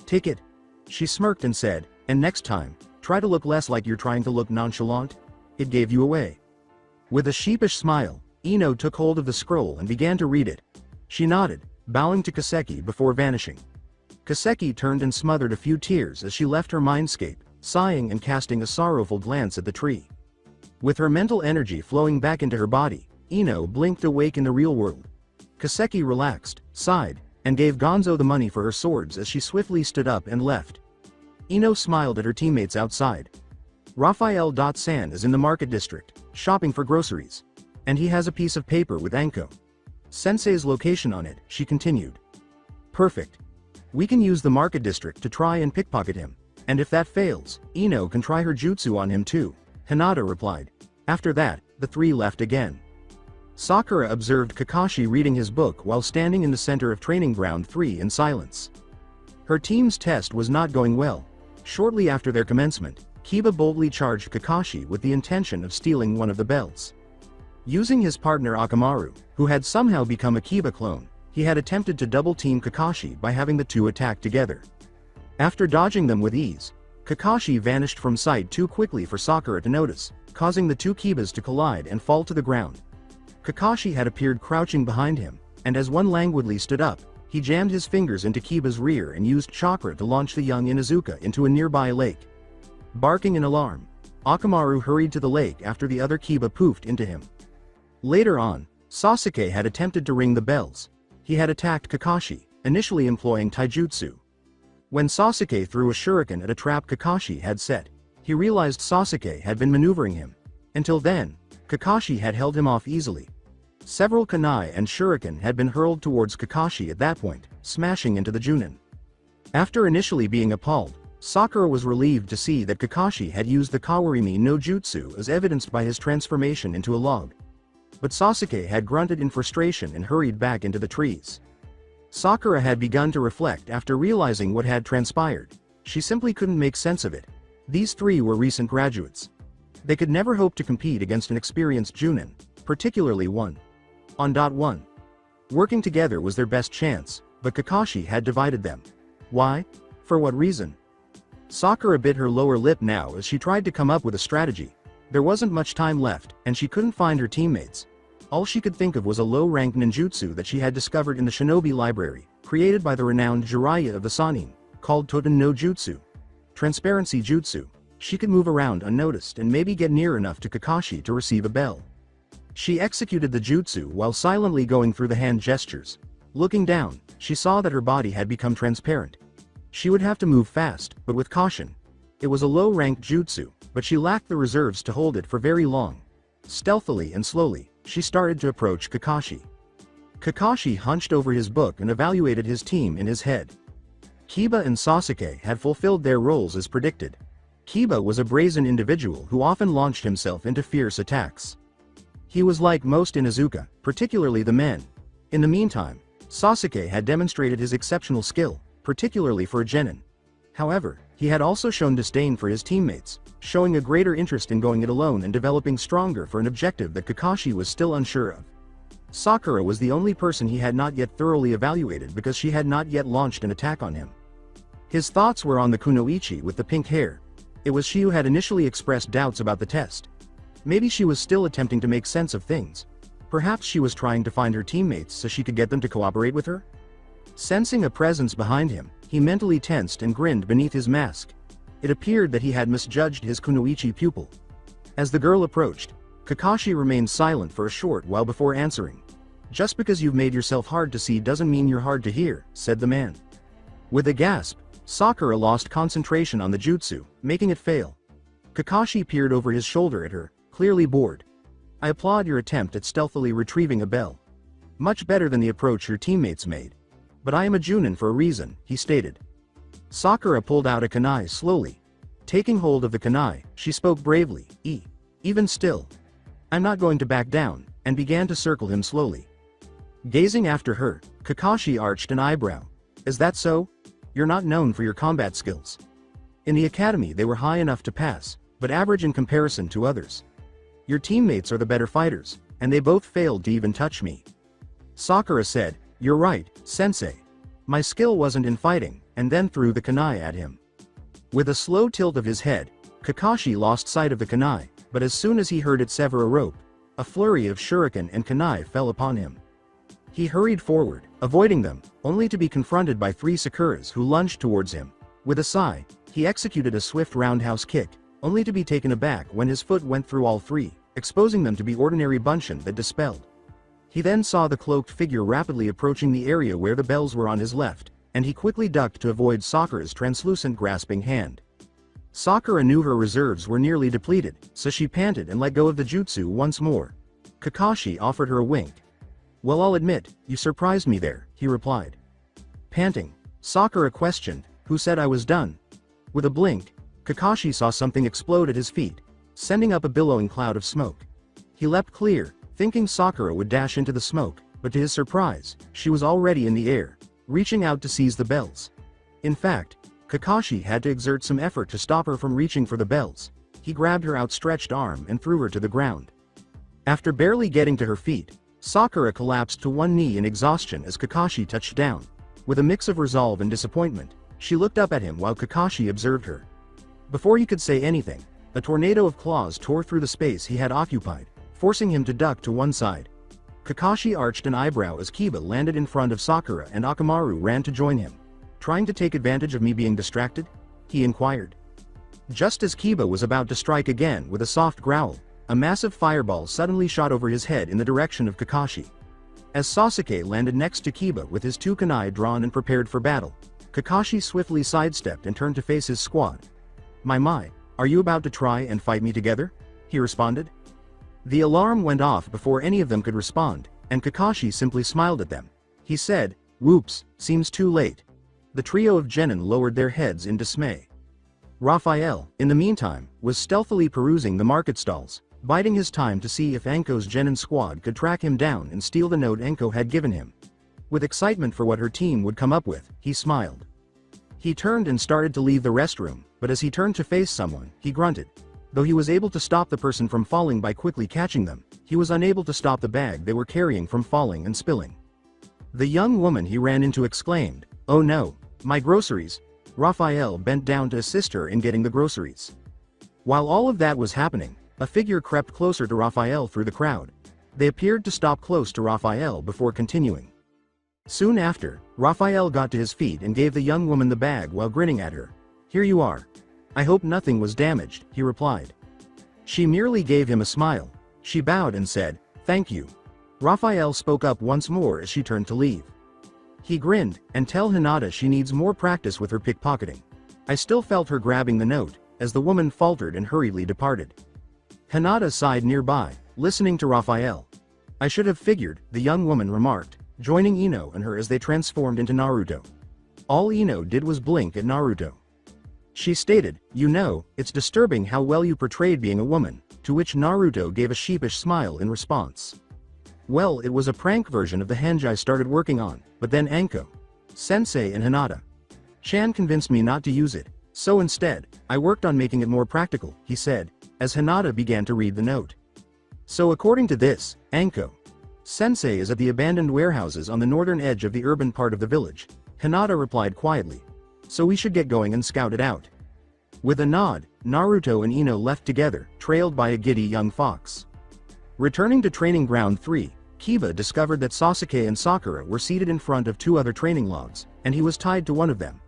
Take it. She smirked and said, and next time, try to look less like you're trying to look nonchalant. It gave you away. With a sheepish smile, Ino took hold of the scroll and began to read it. She nodded, bowing to Kaseki before vanishing. Kaseki turned and smothered a few tears as she left her mindscape, sighing and casting a sorrowful glance at the tree. With her mental energy flowing back into her body, Ino blinked awake in the real world. Kaseki relaxed, sighed, and gave Gonzo the money for her swords as she swiftly stood up and left. Ino smiled at her teammates outside. Raphael.san is in the market district, shopping for groceries. And he has a piece of paper with Anko Sensei's location on it, she continued. Perfect. We can use the market district to try and pickpocket him, and if that fails, Ino can try her jutsu on him too, Hinata replied. After that, the three left again. Sakura observed Kakashi reading his book while standing in the center of Training Ground 3 in silence. Her team's test was not going well. Shortly after their commencement, Kiba boldly charged Kakashi with the intention of stealing one of the bells. Using his partner Akamaru, who had somehow become a Kiba clone, he had attempted to double-team Kakashi by having the two attack together. After dodging them with ease, Kakashi vanished from sight too quickly for Sakura to notice, causing the two Kibas to collide and fall to the ground. Kakashi had appeared crouching behind him, and as one languidly stood up, he jammed his fingers into Kiba's rear and used chakra to launch the young Inuzuka into a nearby lake. Barking in alarm, Akamaru hurried to the lake after the other Kiba poofed into him. Later on, Sasuke had attempted to ring the bells. He had attacked Kakashi, initially employing taijutsu. When Sasuke threw a shuriken at a trap Kakashi had set, he realized Sasuke had been maneuvering him. Until then, Kakashi had held him off easily. Several kunai and shuriken had been hurled towards Kakashi at that point, smashing into the Junin. After initially being appalled, Sakura was relieved to see that Kakashi had used the Kawarimi no Jutsu as evidenced by his transformation into a log. But Sasuke had grunted in frustration and hurried back into the trees. Sakura had begun to reflect after realizing what had transpired. She simply couldn't make sense of it. These three were recent graduates. They could never hope to compete against an experienced Junin, particularly one. On .1. Working together was their best chance, but Kakashi had divided them. Why? For what reason? Sakura bit her lower lip now as she tried to come up with a strategy. There wasn't much time left, and she couldn't find her teammates. All she could think of was a low-ranked ninjutsu that she had discovered in the shinobi library, created by the renowned Jiraiya of the Sannin, called Toten no Jutsu. Transparency Jutsu. She could move around unnoticed and maybe get near enough to Kakashi to receive a bell. She executed the jutsu while silently going through the hand gestures. Looking down, she saw that her body had become transparent. She would have to move fast, but with caution. It was a low-ranked jutsu, but she lacked the reserves to hold it for very long. Stealthily and slowly, she started to approach Kakashi. Kakashi hunched over his book and evaluated his team in his head. Kiba and Sasuke had fulfilled their roles as predicted. Kiba was a brazen individual who often launched himself into fierce attacks. He was like most Inuzuka, particularly the men. In the meantime, Sasuke had demonstrated his exceptional skill, particularly for a genin. However, he had also shown disdain for his teammates, showing a greater interest in going it alone and developing stronger for an objective that Kakashi was still unsure of. Sakura was the only person he had not yet thoroughly evaluated because she had not yet launched an attack on him. His thoughts were on the kunoichi with the pink hair. It was she who had initially expressed doubts about the test. Maybe she was still attempting to make sense of things. Perhaps she was trying to find her teammates so she could get them to cooperate with her? Sensing a presence behind him, he mentally tensed and grinned beneath his mask. It appeared that he had misjudged his kunoichi pupil. As the girl approached, Kakashi remained silent for a short while before answering. "Just because you've made yourself hard to see doesn't mean you're hard to hear," said the man. With a gasp, Sakura lost concentration on the jutsu, making it fail. Kakashi peered over his shoulder at her, clearly bored. "I applaud your attempt at stealthily retrieving a bell. Much better than the approach your teammates made. But I am a Junin for a reason," he stated. Sakura pulled out a kunai slowly. Taking hold of the kunai, she spoke bravely, Even still. I'm not going to back down," and began to circle him slowly. Gazing after her, Kakashi arched an eyebrow. "Is that so? You're not known for your combat skills. In the academy they were high enough to pass, but average in comparison to others. Your teammates are the better fighters, and they both failed to even touch me." Sakura said, "You're right, sensei. My skill wasn't in fighting," and then threw the kunai at him. With a slow tilt of his head, Kakashi lost sight of the kunai, but as soon as he heard it sever a rope, a flurry of shuriken and kunai fell upon him. He hurried forward, avoiding them, only to be confronted by 3 Sakuras who lunged towards him. With a sigh, he executed a swift roundhouse kick, only to be taken aback when his foot went through all 3, exposing them to be ordinary bunshin that dispelled. He then saw the cloaked figure rapidly approaching the area where the bells were on his left, and he quickly ducked to avoid Sakura's translucent grasping hand. Sakura knew her reserves were nearly depleted, so she panted and let go of the jutsu once more. Kakashi offered her a wink. "Well, I'll admit, you surprised me there," he replied. Panting, Sakura questioned, "Who said I was done?" With a blink, Kakashi saw something explode at his feet, sending up a billowing cloud of smoke. He leapt clear, thinking Sakura would dash into the smoke, but to his surprise, she was already in the air, reaching out to seize the bells. In fact, Kakashi had to exert some effort to stop her from reaching for the bells. He grabbed her outstretched arm and threw her to the ground. After barely getting to her feet, Sakura collapsed to one knee in exhaustion as Kakashi touched down. With a mix of resolve and disappointment, she looked up at him while Kakashi observed her. Before he could say anything, a tornado of claws tore through the space he had occupied, forcing him to duck to one side. Kakashi arched an eyebrow as Kiba landed in front of Sakura and Akamaru ran to join him. "Trying to take advantage of me being distracted?" he inquired. Just as Kiba was about to strike again with a soft growl, a massive fireball suddenly shot over his head in the direction of Kakashi. As Sasuke landed next to Kiba with his 2 kunai drawn and prepared for battle, Kakashi swiftly sidestepped and turned to face his squad. My, are you about to try and fight me together?" he responded. The alarm went off before any of them could respond, and Kakashi simply smiled at them. He said, "Whoops, seems too late." The trio of genin lowered their heads in dismay. Raphael, in the meantime, was stealthily perusing the market stalls, biding his time to see if Enko's genin squad could track him down and steal the note Enko had given him. With excitement for what her team would come up with, he smiled. He turned and started to leave the restroom, but as he turned to face someone, he grunted. Though he was able to stop the person from falling by quickly catching them, he was unable to stop the bag they were carrying from falling and spilling. The young woman he ran into exclaimed, "Oh no, my groceries." Raphael bent down to assist her in getting the groceries. While all of that was happening, a figure crept closer to Raphael through the crowd. They appeared to stop close to Raphael before continuing. Soon after, Raphael got to his feet and gave the young woman the bag while grinning at her. "Here you are. I hope nothing was damaged," he replied. She merely gave him a smile. She bowed and said, "Thank you." Raphael spoke up once more as she turned to leave. He grinned, "And tell Hinata she needs more practice with her pickpocketing. I still felt her grabbing the note, as the woman faltered and hurriedly departed. Hinata sighed nearby, listening to Raphael. I should have figured, the young woman remarked, joining Ino and her as they transformed into Naruto. All Ino did was blink at Naruto. She stated, you know, it's disturbing how well you portrayed being a woman, to which Naruto gave a sheepish smile in response. Well, it was a prank version of the henj I started working on, but then Anko, Sensei and Hinata Chan convinced me not to use it, so instead, I worked on making it more practical, he said, as Hinata began to read the note. So according to this, Anko Sensei is at the abandoned warehouses on the northern edge of the urban part of the village, Hinata replied quietly. So we should get going and scout it out. With a nod, Naruto and Ino left together, trailed by a giddy young fox. Returning to Training Ground 3, Kiba discovered that Sasuke and Sakura were seated in front of two other training logs, and he was tied to one of them.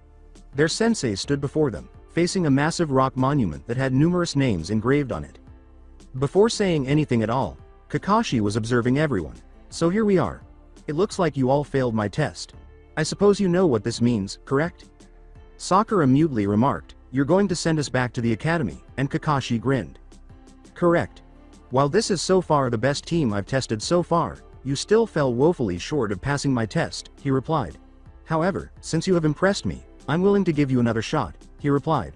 Their sensei stood before them, facing a massive rock monument that had numerous names engraved on it. Before saying anything at all, Kakashi was observing everyone. So here we are. It looks like you all failed my test. I suppose you know what this means, correct? Sakura mutely remarked, you're going to send us back to the academy, and Kakashi grinned. Correct. While this is so far the best team I've tested so far, you still fell woefully short of passing my test, he replied. However, since you have impressed me, I'm willing to give you another shot, he replied.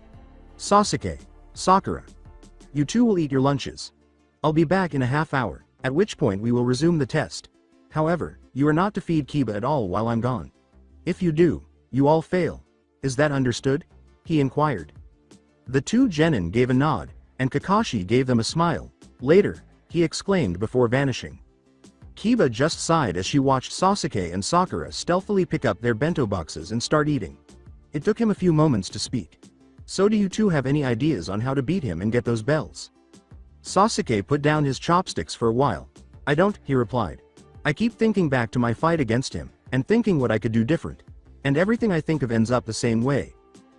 Sasuke, Sakura. You two will eat your lunches. I'll be back in a half hour, at which point we will resume the test. However, you are not to feed Kiba at all while I'm gone. If you do, you all fail. Is that understood? He inquired. The two genin gave a nod, and Kakashi gave them a smile. Later, he exclaimed before vanishing. Kiba just sighed as she watched Sasuke and Sakura stealthily pick up their bento boxes and start eating. It took him a few moments to speak. So do you two have any ideas on how to beat him and get those bells? Sasuke put down his chopsticks for a while. I don't, he replied. I keep thinking back to my fight against him, and thinking what I could do different. And everything I think of ends up the same way.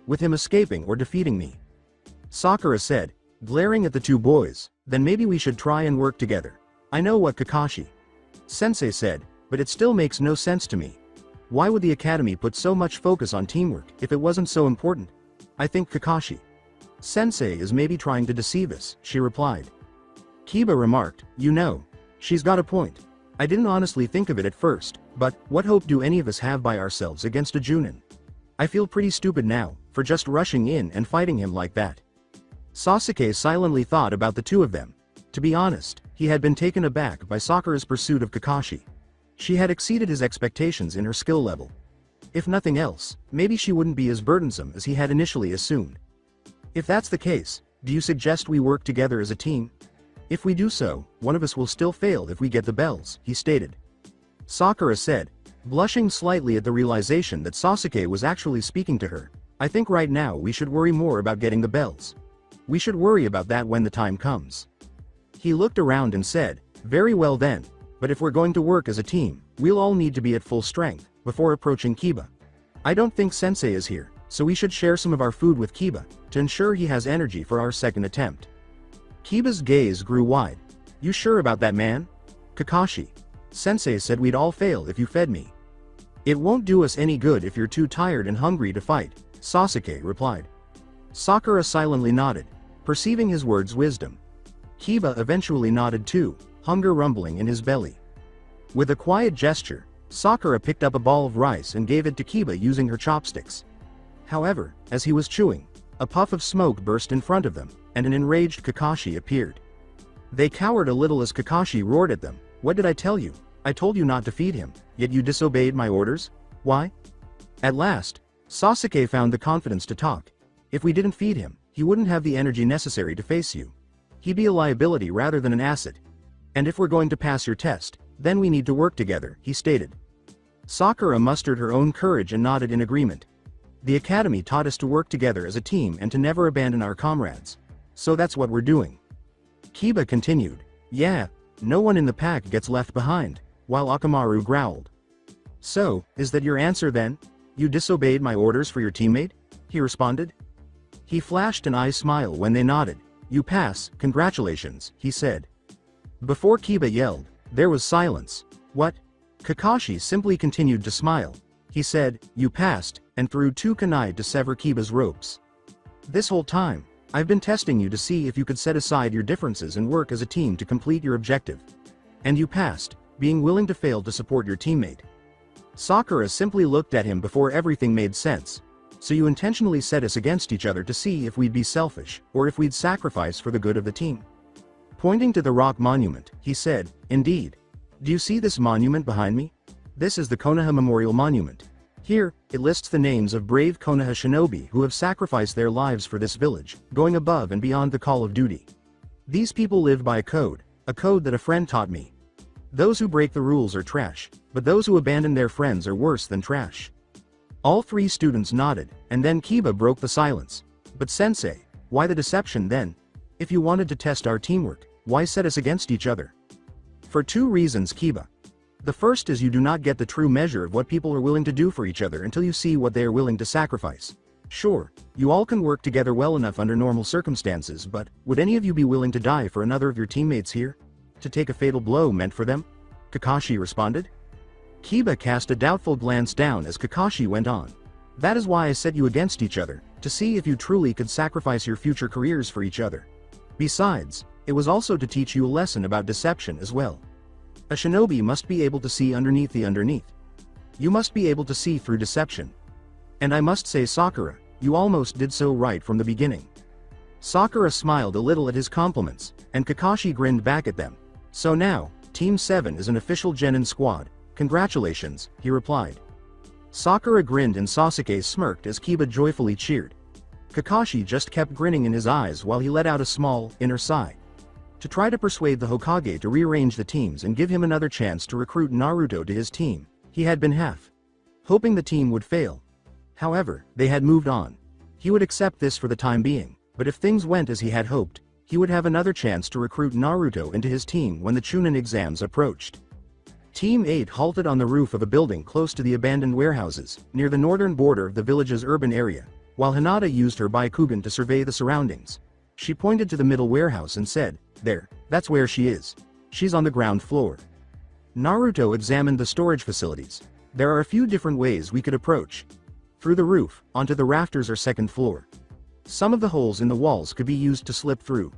With him escaping or defeating me. Sakura said, glaring at the two boys, then maybe we should try and work together. I know what Kakashi Sensei said, but it still makes no sense to me. Why would the academy put so much focus on teamwork if it wasn't so important? I think Kakashi Sensei is maybe trying to deceive us, she replied. Kiba remarked, you know, she's got a point. I didn't honestly think of it at first, but what hope do any of us have by ourselves against a Junin? I feel pretty stupid now, for just rushing in and fighting him like that. Sasuke silently thought about the two of them. To be honest, he had been taken aback by Sakura's pursuit of Kakashi. She had exceeded his expectations in her skill level. If nothing else, maybe she wouldn't be as burdensome as he had initially assumed. If that's the case, do you suggest we work together as a team? If we do so, one of us will still fail if we get the bells, he stated. Sakura said, blushing slightly at the realization that Sasuke was actually speaking to her. I think right now we should worry more about getting the bells. We should worry about that when the time comes. He looked around and said, very well then, but if we're going to work as a team, we'll all need to be at full strength, before approaching Kiba. I don't think Sensei is here, so we should share some of our food with Kiba, to ensure he has energy for our second attempt. Kiba's gaze grew wide. You sure about that, man? Kakashi Sensei said we'd all fail if you fed me. It won't do us any good if you're too tired and hungry to fight, Sasuke replied. Sakura silently nodded, perceiving his words' wisdom. Kiba eventually nodded too, hunger rumbling in his belly. With a quiet gesture, Sakura picked up a ball of rice and gave it to Kiba using her chopsticks. However, as he was chewing, a puff of smoke burst in front of them, and an enraged Kakashi appeared. They cowered a little as Kakashi roared at them, what did I tell you? I told you not to feed him, yet you disobeyed my orders? Why? At last, Sasuke found the confidence to talk. If we didn't feed him, he wouldn't have the energy necessary to face you. He'd be a liability rather than an asset. And if we're going to pass your test, then we need to work together, he stated. Sakura mustered her own courage and nodded in agreement. The academy taught us to work together as a team and to never abandon our comrades. So that's what we're doing. Kiba continued, yeah, no one in the pack gets left behind, while Akamaru growled. So, is that your answer then? You disobeyed my orders for your teammate? He responded. He flashed an eye smile when they nodded. You pass, congratulations, he said. Before Kiba yelled, there was silence. What? Kakashi simply continued to smile. He said, you passed, and threw two kunai to sever Kiba's ropes. This whole time, I've been testing you to see if you could set aside your differences and work as a team to complete your objective. And you passed, being willing to fail to support your teammate. Sakura simply looked at him before everything made sense. So you intentionally set us against each other to see if we'd be selfish, or if we'd sacrifice for the good of the team. Pointing to the rock monument, he said, "Indeed. Do you see this monument behind me? This is the Konoha Memorial Monument. Here, it lists the names of brave Konoha shinobi who have sacrificed their lives for this village, going above and beyond the call of duty. These people live by a code that a friend taught me. Those who break the rules are trash, but those who abandon their friends are worse than trash." All three students nodded, and then Kiba broke the silence. "But sensei, why the deception then? If you wanted to test our teamwork, why set us against each other?" "For two reasons, Kiba. The first is you do not get the true measure of what people are willing to do for each other until you see what they are willing to sacrifice. Sure, you all can work together well enough under normal circumstances, but would any of you be willing to die for another of your teammates here? To take a fatal blow meant for them?" Kakashi responded. Kiba cast a doubtful glance down as Kakashi went on. "That is why I set you against each other, to see if you truly could sacrifice your future careers for each other. Besides, it was also to teach you a lesson about deception as well. A shinobi must be able to see underneath the underneath. You must be able to see through deception. And I must say, Sakura, you almost did so right from the beginning." Sakura smiled a little at his compliments, and Kakashi grinned back at them. "So now, Team 7 is an official Genin squad. Congratulations," he replied. Sakura grinned and Sasuke smirked as Kiba joyfully cheered. Kakashi just kept grinning in his eyes while he let out a small, inner sigh. To try to persuade the Hokage to rearrange the teams and give him another chance to recruit Naruto to his team, he had been hoping the team would fail. However, they had moved on. He would accept this for the time being, but if things went as he had hoped, he would have another chance to recruit Naruto into his team when the Chunin exams approached. Team 8 halted on the roof of a building close to the abandoned warehouses, near the northern border of the village's urban area, while Hinata used her Byakugan to survey the surroundings. She pointed to the middle warehouse and said, "There, that's where she is. She's on the ground floor." Naruto examined the storage facilities. "There are a few different ways we could approach. Through the roof, onto the rafters or second floor. Some of the holes in the walls could be used to slip through.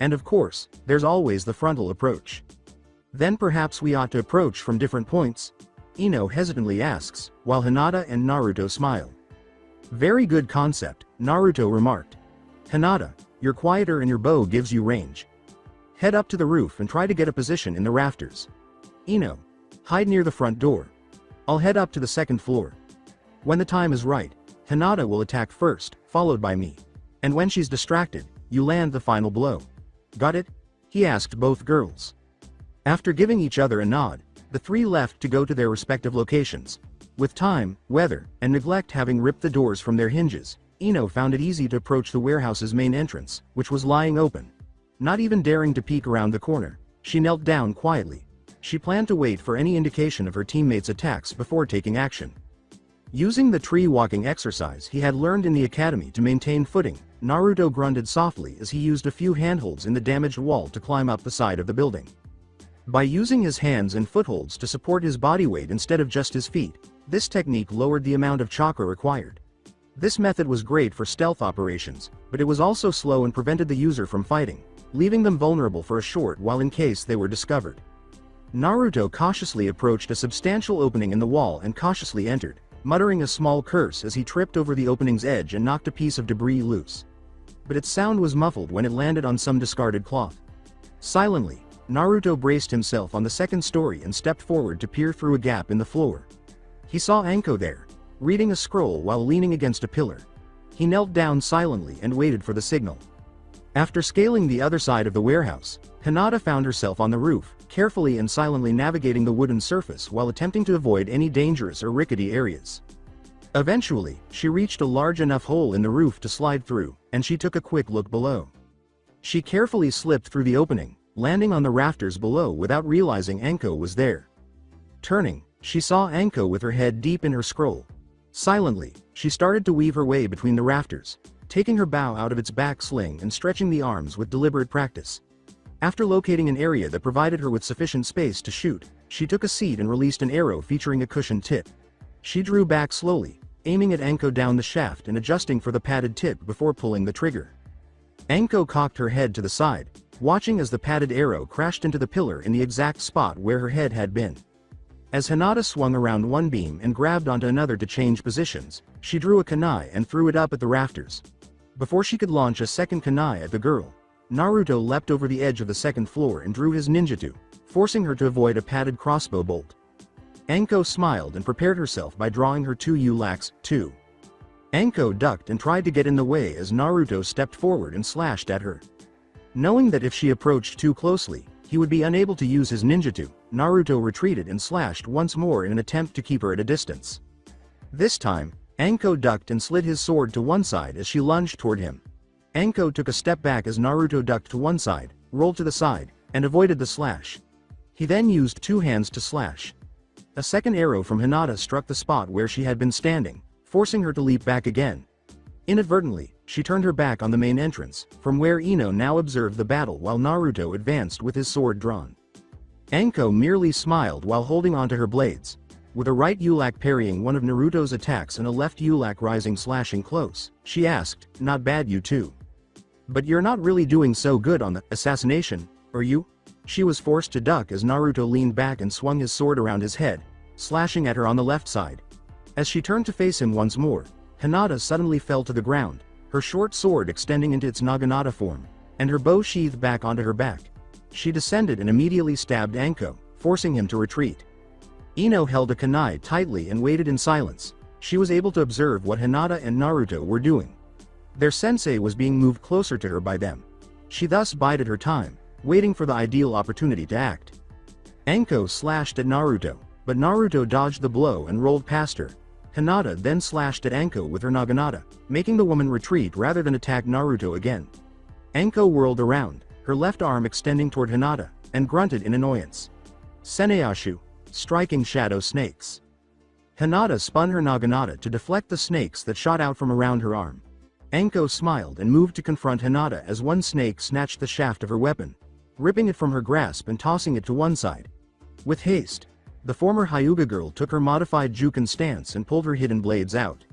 And of course, there's always the frontal approach. Then perhaps we ought to approach from different points?" Ino hesitantly asks, while Hinata and Naruto smile. "Very good concept," Naruto remarked. "Hinata, you're quieter and your bow gives you range. Head up to the roof and try to get a position in the rafters. Ino, hide near the front door. I'll head up to the second floor. When the time is right, Hinata will attack first, followed by me. And when she's distracted, you land the final blow. Got it?" he asked both girls. After giving each other a nod, the three left to go to their respective locations. With time, weather, and neglect having ripped the doors from their hinges, Ino found it easy to approach the warehouse's main entrance, which was lying open. Not even daring to peek around the corner, she knelt down quietly. She planned to wait for any indication of her teammates' attacks before taking action. Using the tree-walking exercise he had learned in the academy to maintain footing, Naruto grunted softly as he used a few handholds in the damaged wall to climb up the side of the building. By using his hands and footholds to support his body weight instead of just his feet, this technique lowered the amount of chakra required. This method was great for stealth operations, but it was also slow and prevented the user from fighting, leaving them vulnerable for a short while in case they were discovered. Naruto cautiously approached a substantial opening in the wall and cautiously entered, muttering a small curse as he tripped over the opening's edge and knocked a piece of debris loose. But its sound was muffled when it landed on some discarded cloth. Silently, Naruto braced himself on the second story and stepped forward to peer through a gap in the floor. He saw Anko there, reading a scroll while leaning against a pillar. He knelt down silently and waited for the signal. After scaling the other side of the warehouse, Hinata found herself on the roof, carefully and silently navigating the wooden surface while attempting to avoid any dangerous or rickety areas. Eventually, she reached a large enough hole in the roof to slide through, and she took a quick look below. She carefully slipped through the opening, landing on the rafters below without realizing Anko was there. Turning, she saw Anko with her head deep in her scroll. Silently, she started to weave her way between the rafters, taking her bow out of its back sling and stretching the arms with deliberate practice. After locating an area that provided her with sufficient space to shoot, she took a seat and released an arrow featuring a cushioned tip. She drew back slowly, aiming at Anko down the shaft and adjusting for the padded tip before pulling the trigger. Anko cocked her head to the side, watching as the padded arrow crashed into the pillar in the exact spot where her head had been. As Hinata swung around one beam and grabbed onto another to change positions, she drew a kunai and threw it up at the rafters. Before she could launch a second kunai at the girl, Naruto leapt over the edge of the second floor and drew his ninjutsu, forcing her to avoid a padded crossbow bolt. Anko smiled and prepared herself by drawing her two yu-lax, too. Anko ducked and tried to get in the way as Naruto stepped forward and slashed at her. Knowing that if she approached too closely, he would be unable to use his ninjutsu, Naruto retreated and slashed once more in an attempt to keep her at a distance. This time, Anko ducked and slid his sword to one side as she lunged toward him. Anko took a step back as Naruto ducked to one side, rolled to the side, and avoided the slash. He then used two hands to slash. A second arrow from Hinata struck the spot where she had been standing, forcing her to leap back again. Inadvertently, she turned her back on the main entrance, from where Ino now observed the battle while Naruto advanced with his sword drawn. Anko merely smiled while holding onto her blades, with a right yu-lax parrying one of Naruto's attacks and a left yu-lax rising slashing close. She asked, "Not bad, you two. But you're not really doing so good on the assassination, are you?" She was forced to duck as Naruto leaned back and swung his sword around his head, slashing at her on the left side. As she turned to face him once more, Hinata suddenly fell to the ground, her short sword extending into its naginata form, and her bow sheathed back onto her back. She descended and immediately stabbed Anko, forcing him to retreat. Ino held a kunai tightly and waited in silence. She was able to observe what Hinata and Naruto were doing. Their sensei was being moved closer to her by them. She thus bided her time, waiting for the ideal opportunity to act. Anko slashed at Naruto, but Naruto dodged the blow and rolled past her. Hinata then slashed at Anko with her naginata, making the woman retreat rather than attack Naruto again. Anko whirled around, her left arm extending toward Hinata, and grunted in annoyance. Seneashu, striking shadow snakes. Hinata spun her naginata to deflect the snakes that shot out from around her arm. Anko smiled and moved to confront Hinata as one snake snatched the shaft of her weapon, ripping it from her grasp and tossing it to one side. With haste, the former Hyuga girl took her modified Juken stance and pulled her hidden blades out.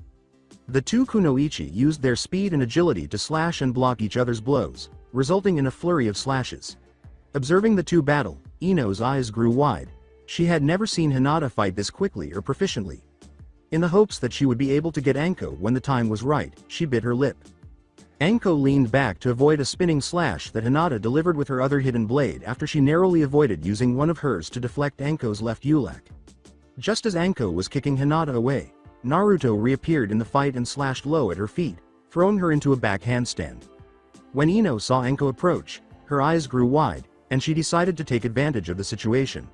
The two kunoichi used their speed and agility to slash and block each other's blows, resulting in a flurry of slashes. Observing the two battle, Ino's eyes grew wide. She had never seen Hinata fight this quickly or proficiently. In the hopes that she would be able to get Anko when the time was right, she bit her lip. Anko leaned back to avoid a spinning slash that Hinata delivered with her other hidden blade after she narrowly avoided using one of hers to deflect Anko's left yu-lax. Just as Anko was kicking Hinata away, Naruto reappeared in the fight and slashed low at her feet, throwing her into a back handstand. When Ino saw Anko approach, her eyes grew wide, and she decided to take advantage of the situation.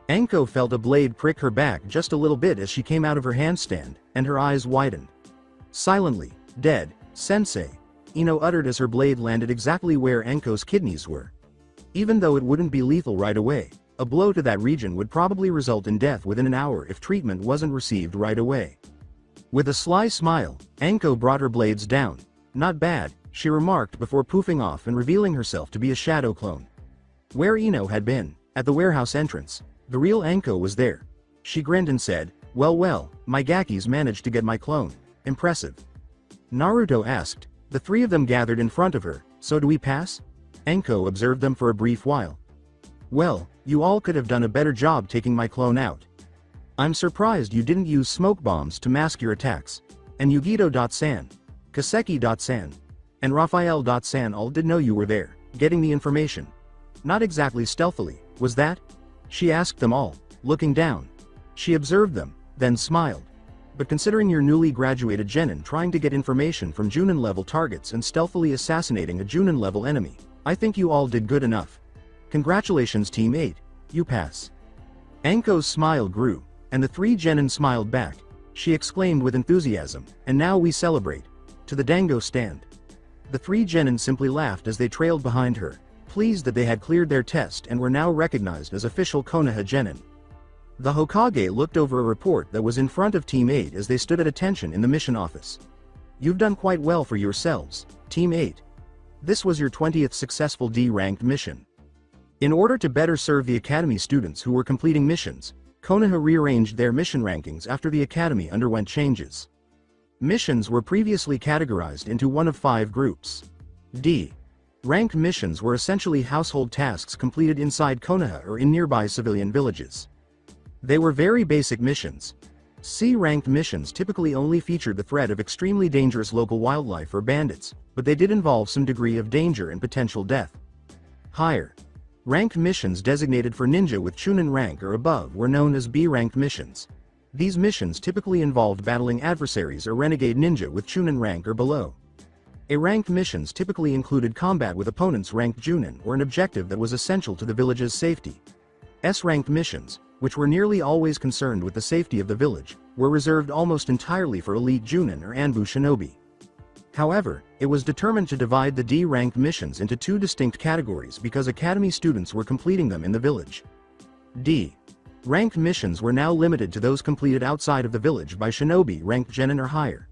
Anko felt a blade prick her back just a little bit as she came out of her handstand, and her eyes widened. Silently, "Dead, sensei," Ino uttered as her blade landed exactly where Anko's kidneys were. Even though it wouldn't be lethal right away, a blow to that region would probably result in death within an hour if treatment wasn't received right away. With a sly smile, Anko brought her blades down. "Not bad," she remarked before poofing off and revealing herself to be a shadow clone. Where Ino had been, at the warehouse entrance, the real Anko was there. She grinned and said, well, my Gakis managed to get my clone. Impressive." Naruto asked. The three of them gathered in front of her. "So do we pass?" Anko observed them for a brief while. "Well, you all could have done a better job taking my clone out. I'm surprised you didn't use smoke bombs to mask your attacks. And Yugito.san, Kaseki.san, and Raphael.san all did know you were there, getting the information. Not exactly stealthily, was that?" She asked them all, looking down. She observed them, then smiled. "But considering your newly graduated genin trying to get information from Junin-level targets and stealthily assassinating a Junin-level enemy, I think you all did good enough. Congratulations Team 8, you pass." Anko's smile grew, and the three genin smiled back. She exclaimed with enthusiasm, "And now we celebrate. To the dango stand." The three genin simply laughed as they trailed behind her, pleased that they had cleared their test and were now recognized as official Konoha genin. The Hokage looked over a report that was in front of Team 8 as they stood at attention in the mission office. "You've done quite well for yourselves, Team 8. This was your 20th successful D-ranked mission." In order to better serve the Academy students who were completing missions, Konoha rearranged their mission rankings after the Academy underwent changes. Missions were previously categorized into one of 5 groups. D. Ranked missions were essentially household tasks completed inside Konoha or in nearby civilian villages. They were very basic missions. C-ranked missions typically only featured the threat of extremely dangerous local wildlife or bandits, but they did involve some degree of danger and potential death. Higher ranked missions designated for ninja with Chunin rank or above were known as B-ranked missions. These missions typically involved battling adversaries or renegade ninja with Chunin rank or below. A-ranked missions typically included combat with opponents ranked Junin or an objective that was essential to the village's safety. S-ranked missions, which were nearly always concerned with the safety of the village, were reserved almost entirely for elite Junin or Anbu shinobi. However, it was determined to divide the D-ranked missions into two distinct categories because academy students were completing them in the village. D-ranked missions were now limited to those completed outside of the village by shinobi ranked genin or higher.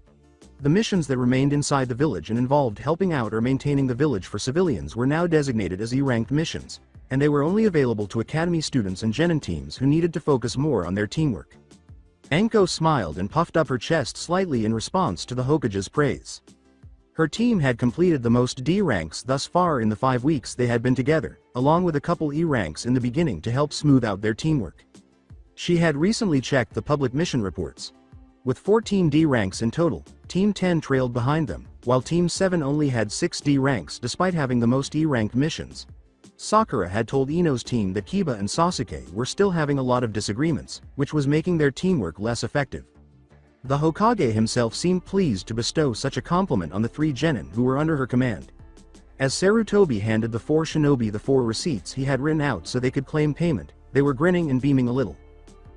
The missions that remained inside the village and involved helping out or maintaining the village for civilians were now designated as E-ranked missions, and they were only available to academy students and genin teams who needed to focus more on their teamwork. Anko smiled and puffed up her chest slightly in response to the Hokage's praise. Her team had completed the most D ranks thus far in the 5 weeks they had been together, along with a couple E ranks in the beginning to help smooth out their teamwork. She had recently checked the public mission reports. With 14 D ranks in total, Team 10 trailed behind them, while Team 7 only had 6 D ranks despite having the most E-ranked missions. Sakura had told Ino's team that Kiba and Sasuke were still having a lot of disagreements, which was making their teamwork less effective. The Hokage himself seemed pleased to bestow such a compliment on the 3 genin who were under her command. As Sarutobi handed the 4 shinobi the 4 receipts he had written out so they could claim payment, they were grinning and beaming a little.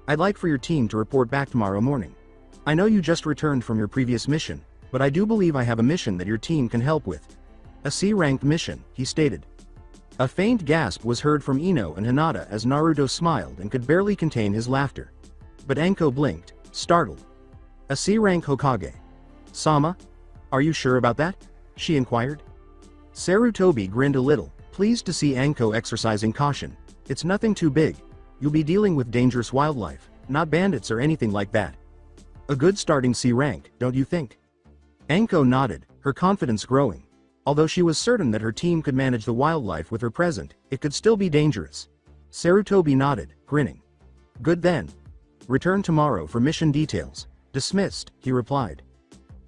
"I'd like for your team to report back tomorrow morning. I know you just returned from your previous mission, but I do believe I have a mission that your team can help with." "A C-ranked mission," he stated. A faint gasp was heard from Ino and Hinata as Naruto smiled and could barely contain his laughter. But Anko blinked, startled. "A C-rank Hokage? Sama? Are you sure about that?" she inquired. Sarutobi grinned a little, pleased to see Anko exercising caution. "It's nothing too big. You'll be dealing with dangerous wildlife, not bandits or anything like that. A good starting C rank, don't you think?" Anko nodded, her confidence growing. Although she was certain that her team could manage the wildlife with her present, it could still be dangerous. Sarutobi nodded, grinning. "Good then. Return tomorrow for mission details." "Dismissed," he replied.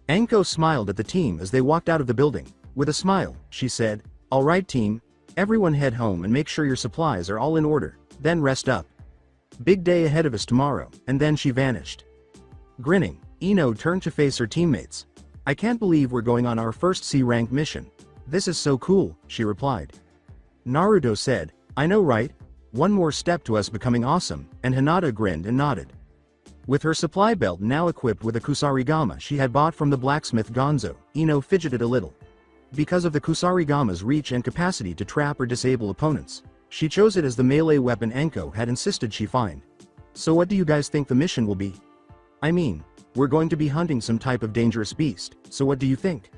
Anko smiled at the team as they walked out of the building. With a smile, she said, "All right team, everyone head home and make sure your supplies are all in order, then rest up. Big day ahead of us tomorrow," and then she vanished. Grinning, Ino turned to face her teammates. "I can't believe we're going on our first C-rank mission. This is so cool," she replied. Naruto said, "I know right? One more step to us becoming awesome," and Hinata grinned and nodded. With her supply belt now equipped with a kusarigama she had bought from the blacksmith Gonzo, Ino fidgeted a little. Because of the kusarigama's reach and capacity to trap or disable opponents, she chose it as the melee weapon Anko had insisted she find. "So what do you guys think the mission will be?" "I mean, we're going to be hunting some type of dangerous beast, so what do you think?"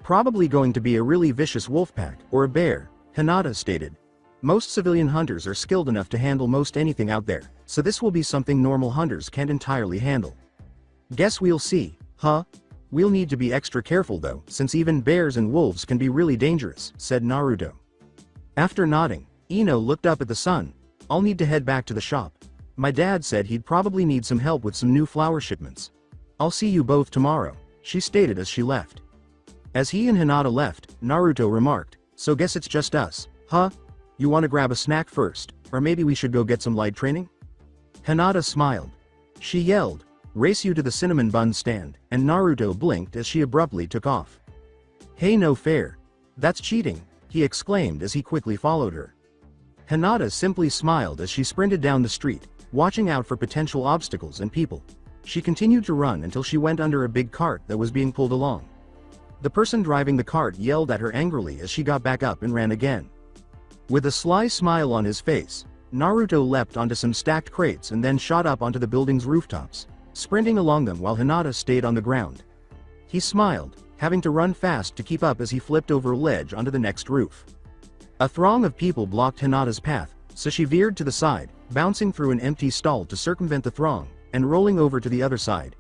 "Probably going to be a really vicious wolf pack, or a bear," Hinata stated. "Most civilian hunters are skilled enough to handle most anything out there, so this will be something normal hunters can't entirely handle." "Guess we'll see, huh? We'll need to be extra careful though, since even bears and wolves can be really dangerous," said Naruto. After nodding, Ino looked up at the sun. "I'll need to head back to the shop. My dad said he'd probably need some help with some new flower shipments. I'll see you both tomorrow," she stated as she left. As he and Hinata left, Naruto remarked, "So guess it's just us, huh? You want to grab a snack first, or maybe we should go get some light training?" Hinata smiled. She yelled, "Race you to the cinnamon bun stand," and Naruto blinked as she abruptly took off. "Hey, no fair. That's cheating," he exclaimed as he quickly followed her. Hinata simply smiled as she sprinted down the street, watching out for potential obstacles and people. She continued to run until she went under a big cart that was being pulled along. The person driving the cart yelled at her angrily as she got back up and ran again. With a sly smile on his face, Naruto leapt onto some stacked crates and then shot up onto the building's rooftops, sprinting along them while Hinata stayed on the ground. He smiled, having to run fast to keep up as he flipped over a ledge onto the next roof. A throng of people blocked Hinata's path, so she veered to the side, bouncing through an empty stall to circumvent the throng, and rolling over to the other side.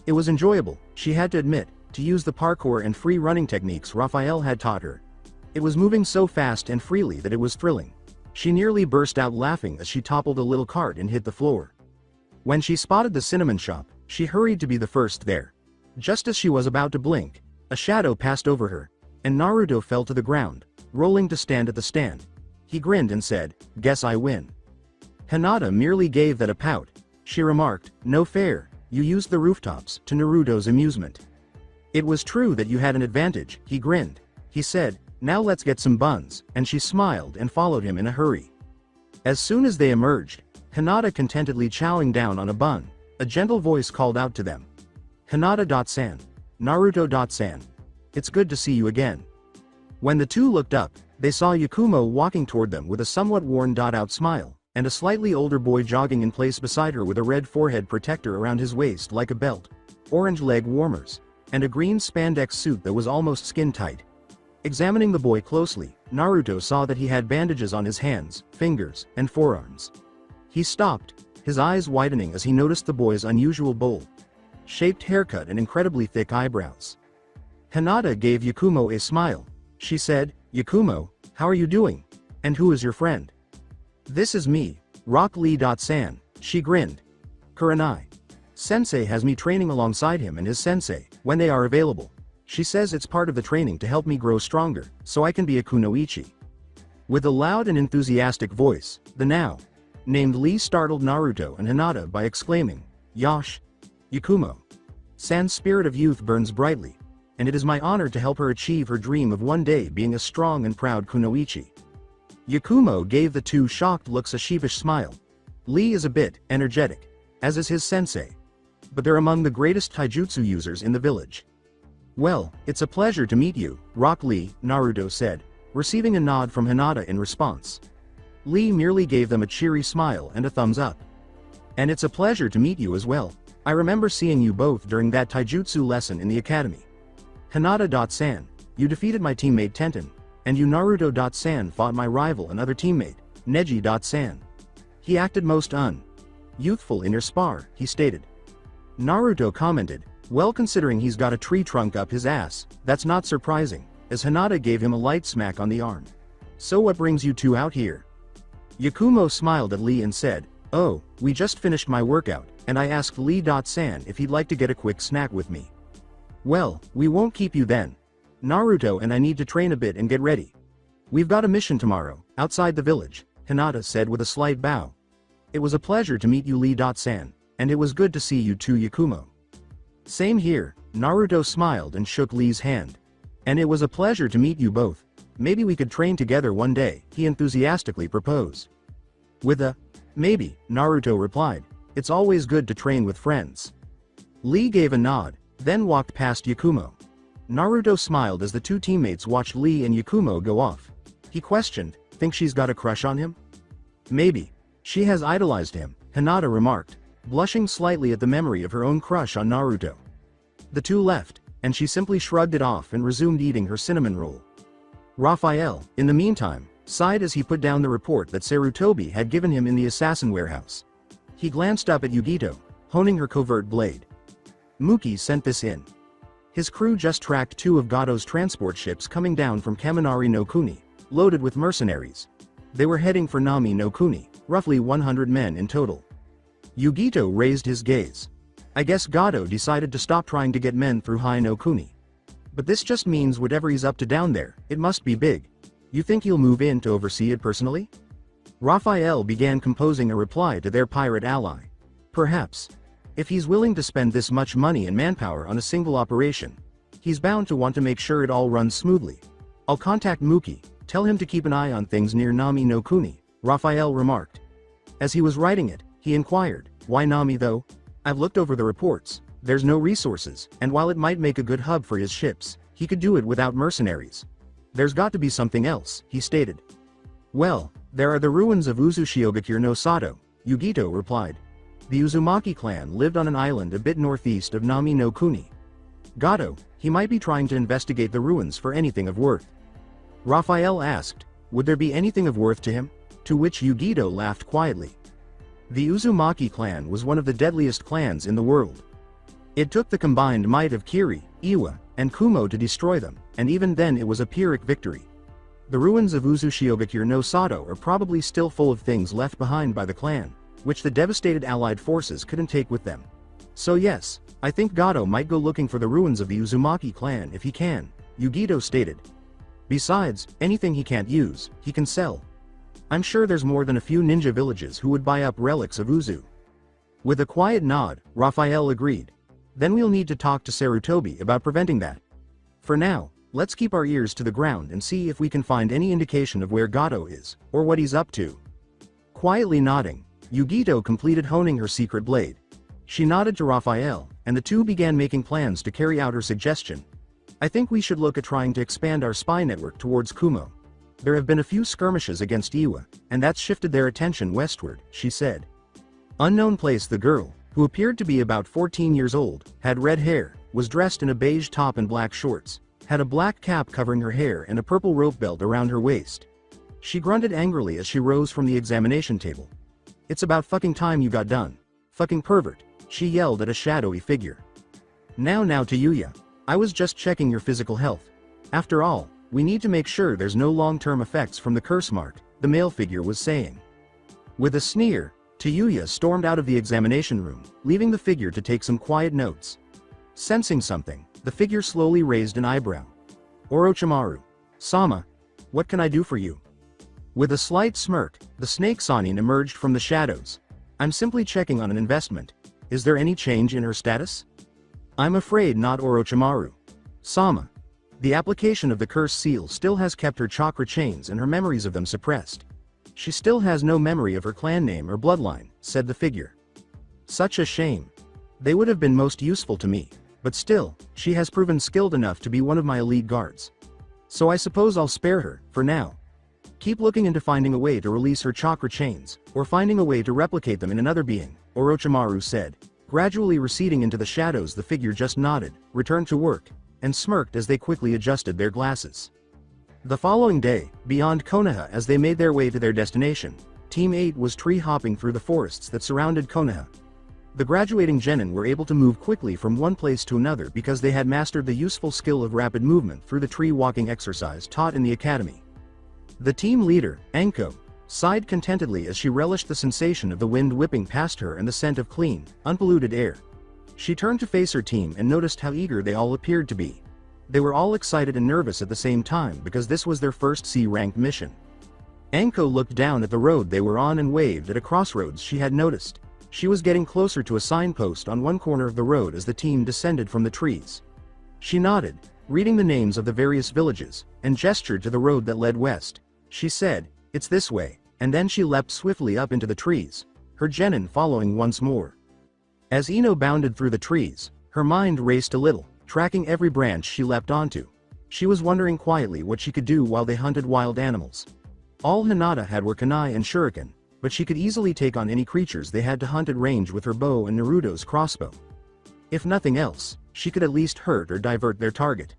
It was enjoyable, she had to admit, to use the parkour and free running techniques Raphael had taught her, It was moving so fast and freely that it was thrilling. She nearly burst out laughing as she toppled a little cart and hit the floor. When she spotted the cinnamon shop, she hurried to be the first there. Just as she was about to blink, a shadow passed over her, and Naruto fell to the ground, rolling to stand at the stand. He grinned and said, "Guess I win." Hinata merely gave that a pout. She remarked, "No fair, you used the rooftops," to Naruto's amusement. "It was true that you had an advantage," he grinned. He said, "Now let's get some buns," and she smiled and followed him in a hurry. As soon as they emerged, Hinata contentedly chowing down on a bun, a gentle voice called out to them. "Hinata-san. Naruto-san. It's good to see you again." When the two looked up, they saw Yakumo walking toward them with a somewhat worn-out smile, and a slightly older boy jogging in place beside her with a red forehead protector around his waist like a belt, orange leg warmers, and a green spandex suit that was almost skin-tight. Examining the boy closely, Naruto saw that he had bandages on his hands, fingers, and forearms. He stopped, his eyes widening as he noticed the boy's unusual bowl-shaped haircut and incredibly thick eyebrows. Hinata gave Yakumo a smile. She said, "Yakumo, how are you doing? And who is your friend?" "This is me, Rock Lee-san," she grinned. "Kurenai. Sensei has me training alongside him and his sensei, when they are available. She says it's part of the training to help me grow stronger, so I can be a kunoichi." With a loud and enthusiastic voice, the now named Lee startled Naruto and Hinata by exclaiming, "Yosh! Yakumo! San's spirit of youth burns brightly, and it is my honor to help her achieve her dream of one day being a strong and proud kunoichi." Yakumo gave the two shocked looks a sheepish smile. Lee is a bit energetic, as is his sensei, but they're among the greatest taijutsu users in the village. "Well, it's a pleasure to meet you, Rock Lee," Naruto said, receiving a nod from Hinata in response. Lee merely gave them a cheery smile and a thumbs up. "And it's a pleasure to meet you as well. I remember seeing you both during that taijutsu lesson in the academy. Hinata-san, you defeated my teammate Tenten, and you Naruto-san fought my rival and other teammate, Neji-san. He acted most youthful in your spar," he stated. Naruto commented, "Well, considering he's got a tree trunk up his ass, that's not surprising," as Hinata gave him a light smack on the arm. "So what brings you two out here?" Yakumo smiled at Lee and said, "Oh, we just finished my workout, and I asked Lee-san if he'd like to get a quick snack with me." "Well, we won't keep you then. Naruto and I need to train a bit and get ready. We've got a mission tomorrow, outside the village," Hinata said with a slight bow. "It was a pleasure to meet you Lee-san, and it was good to see you too Yakumo." "Same here," Naruto smiled and shook Lee's hand. "And it was a pleasure to meet you both. Maybe we could train together one day," he enthusiastically proposed. With a "maybe," Naruto replied, "It's always good to train with friends." Lee gave a nod, then walked past Yakumo. Naruto smiled as the two teammates watched Lee and Yakumo go off. He questioned, "Think she's got a crush on him?" "Maybe. She has idolized him," Hinata remarked, blushing slightly at the memory of her own crush on Naruto. The two left, and she simply shrugged it off and resumed eating her cinnamon roll. Raphael, in the meantime, sighed as he put down the report that Sarutobi had given him in the assassin warehouse. He glanced up at Yugito, honing her covert blade. Muki sent this in. His crew just tracked two of Gato's transport ships coming down from Kaminari no Kuni, loaded with mercenaries. They were heading for Nami no Kuni, roughly 100 men in total. Yugito raised his gaze. "I guess Gato decided to stop trying to get men through High no Kuni. But this just means whatever he's up to down there, it must be big. You think he'll move in to oversee it personally?" Raphael began composing a reply to their pirate ally. "Perhaps. If he's willing to spend this much money and manpower on a single operation, he's bound to want to make sure it all runs smoothly. I'll contact Muki, tell him to keep an eye on things near Nami no Kuni," Raphael remarked. As he was writing it, he inquired, "Why Nami though? I've looked over the reports. There's no resources, and while it might make a good hub for his ships, he could do it without mercenaries. There's got to be something else," he stated. "Well, there are the ruins of Uzushiogakure no Sato," Yugito replied. "The Uzumaki clan lived on an island a bit northeast of Nami no Kuni. Gato, he might be trying to investigate the ruins for anything of worth." Raphael asked, "Would there be anything of worth to him?" To which Yugito laughed quietly. The Uzumaki clan was one of the deadliest clans in the world. It took the combined might of Kiri, Iwa, and Kumo to destroy them, and even then it was a Pyrrhic victory. The ruins of Uzushiogakure no Sato are probably still full of things left behind by the clan, which the devastated allied forces couldn't take with them. So yes, I think Gato might go looking for the ruins of the Uzumaki clan if he can, Yugito stated. Besides, anything he can't use, he can sell. I'm sure there's more than a few ninja villages who would buy up relics of Uzu. With a quiet nod, Raphael agreed. Then we'll need to talk to Sarutobi about preventing that. For now, let's keep our ears to the ground and see if we can find any indication of where Gato is, or what he's up to. Quietly nodding, Yugito completed honing her secret blade. She nodded to Raphael, and the two began making plans to carry out her suggestion. I think we should look at trying to expand our spy network towards Kumo. There have been a few skirmishes against Iwa, and that's shifted their attention westward, she said. Unknown place. The girl, who appeared to be about 14 years old, had red hair, was dressed in a beige top and black shorts, had a black cap covering her hair and a purple rope belt around her waist. She grunted angrily as she rose from the examination table. It's about fucking time you got done. Fucking pervert, she yelled at a shadowy figure. Now to Yuya. I was just checking your physical health. After all, we need to make sure there's no long-term effects from the curse mark, the male figure was saying. With a sneer, Tayuya stormed out of the examination room, leaving the figure to take some quiet notes. Sensing something, the figure slowly raised an eyebrow. Orochimaru. Sama. What can I do for you? With a slight smirk, the snake Sanin emerged from the shadows. I'm simply checking on an investment. Is there any change in her status? I'm afraid not, Orochimaru. Sama. The application of the curse seal still has kept her chakra chains and her memories of them suppressed. She still has no memory of her clan name or bloodline, said the figure. Such a shame. They would have been most useful to me, but still, she has proven skilled enough to be one of my elite guards. So I suppose I'll spare her, for now. Keep looking into finding a way to release her chakra chains, or finding a way to replicate them in another being, Orochimaru said. Gradually receding into the shadows, the figure just nodded, returned to work, and smirked as they quickly adjusted their glasses. The following day, beyond Konoha, as they made their way to their destination, Team 8 was tree-hopping through the forests that surrounded Konoha. The graduating genin were able to move quickly from one place to another because they had mastered the useful skill of rapid movement through the tree-walking exercise taught in the academy. The team leader, Anko, sighed contentedly as she relished the sensation of the wind whipping past her and the scent of clean, unpolluted air. She turned to face her team and noticed how eager they all appeared to be. They were all excited and nervous at the same time because this was their first C-ranked mission. Anko looked down at the road they were on and waved at a crossroads she had noticed. She was getting closer to a signpost on one corner of the road as the team descended from the trees. She nodded, reading the names of the various villages, and gestured to the road that led west. She said, "It's this way," and then she leapt swiftly up into the trees, her genin following once more. As Ino bounded through the trees, her mind raced a little, tracking every branch she leapt onto. She was wondering quietly what she could do while they hunted wild animals. All Hinata had were kunai and shuriken, but she could easily take on any creatures they had to hunt at range with her bow and Naruto's crossbow. If nothing else, she could at least hurt or divert their target.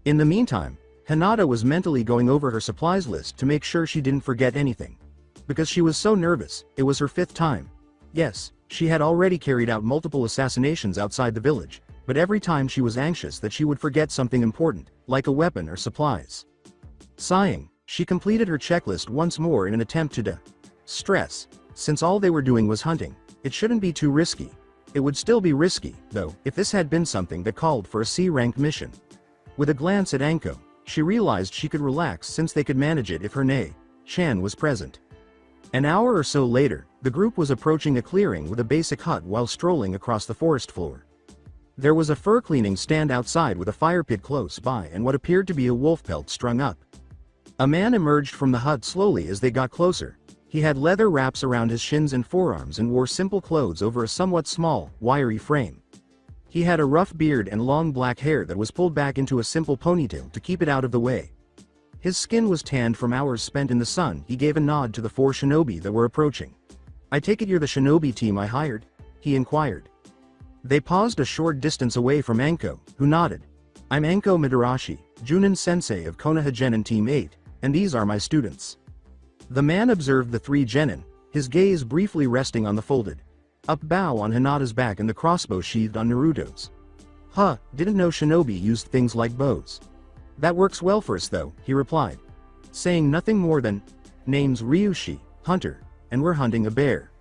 In the meantime, Hinata was mentally going over her supplies list to make sure she didn't forget anything. Because she was so nervous, it was her 5th time. Yes, she had already carried out multiple assassinations outside the village, but every time she was anxious that she would forget something important, like a weapon or supplies. Sighing, she completed her checklist once more in an attempt to de-stress. Since all they were doing was hunting, it shouldn't be too risky. It would still be risky, though, if this had been something that called for a C-ranked mission. With a glance at Anko, she realized she could relax since they could manage it if her Chan was present. An hour or so later, the group was approaching a clearing with a basic hut while strolling across the forest floor. There was a fur cleaning stand outside with a fire pit close by and what appeared to be a wolf pelt strung up. A man emerged from the hut slowly as they got closer. He had leather wraps around his shins and forearms and wore simple clothes over a somewhat small, wiry frame. He had a rough beard and long black hair that was pulled back into a simple ponytail to keep it out of the way. His skin was tanned from hours spent in the sun. He gave a nod to the 4 shinobi that were approaching. "I take it you're the shinobi team I hired?" he inquired. They paused a short distance away from Anko, who nodded. "I'm Anko Midarashi, Junin Sensei of Konoha Genin Team 8, and these are my students." The man observed the 3 genin, his gaze briefly resting on the folded up bow on Hinata's back and the crossbow sheathed on Naruto's. "Huh, didn't know shinobi used things like bows. That works well for us though," he replied. saying nothing more than, "Name's Ryushi, hunter, and we're hunting a bear."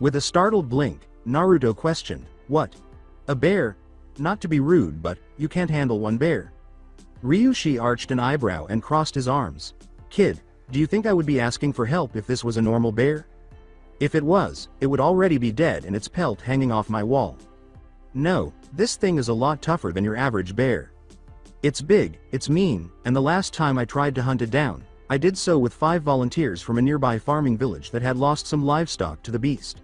With a startled blink, Naruto questioned, "What? A bear? Not to be rude, but you can't handle one bear." Ryushi arched an eyebrow and crossed his arms. "Kid, do you think I would be asking for help if this was a normal bear? If it was, it would already be dead and its pelt hanging off my wall. No, this thing is a lot tougher than your average bear. It's big, it's mean, and the last time I tried to hunt it down, I did so with 5 volunteers from a nearby farming village that had lost some livestock to the beast.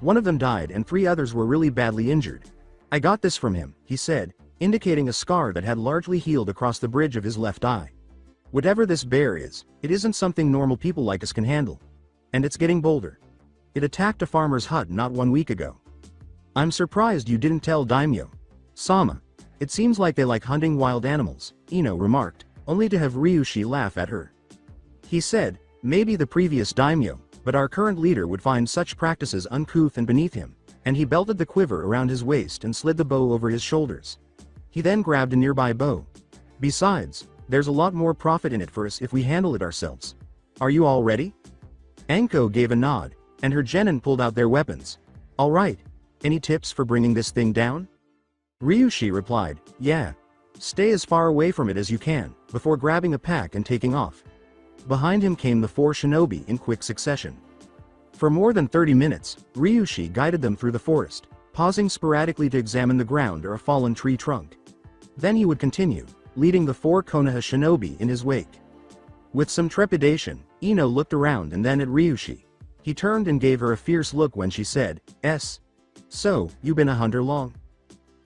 One of them died and 3 others were really badly injured. I got this from him," he said, indicating a scar that had largely healed across the bridge of his left eye. "Whatever this bear is, it isn't something normal people like us can handle. And it's getting bolder. It attacked a farmer's hut not 1 week ago. I'm surprised you didn't tell Daimyo Sama. It seems like they like hunting wild animals," Ino remarked, only to have Ryushi laugh at her. He said, "Maybe the previous daimyo, but our current leader would find such practices uncouth and beneath him," and he belted the quiver around his waist and slid the bow over his shoulders. He then grabbed a nearby bow. "Besides, there's a lot more profit in it for us if we handle it ourselves. Are you all ready?" Anko gave a nod, and her genin pulled out their weapons. "All right. Any tips for bringing this thing down?" Ryushi replied, "Yeah. Stay as far away from it as you can, before grabbing a pack and taking off." Behind him came the 4 shinobi in quick succession. For more than 30 minutes, Ryushi guided them through the forest, pausing sporadically to examine the ground or a fallen tree trunk. Then he would continue, leading the 4 Konoha shinobi in his wake. With some trepidation, Ino looked around and then at Ryushi. He turned and gave her a fierce look when she said, "So, you been a hunter long?"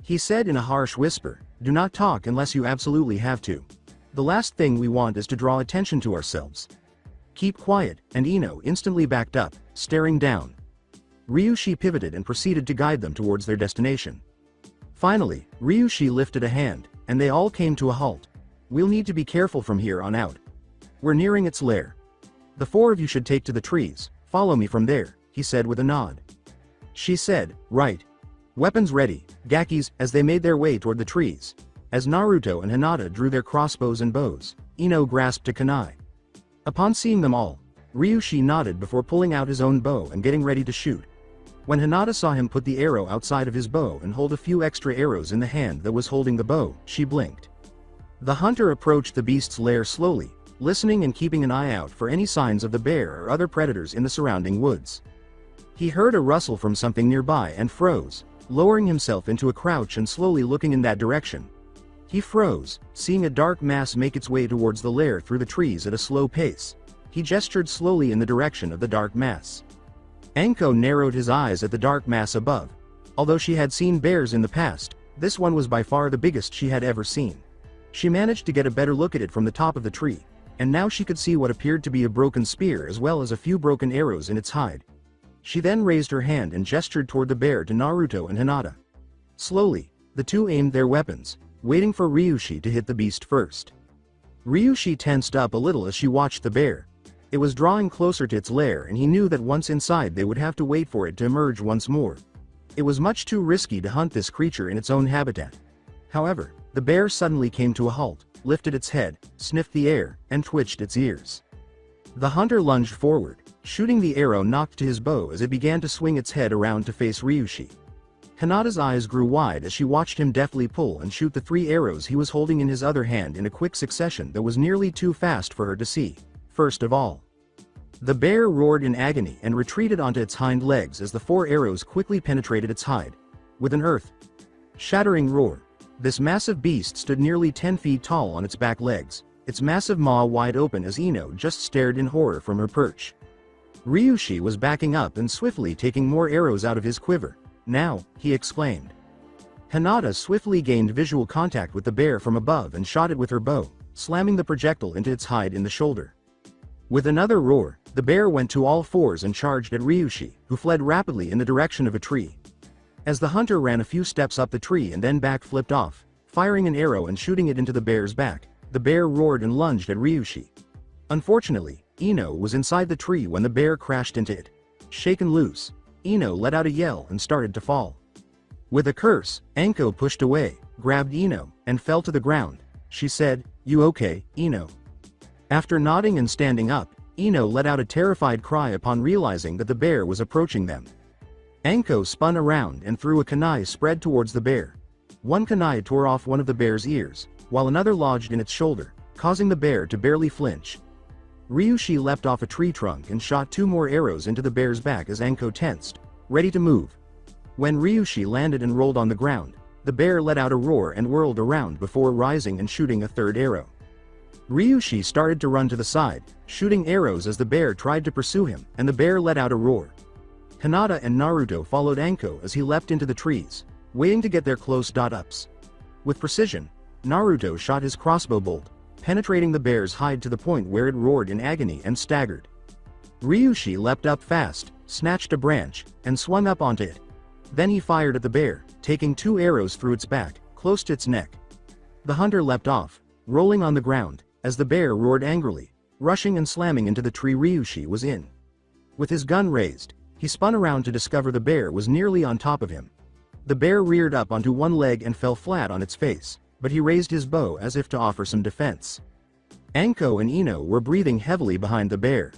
He said in a harsh whisper, "Do not talk unless you absolutely have to. The last thing we want is to draw attention to ourselves. Keep quiet," and Ino instantly backed up, staring down. Ryushi pivoted and proceeded to guide them towards their destination. Finally, Ryushi lifted a hand, and they all came to a halt. "We'll need to be careful from here on out. We're nearing its lair. The 4 of you should take to the trees, follow me from there," he said with a nod. She said, "Right. Weapons ready, Gakis," as they made their way toward the trees. As Naruto and Hinata drew their crossbows and bows, Ino grasped a kunai. Upon seeing them all, Ryushi nodded before pulling out his own bow and getting ready to shoot. When Hinata saw him put the arrow outside of his bow and hold a few extra arrows in the hand that was holding the bow, she blinked. The hunter approached the beast's lair slowly, listening and keeping an eye out for any signs of the bear or other predators in the surrounding woods. He heard a rustle from something nearby and froze, lowering himself into a crouch and slowly looking in that direction. He froze, seeing a dark mass make its way towards the lair through the trees at a slow pace. He gestured slowly in the direction of the dark mass. Anko narrowed his eyes at the dark mass above. Although she had seen bears in the past, this one was by far the biggest she had ever seen. She managed to get a better look at it from the top of the tree, and now she could see what appeared to be a broken spear as well as a few broken arrows in its hide. She then raised her hand and gestured toward the bear to Naruto and Hinata. Slowly, the 2 aimed their weapons, waiting for Ryushi to hit the beast first. Ryushi tensed up a little as she watched the bear. It was drawing closer to its lair and he knew that once inside they would have to wait for it to emerge once more. It was much too risky to hunt this creature in its own habitat. However, the bear suddenly came to a halt, lifted its head, sniffed the air, and twitched its ears. The hunter lunged forward, shooting the arrow knocked to his bow as it began to swing its head around to face Ryushi. Hinata's eyes grew wide as she watched him deftly pull and shoot the 3 arrows he was holding in his other hand in a quick succession that was nearly too fast for her to see. First of all, the bear roared in agony and retreated onto its hind legs as the 4 arrows quickly penetrated its hide. With an earth-shattering roar, this massive beast stood nearly 10 feet tall on its back legs, its massive maw wide open as Ino just stared in horror from her perch. Ryushi was backing up and swiftly taking more arrows out of his quiver. "Now," he exclaimed. Hinata swiftly gained visual contact with the bear from above and shot it with her bow, slamming the projectile into its hide in the shoulder. With another roar, the bear went to all 4s and charged at Ryushi, who fled rapidly in the direction of a tree. As the hunter ran a few steps up the tree and then back-flipped off, firing an arrow and shooting it into the bear's back, the bear roared and lunged at Ryushi. Unfortunately, Ino was inside the tree when the bear crashed into it. Shaken loose, Ino let out a yell and started to fall. With a curse, Anko pushed away, grabbed Ino, and fell to the ground. She said, "You okay, Ino?" After nodding and standing up, Ino let out a terrified cry upon realizing that the bear was approaching them. Anko spun around and threw a kunai spread towards the bear. One kunai tore off one of the bear's ears, while another lodged in its shoulder, causing the bear to barely flinch. Ryushi leapt off a tree trunk and shot 2 more arrows into the bear's back as Anko tensed, ready to move. When Ryushi landed and rolled on the ground, the bear let out a roar and whirled around before rising and shooting a 3rd arrow. Ryushi started to run to the side, shooting arrows as the bear tried to pursue him, and the bear let out a roar. Hinata and Naruto followed Anko as he leapt into the trees, waiting to get their close dot-ups. With precision, Naruto shot his crossbow bolt, penetrating the bear's hide to the point where it roared in agony and staggered. Ryushi leapt up fast, snatched a branch, and swung up onto it. Then he fired at the bear, taking 2 arrows through its back, close to its neck. The hunter leapt off, rolling on the ground, as the bear roared angrily, rushing and slamming into the tree Ryushi was in. With his gun raised, he spun around to discover the bear was nearly on top of him. The bear reared up onto one leg and fell flat on its face, but he raised his bow as if to offer some defense. Anko and Ino were breathing heavily behind the bear.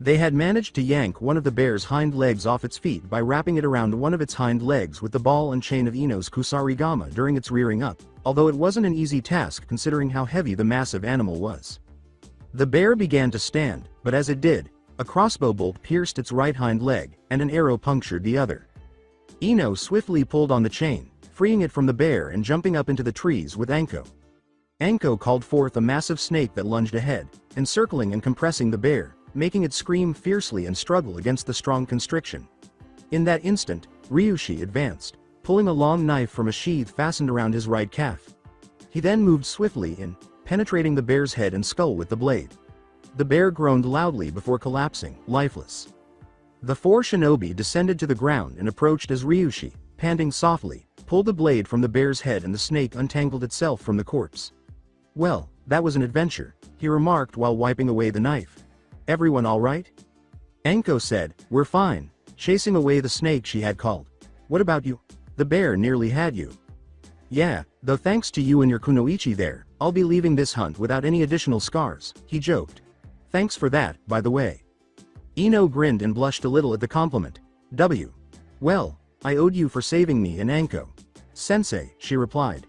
They had managed to yank one of the bear's hind legs off its feet by wrapping it around one of its hind legs with the ball and chain of Ino's kusarigama during its rearing up, although it wasn't an easy task considering how heavy the massive animal was. The bear began to stand, but as it did, a crossbow bolt pierced its right hind leg, and an arrow punctured the other. Ino swiftly pulled on the chain, freeing it from the bear and jumping up into the trees with Anko. Anko called forth a massive snake that lunged ahead, encircling and compressing the bear, making it scream fiercely and struggle against the strong constriction. In that instant, Ryushi advanced, pulling a long knife from a sheath fastened around his right calf. He then moved swiftly in, penetrating the bear's head and skull with the blade. The bear groaned loudly before collapsing, lifeless. The 4 shinobi descended to the ground and approached as Ryushi, panting softly, pulled the blade from the bear's head and the snake untangled itself from the corpse. "Well, that was an adventure," he remarked while wiping away the knife. "Everyone all right?" Anko said, "We're fine," chasing away the snake she had called. "What about you? The bear nearly had you." "Yeah, though thanks to you and your kunoichi there, I'll be leaving this hunt without any additional scars," he joked. "Thanks for that, by the way." Ino grinned and blushed a little at the compliment. Well, I owed you for saving me and Anko." "Sensei," she replied.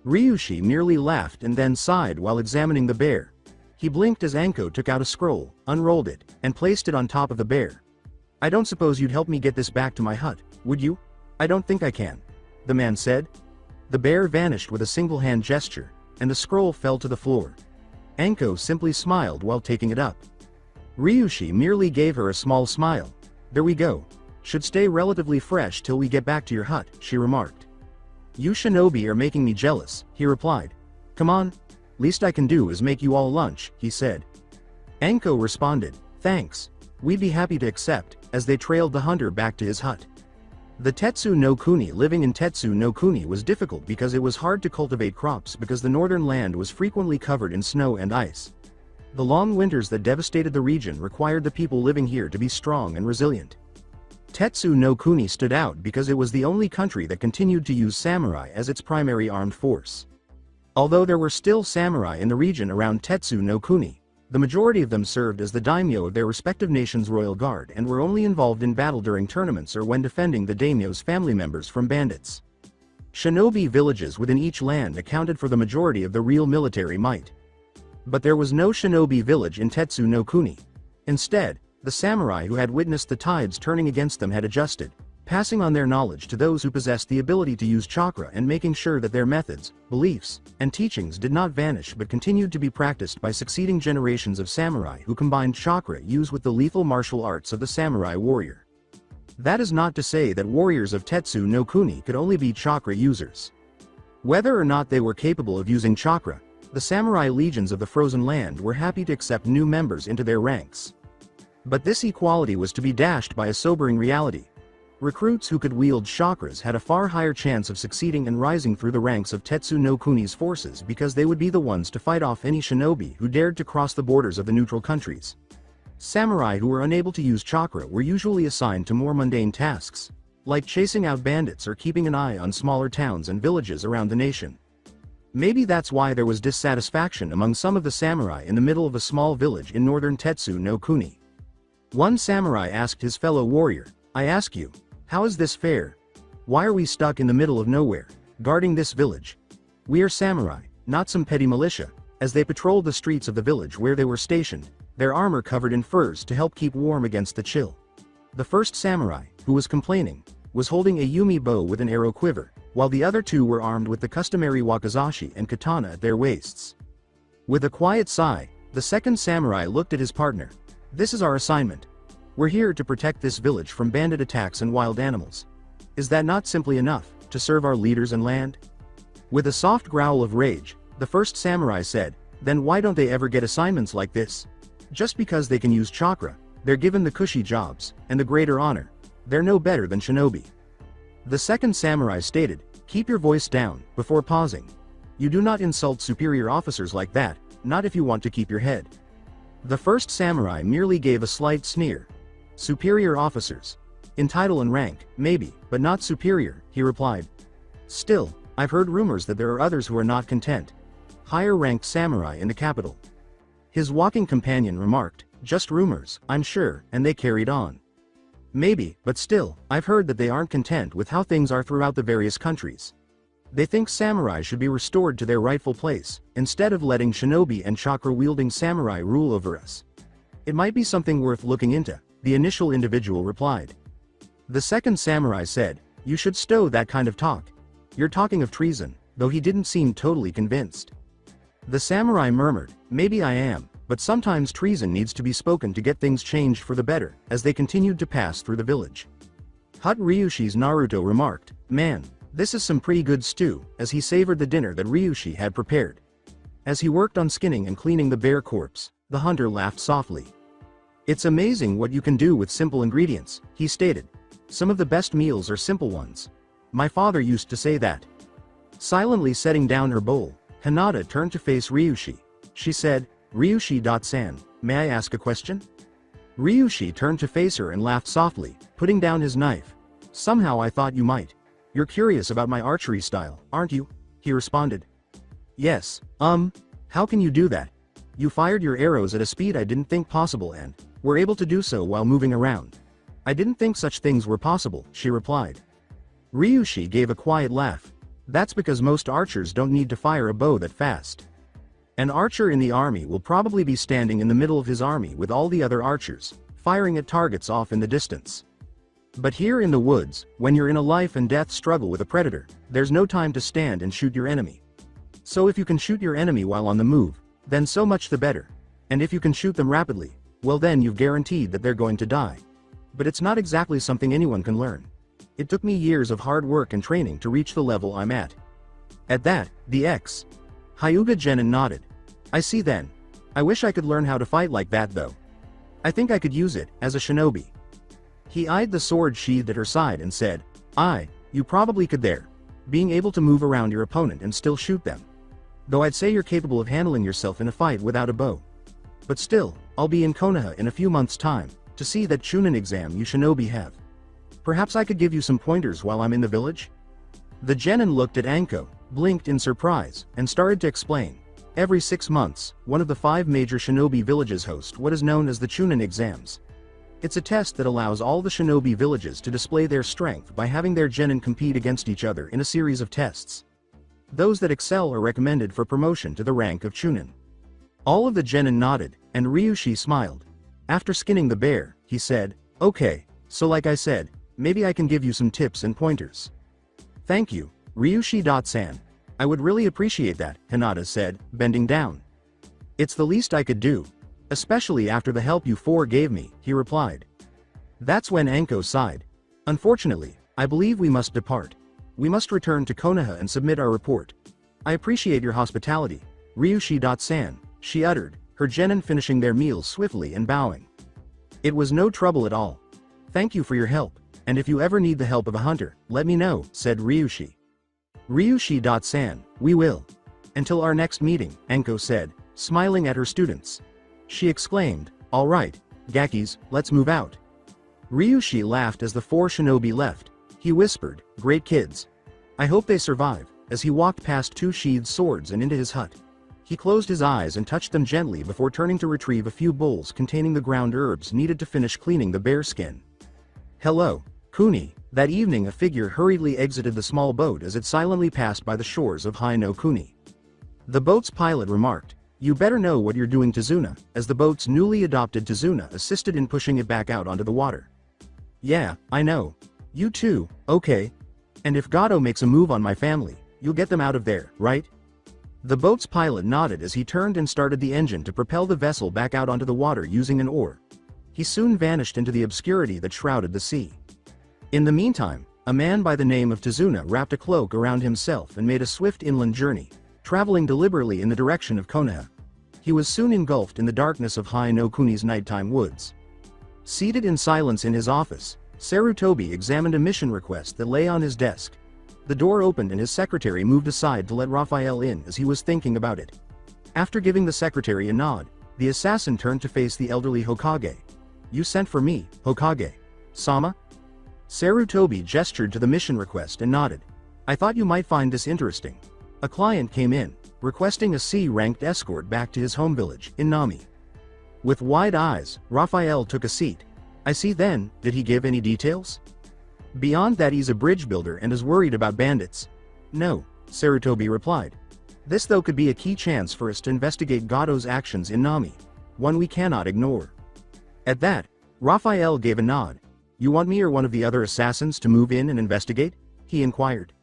Ryushi merely laughed and then sighed while examining the bear. He blinked as Anko took out a scroll, unrolled it, and placed it on top of the bear. "I don't suppose you'd help me get this back to my hut, would you?" "I don't think I can," the man said. The bear vanished with a single hand gesture, and the scroll fell to the floor. Anko simply smiled while taking it up. Ryushi merely gave her a small smile. "There we go. Should stay relatively fresh till we get back to your hut," she remarked. "You shinobi are making me jealous," he replied. "Come on. Least I can do is make you all lunch," he said. Anko responded, "Thanks. We'd be happy to accept," as they trailed the hunter back to his hut. The Tetsu no Kuni living in Tetsu no Kuni was difficult because it was hard to cultivate crops because the northern land was frequently covered in snow and ice. The long winters that devastated the region required the people living here to be strong and resilient. Tetsu no Kuni stood out because it was the only country that continued to use samurai as its primary armed force. Although there were still samurai in the region around Tetsu no Kuni, the majority of them served as the daimyo of their respective nation's royal guard and were only involved in battle during tournaments or when defending the daimyo's family members from bandits. Shinobi villages within each land accounted for the majority of the real military might. But there was no shinobi village in Tetsu no Kuni. Instead, the samurai who had witnessed the tides turning against them had adjusted, passing on their knowledge to those who possessed the ability to use chakra and making sure that their methods, beliefs, and teachings did not vanish but continued to be practiced by succeeding generations of samurai who combined chakra use with the lethal martial arts of the samurai warrior. That is not to say that warriors of Tetsu no Kuni could only be chakra users. Whether or not they were capable of using chakra, the samurai legions of the frozen land were happy to accept new members into their ranks. But this equality was to be dashed by a sobering reality. Recruits who could wield chakras had a far higher chance of succeeding and rising through the ranks of Tetsu no Kuni's forces because they would be the ones to fight off any shinobi who dared to cross the borders of the neutral countries. Samurai who were unable to use chakra were usually assigned to more mundane tasks, like chasing out bandits or keeping an eye on smaller towns and villages around the nation. Maybe that's why there was dissatisfaction among some of the samurai in the middle of a small village in northern Tetsu no Kuni. One samurai asked his fellow warrior, "I ask you, how is this fair? Why are we stuck in the middle of nowhere, guarding this village? We are samurai, not some petty militia." As they patrolled the streets of the village where they were stationed, their armor covered in furs to help keep warm against the chill. The first samurai, who was complaining, was holding a yumi bow with an arrow quiver, while the other two were armed with the customary wakizashi and katana at their waists. With a quiet sigh, the second samurai looked at his partner. "This is our assignment. We're here to protect this village from bandit attacks and wild animals. Is that not simply enough, to serve our leaders and land?" With a soft growl of rage, the first samurai said, "Then why don't they ever get assignments like this? Just because they can use chakra, they're given the cushy jobs, and the greater honor. They're no better than shinobi." The second samurai stated, "Keep your voice down," before pausing. "You do not insult superior officers like that, not if you want to keep your head." The first samurai merely gave a slight sneer. "Superior officers? In title and rank, maybe, but not superior," he replied. "Still, I've heard rumors that there are others who are not content. Higher-ranked samurai in the capital." His walking companion remarked, "Just rumors, I'm sure," and they carried on. "Maybe, but still, I've heard that they aren't content with how things are throughout the various countries. They think samurai should be restored to their rightful place, instead of letting shinobi and chakra-wielding samurai rule over us. It might be something worth looking into," the initial individual replied. The second samurai said, "You should stow that kind of talk. You're talking of treason," though he didn't seem totally convinced. The samurai murmured, "Maybe I am, but sometimes treason needs to be spoken to get things changed for the better," as they continued to pass through the village. Hut Ryushi's Naruto remarked, "Man, this is some pretty good stew," as he savored the dinner that Ryushi had prepared. As he worked on skinning and cleaning the bear corpse, the hunter laughed softly. "It's amazing what you can do with simple ingredients," he stated. "Some of the best meals are simple ones. My father used to say that." Silently setting down her bowl, Hinata turned to face Ryushi. She said, "Ryushi-san, may I ask a question?" Ryushi turned to face her and laughed softly, putting down his knife. "Somehow I thought you might. You're curious about my archery style, aren't you?" he responded. "Yes, how can you do that? You fired your arrows at a speed I didn't think possible and were able to do so while moving around. I didn't think such things were possible," she replied. Ryushi gave a quiet laugh. "That's because most archers don't need to fire a bow that fast. An archer in the army will probably be standing in the middle of his army with all the other archers, firing at targets off in the distance. But here in the woods, when you're in a life and death struggle with a predator, there's no time to stand and shoot your enemy. So if you can shoot your enemy while on the move, then so much the better. And if you can shoot them rapidly, well then you've guaranteed that they're going to die. But it's not exactly something anyone can learn. It took me years of hard work and training to reach the level I'm at." At that, the Hyuga Genin nodded. "I see then. I wish I could learn how to fight like that though. I think I could use it, as a shinobi." He eyed the sword sheathed at her side and said, You probably could there. Being able to move around your opponent and still shoot them. Though I'd say you're capable of handling yourself in a fight without a bow. But still, I'll be in Konoha in a few months' time, to see that Chunin exam you shinobi have. Perhaps I could give you some pointers while I'm in the village?" The genin looked at Anko, blinked in surprise, and started to explain. Every 6 months, one of the 5 major shinobi villages host what is known as the Chunin exams. It's a test that allows all the shinobi villages to display their strength by having their genin compete against each other in a series of tests. Those that excel are recommended for promotion to the rank of Chunin. All of the genin nodded, and Ryushi smiled. After skinning the bear, he said, "Okay, so like I said, maybe I can give you some tips and pointers." "Thank you, Ryushi-san. I would really appreciate that," Hinata said, bending down. "It's the least I could do. Especially after the help you 4 gave me," he replied. That's when Anko sighed. "Unfortunately, I believe we must depart. We must return to Konoha and submit our report. I appreciate your hospitality, Ryushi-san," she uttered, her genin finishing their meals swiftly and bowing. "It was no trouble at all. Thank you for your help, and if you ever need the help of a hunter, let me know," said Ryushi. "Ryushi-san, we will. Until our next meeting," Anko said, smiling at her students. She exclaimed, "All right, Gakis, let's move out." Ryushi laughed as the 4 shinobi left. He whispered, "Great kids. I hope they survive, as he walked past two sheathed swords and into his hut. He closed his eyes and touched them gently before turning to retrieve a few bowls containing the ground herbs needed to finish cleaning the bear skin. Hello, Kuni. That evening a figure hurriedly exited the small boat as it silently passed by the shores of Hai no Kuni. The boat's pilot remarked, "You better know what you're doing, Tazuna," as the boat's newly adopted Tazuna assisted in pushing it back out onto the water. "Yeah, I know. You too, okay. And if Gato makes a move on my family, you'll get them out of there, right?" The boat's pilot nodded as he turned and started the engine to propel the vessel back out onto the water using an oar. He soon vanished into the obscurity that shrouded the sea. In the meantime, a man by the name of Tazuna wrapped a cloak around himself and made a swift inland journey, traveling deliberately in the direction of Konoha. He was soon engulfed in the darkness of Hai no Kuni's nighttime woods. Seated in silence in his office, Sarutobi examined a mission request that lay on his desk. The door opened and his secretary moved aside to let Raphael in as he was thinking about it. After giving the secretary a nod, the assassin turned to face the elderly Hokage. "You sent for me, Hokage. Sama?" Sarutobi gestured to the mission request and nodded. "I thought you might find this interesting. A client came in, requesting a C-ranked escort back to his home village, in Nami." With wide eyes, Raphael took a seat. "I see then, did he give any details?" "Beyond that he's a bridge builder and is worried about bandits." "No," Sarutobi replied. "This though could be a key chance for us to investigate Gato's actions in Nami. One we cannot ignore." At that, Raphael gave a nod. "You want me or one of the other assassins to move in and investigate?" he inquired.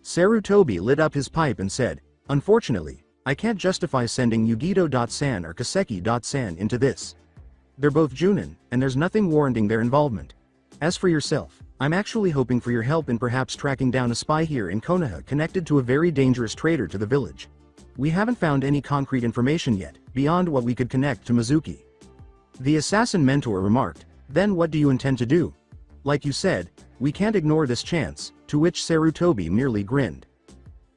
Sarutobi lit up his pipe and said, "Unfortunately, I can't justify sending Yugito-san or Kaseki-san into this. They're both Junin, and there's nothing warranting their involvement. As for yourself, I'm actually hoping for your help in perhaps tracking down a spy here in Konoha connected to a very dangerous traitor to the village. We haven't found any concrete information yet, beyond what we could connect to Mizuki." The assassin mentor remarked, "Then what do you intend to do?" "Like you said, we can't ignore this chance," to which Sarutobi merely grinned.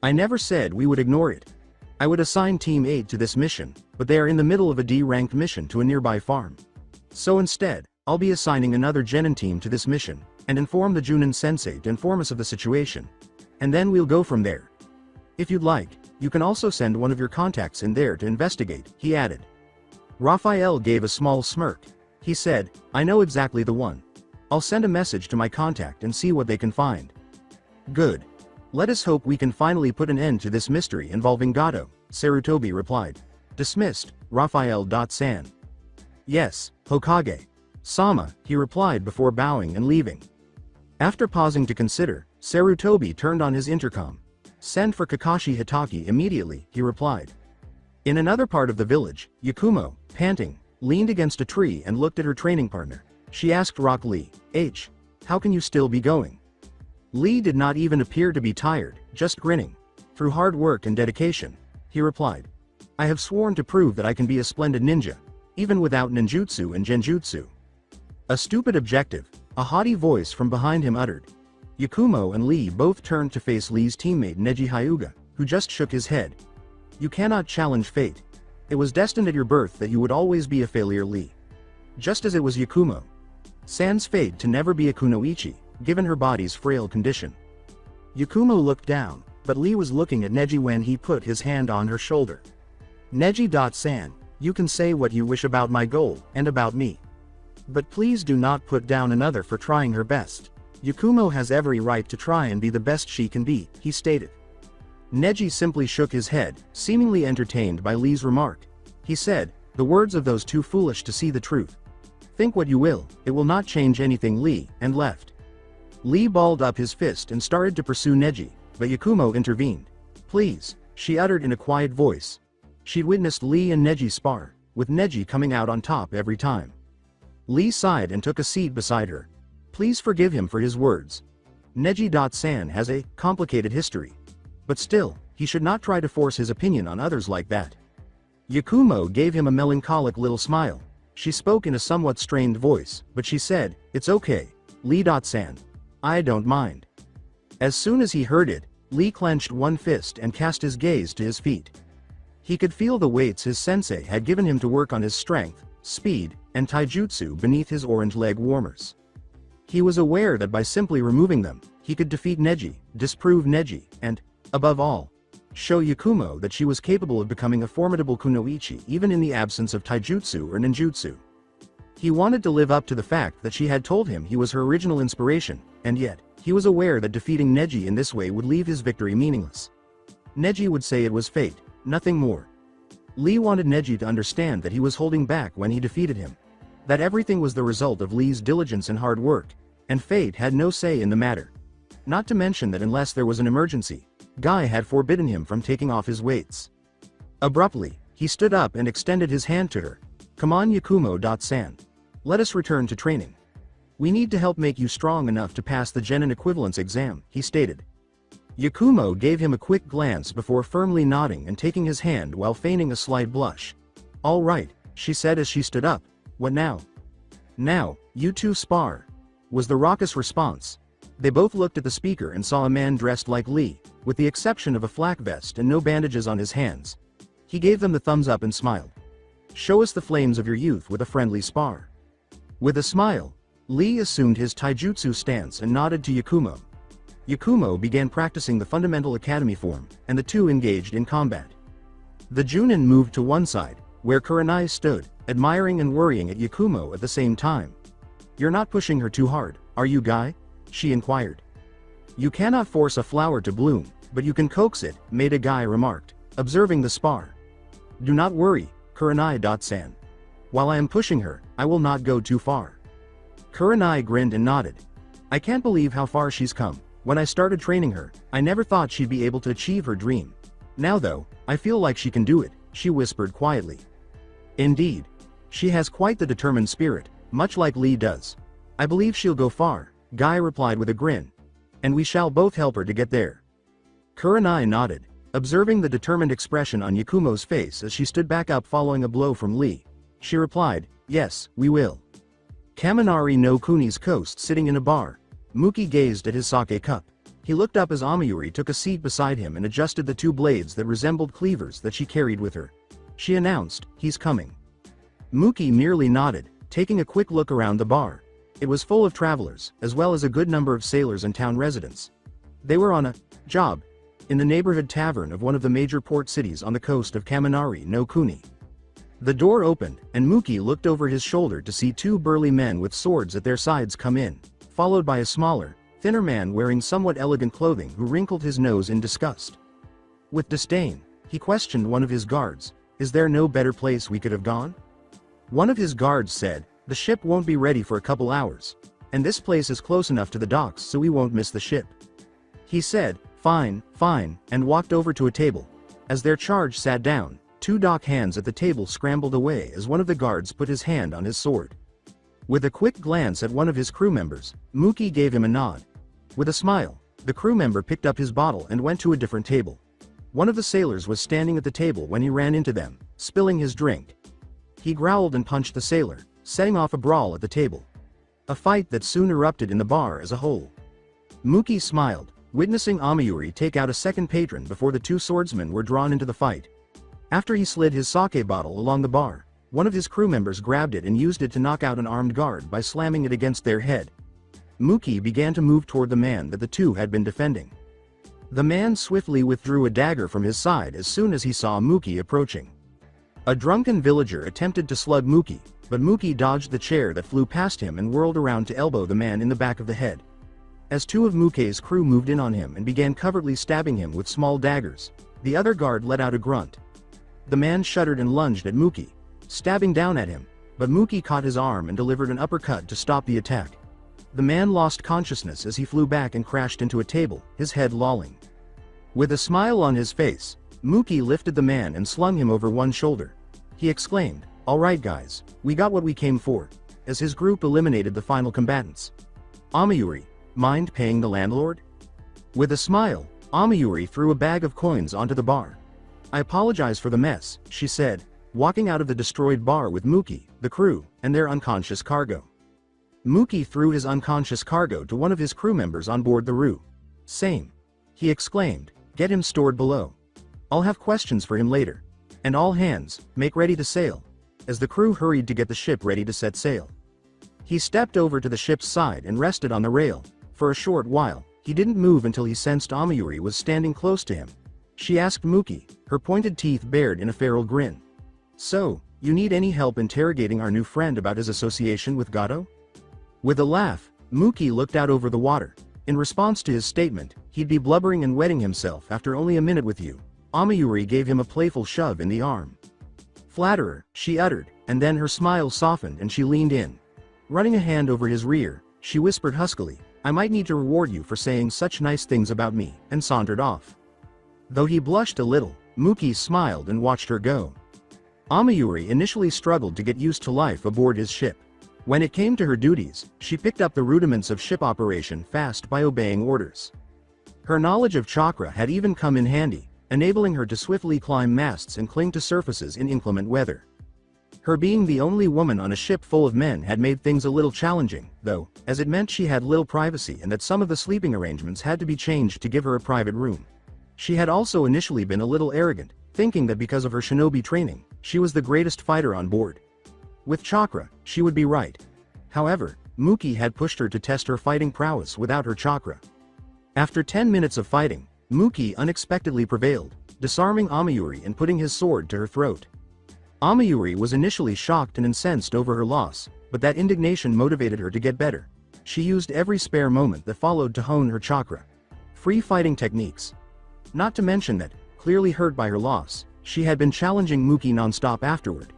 "I never said we would ignore it. I would assign Team 8 to this mission, but they are in the middle of a D-ranked mission to a nearby farm. So instead, I'll be assigning another Genin team to this mission, and inform the Junin sensei to inform us of the situation. And then we'll go from there. If you'd like, you can also send one of your contacts in there to investigate," he added. Raphael gave a small smirk. He said, "I know exactly the one. I'll send a message to my contact and see what they can find." "Good. Let us hope we can finally put an end to this mystery involving Gato," Sarutobi replied. "Dismissed, Raphael-san." "Yes, Hokage. Sama," he replied before bowing and leaving. After pausing to consider, Sarutobi turned on his intercom. "Send for Kakashi Hitaki immediately," he replied. In another part of the village, Yakumo, panting, leaned against a tree and looked at her training partner. She asked Rock Lee, "How can you still be going?" Lee did not even appear to be tired, just grinning. "Through hard work and dedication," he replied. "I have sworn to prove that I can be a splendid ninja, even without ninjutsu and genjutsu." "A stupid objective," a haughty voice from behind him uttered. Yakumo and Lee both turned to face Lee's teammate Neji Hyuga, who just shook his head. "You cannot challenge fate. It was destined at your birth that you would always be a failure, Lee. Just as it was Yakumo San's fate to never be a kunoichi, given her body's frail condition." Yakumo looked down, but Lee was looking at Neji when he put his hand on her shoulder. "Neji-san, you can say what you wish about my goal, and about me. But please do not put down another for trying her best. Yakumo has every right to try and be the best she can be," he stated. Neji simply shook his head, seemingly entertained by Lee's remark. He said, "The words of those too foolish to see the truth. Think what you will, it will not change anything, Lee," and left. Lee balled up his fist and started to pursue Neji, but Yakumo intervened. "Please," she uttered in a quiet voice. She'd witnessed Lee and Neji spar, with Neji coming out on top every time. Lee sighed and took a seat beside her. "Please forgive him for his words. Neji-san has a complicated history. But still, he should not try to force his opinion on others like that." Yakumo gave him a melancholic little smile. She spoke in a somewhat strained voice, but she said, "It's okay, Lee-san. I don't mind." As soon as he heard it, Lee clenched one fist and cast his gaze to his feet. He could feel the weights his sensei had given him to work on his strength, speed, and taijutsu beneath his orange leg warmers. He was aware that by simply removing them, he could defeat Neji, disprove Neji, and, Above all, show Yakumo that she was capable of becoming a formidable kunoichi even in the absence of taijutsu or ninjutsu. He wanted to live up to the fact that she had told him he was her original inspiration, and yet, he was aware that defeating Neji in this way would leave his victory meaningless. Neji would say it was fate, nothing more. Lee wanted Neji to understand that he was holding back when he defeated him. That everything was the result of Lee's diligence and hard work, and fate had no say in the matter. Not to mention that unless there was an emergency, Guy had forbidden him from taking off his weights. Abruptly, he stood up and extended his hand to her. Come on Yakumo-san. Let us return to training. We need to help make you strong enough to pass the Genin equivalence exam, he stated. Yakumo gave him a quick glance before firmly nodding and taking his hand while feigning a slight blush. All right, she said as she stood up. What now? Now, you two spar, was the raucous response. They both looked at the speaker and saw a man dressed like Lee, with the exception of a flak vest and no bandages on his hands. He gave them the thumbs up and smiled. Show us the flames of your youth with a friendly spar. With a smile, Lee assumed his taijutsu stance and nodded to Yakumo. Yakumo began practicing the fundamental academy form, and the two engaged in combat. The Junin moved to one side, where Kurenai stood, admiring and worrying at Yakumo at the same time. You're not pushing her too hard, are you, Guy? She inquired. You cannot force a flower to bloom, but you can coax it, Maeda Guy remarked, observing the spar. Do not worry, Kurenai-san. While I am pushing her, I will not go too far. Kurenai grinned and nodded. I can't believe how far she's come. When I started training her, I never thought she'd be able to achieve her dream. Now though, I feel like she can do it, she whispered quietly. Indeed. She has quite the determined spirit, much like Lee does. I believe she'll go far, Guy replied with a grin. And we shall both help her to get there. Kurenai nodded, observing the determined expression on Yakumo's face as she stood back up following a blow from Lee. She replied, yes, we will. Kaminari no Kuni's coast sitting in a bar. Muki gazed at his sake cup. He looked up as Amayuri took a seat beside him and adjusted the two blades that resembled cleavers that she carried with her. She announced, he's coming. Muki merely nodded, taking a quick look around the bar. It was full of travelers, as well as a good number of sailors and town residents. They were on a job in the neighborhood tavern of one of the major port cities on the coast of Kaminari no Kuni. The door opened, and Muki looked over his shoulder to see two burly men with swords at their sides come in, followed by a smaller, thinner man wearing somewhat elegant clothing who wrinkled his nose in disgust. With disdain, he questioned one of his guards, is there no better place we could have gone? One of his guards said, the ship won't be ready for a couple hours, and this place is close enough to the docks so we won't miss the ship. He said, fine, fine, and walked over to a table. As their charge sat down, two dock hands at the table scrambled away as one of the guards put his hand on his sword. With a quick glance at one of his crew members, Muki gave him a nod. With a smile, the crew member picked up his bottle and went to a different table. One of the sailors was standing at the table when he ran into them, spilling his drink. He growled and punched the sailor, setting off a brawl at the table. A fight that soon erupted in the bar as a whole. Muki smiled, witnessing Amayuri take out a second patron before the two swordsmen were drawn into the fight. After he slid his sake bottle along the bar, one of his crew members grabbed it and used it to knock out an armed guard by slamming it against their head. Muki began to move toward the man that the two had been defending. The man swiftly withdrew a dagger from his side as soon as he saw Muki approaching. A drunken villager attempted to slug Muki, but Muki dodged the chair that flew past him and whirled around to elbow the man in the back of the head. As two of Muki's crew moved in on him and began covertly stabbing him with small daggers, the other guard let out a grunt. The man shuddered and lunged at Muki, stabbing down at him, but Muki caught his arm and delivered an uppercut to stop the attack. The man lost consciousness as he flew back and crashed into a table, his head lolling. With a smile on his face, Muki lifted the man and slung him over one shoulder. He exclaimed, all right guys, we got what we came for, as his group eliminated the final combatants. Amayuri, mind paying the landlord? With a smile, Amayuri threw a bag of coins onto the bar. I apologize for the mess, she said, walking out of the destroyed bar with Muki, the crew, and their unconscious cargo. Muki threw his unconscious cargo to one of his crew members on board the Rue. Same. He exclaimed, get him stored below. I'll have questions for him later. And all hands, make ready to sail. As the crew hurried to get the ship ready to set sail. He stepped over to the ship's side and rested on the rail. For a short while, He didn't move until he sensed Amayuri was standing close to him. She asked Muki, her pointed teeth bared in a feral grin. "So, you need any help interrogating our new friend about his association with Gato?" With a laugh, Muki looked out over the water. In response to his statement, he'd be blubbering and wetting himself after only a minute with you. Amayuri gave him a playful shove in the arm. "Flatterer," she uttered, and then her smile softened and she leaned in. Running a hand over his rear, she whispered huskily, "I might need to reward you for saying such nice things about me," and sauntered off. Though he blushed a little, Muki smiled and watched her go. Amayuri initially struggled to get used to life aboard his ship. When it came to her duties, she picked up the rudiments of ship operation fast by obeying orders. Her knowledge of chakra had even come in handy, enabling her to swiftly climb masts and cling to surfaces in inclement weather. Her being the only woman on a ship full of men had made things a little challenging, though, as it meant she had little privacy and that some of the sleeping arrangements had to be changed to give her a private room. She had also initially been a little arrogant, thinking that because of her shinobi training, she was the greatest fighter on board. With chakra, she would be right. However, Muki had pushed her to test her fighting prowess without her chakra. After 10 minutes of fighting, Muki unexpectedly prevailed, disarming Amayuri and putting his sword to her throat. Amayuri was initially shocked and incensed over her loss, but that indignation motivated her to get better. She used every spare moment that followed to hone her chakra. Free fighting techniques. Not to mention that, clearly hurt by her loss, she had been challenging Muki non-stop afterward.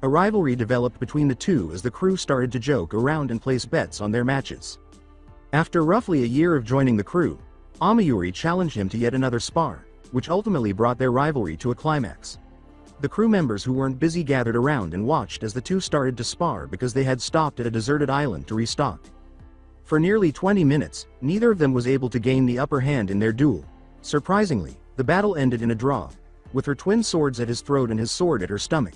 A rivalry developed between the two as the crew started to joke around and place bets on their matches. After roughly a year of joining the crew, Amayuri challenged him to yet another spar, which ultimately brought their rivalry to a climax. The crew members who weren't busy gathered around and watched as the two started to spar because they had stopped at a deserted island to restock. For nearly 20 minutes, neither of them was able to gain the upper hand in their duel. Surprisingly, the battle ended in a draw, with her twin swords at his throat and his sword at her stomach.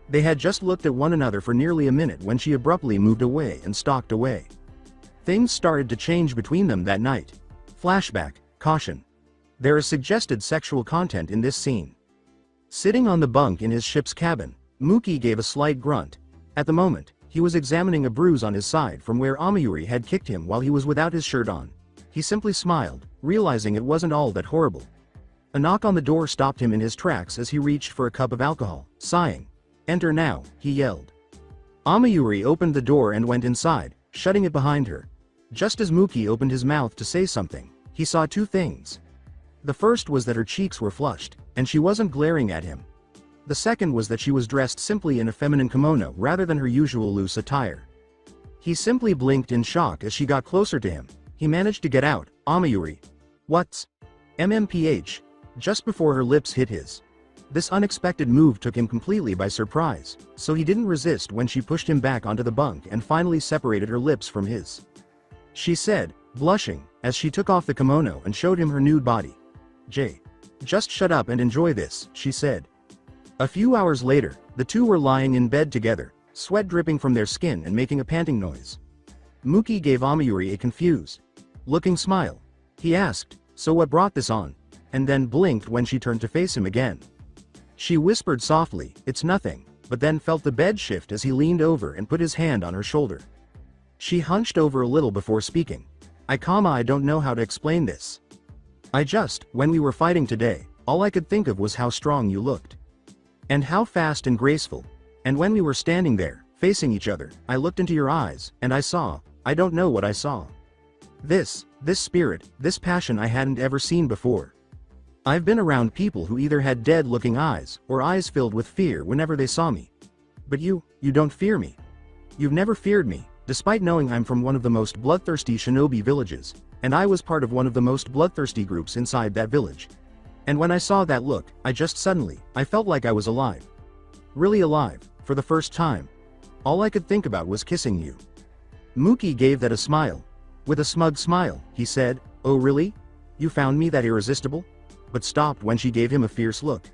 They had just looked at one another for nearly a minute when she abruptly moved away and stalked away. Things started to change between them that night. Flashback, caution. There is suggested sexual content in this scene. Sitting on the bunk in his ship's cabin, Muki gave a slight grunt. At the moment, he was examining a bruise on his side from where Amayuri had kicked him while he was without his shirt on. He simply smiled, realizing it wasn't all that horrible. A knock on the door stopped him in his tracks as he reached for a cup of alcohol, sighing. "Enter now," he yelled. Amayuri opened the door and went inside, shutting it behind her. Just as Muki opened his mouth to say something, he saw two things. The first was that her cheeks were flushed, and she wasn't glaring at him. The second was that she was dressed simply in a feminine kimono rather than her usual loose attire. He simply blinked in shock as she got closer to him. He managed to get out, "Amayuri. What's MMPH?" just before her lips hit his. This unexpected move took him completely by surprise, so he didn't resist when she pushed him back onto the bunk and finally separated her lips from his. She said, blushing, as she took off the kimono and showed him her nude body. Just shut up and enjoy this," she said. A few hours later, the two were lying in bed together, sweat dripping from their skin and making a panting noise. Muki gave Amayuri a confused looking smile. He asked, "So what brought this on?" and then blinked when she turned to face him again. She whispered softly, "It's nothing," but then felt the bed shift as he leaned over and put his hand on her shoulder. She hunched over a little before speaking. I don't know how to explain this. When we were fighting today, all I could think of was how strong you looked. And how fast and graceful. And when we were standing there, facing each other, I looked into your eyes, and I don't know what I saw. This spirit, this passion I hadn't ever seen before. I've been around people who either had dead-looking eyes, or eyes filled with fear whenever they saw me. But you don't fear me. You've never feared me, despite knowing I'm from one of the most bloodthirsty shinobi villages, and I was part of one of the most bloodthirsty groups inside that village. And when I saw that look, I felt like I was alive. Really alive, for the first time. All I could think about was kissing you." Muki gave that a smile. With a smug smile, he said, "Oh really? You found me that irresistible?" But stopped when she gave him a fierce look.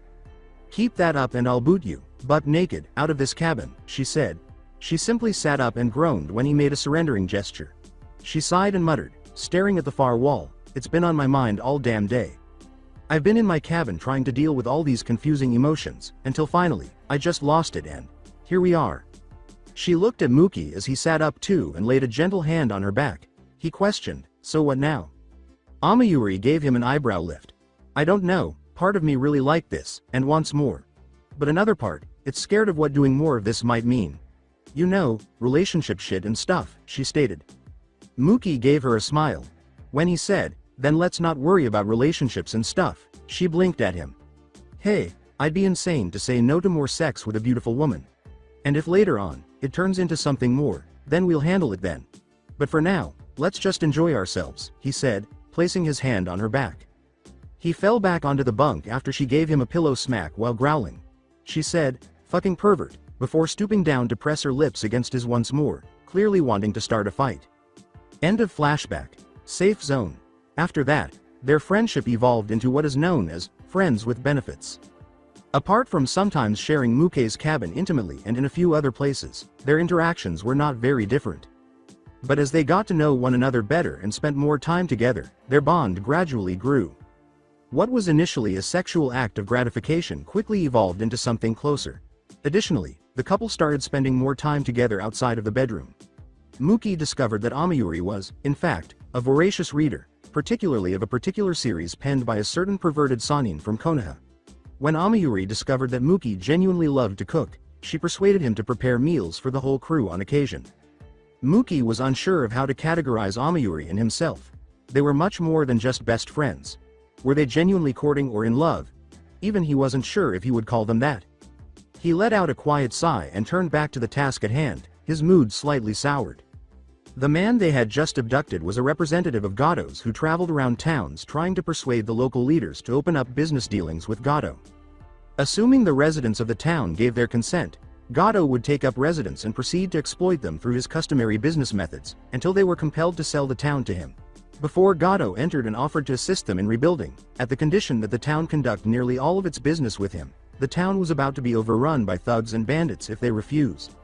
"Keep that up and I'll boot you, butt naked, out of this cabin," she said. She simply sat up and groaned when he made a surrendering gesture. She sighed and muttered, staring at the far wall, "It's been on my mind all damn day. I've been in my cabin trying to deal with all these confusing emotions, until finally, I just lost it and here we are." She looked at Muki as he sat up too and laid a gentle hand on her back. He questioned, "So what now?" Amayuri gave him an eyebrow lift. I don't know, part of me really liked this, and wants more. But another part, it's scared of what doing more of this might mean. You know, relationship shit and stuff, she stated. Mookie gave her a smile. When he said, then let's not worry about relationships and stuff, she blinked at him. Hey, I'd be insane to say no to more sex with a beautiful woman. And if later on, it turns into something more, then we'll handle it then. But for now, let's just enjoy ourselves, he said, placing his hand on her back. He fell back onto the bunk after she gave him a pillow smack while growling. She said, fucking pervert, before stooping down to press her lips against his once more, clearly wanting to start a fight. End of flashback. Safe zone. After that, their friendship evolved into what is known as friends with benefits. Apart from sometimes sharing Muke's cabin intimately and in a few other places, their interactions were not very different. But as they got to know one another better and spent more time together, their bond gradually grew. What was initially a sexual act of gratification quickly evolved into something closer. Additionally, the couple started spending more time together outside of the bedroom. Muki discovered that Amayuri was, in fact, a voracious reader, particularly of a particular series penned by a certain perverted Sanin from Konoha. When Amayuri discovered that Muki genuinely loved to cook, she persuaded him to prepare meals for the whole crew on occasion. Muki was unsure of how to categorize Amayuri and himself. They were much more than just best friends. Were they genuinely courting or in love? Even he wasn't sure if he would call them that. He let out a quiet sigh and turned back to the task at hand, his mood slightly soured. The man they had just abducted was a representative of Gado's who traveled around towns trying to persuade the local leaders to open up business dealings with Gado. Assuming the residents of the town gave their consent, Gado would take up residence and proceed to exploit them through his customary business methods, until they were compelled to sell the town to him. Before Gado entered and offered to assist them in rebuilding, at the condition that the town conduct nearly all of its business with him, the town was about to be overrun by thugs and bandits if they refused.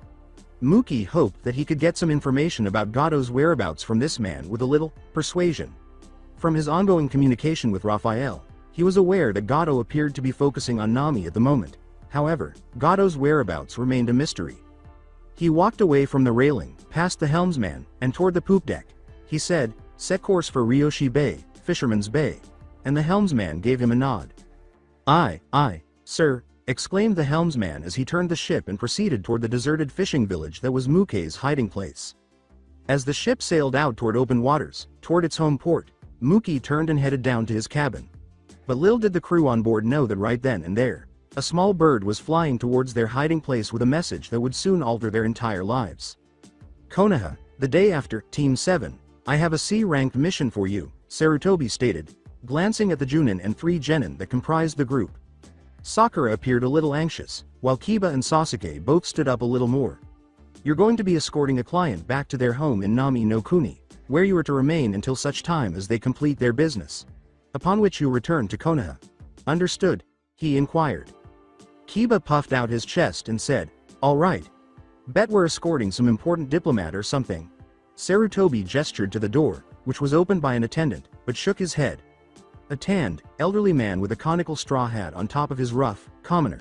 Muki hoped that he could get some information about Gado's whereabouts from this man with a little persuasion. From his ongoing communication with Raphael, he was aware that Gado appeared to be focusing on Nami at the moment. However, Gado's whereabouts remained a mystery. He walked away from the railing, past the helmsman, and toward the poop deck. He said, "Set course for Ryoshi Bay, Fisherman's Bay," and the helmsman gave him a nod. Aye, sir," exclaimed the helmsman as he turned the ship and proceeded toward the deserted fishing village that was Muke's hiding place. As the ship sailed out toward open waters, toward its home port, Muki turned and headed down to his cabin. But little did the crew on board know that right then and there, a small bird was flying towards their hiding place with a message that would soon alter their entire lives. Konoha, the day after, Team 7, "I have a C-ranked mission for you," Sarutobi stated, glancing at the Junin and 3 genin that comprised the group. Sakura appeared a little anxious, while Kiba and Sasuke both stood up a little more. "You're going to be escorting a client back to their home in Nami no Kuni, where you are to remain until such time as they complete their business. Upon which you return to Konoha. Understood?" he inquired. Kiba puffed out his chest and said, "All right. Bet we're escorting some important diplomat or something." Sarutobi gestured to the door, which was opened by an attendant, but shook his head. A tanned, elderly man with a conical straw hat on top of his rough, commoner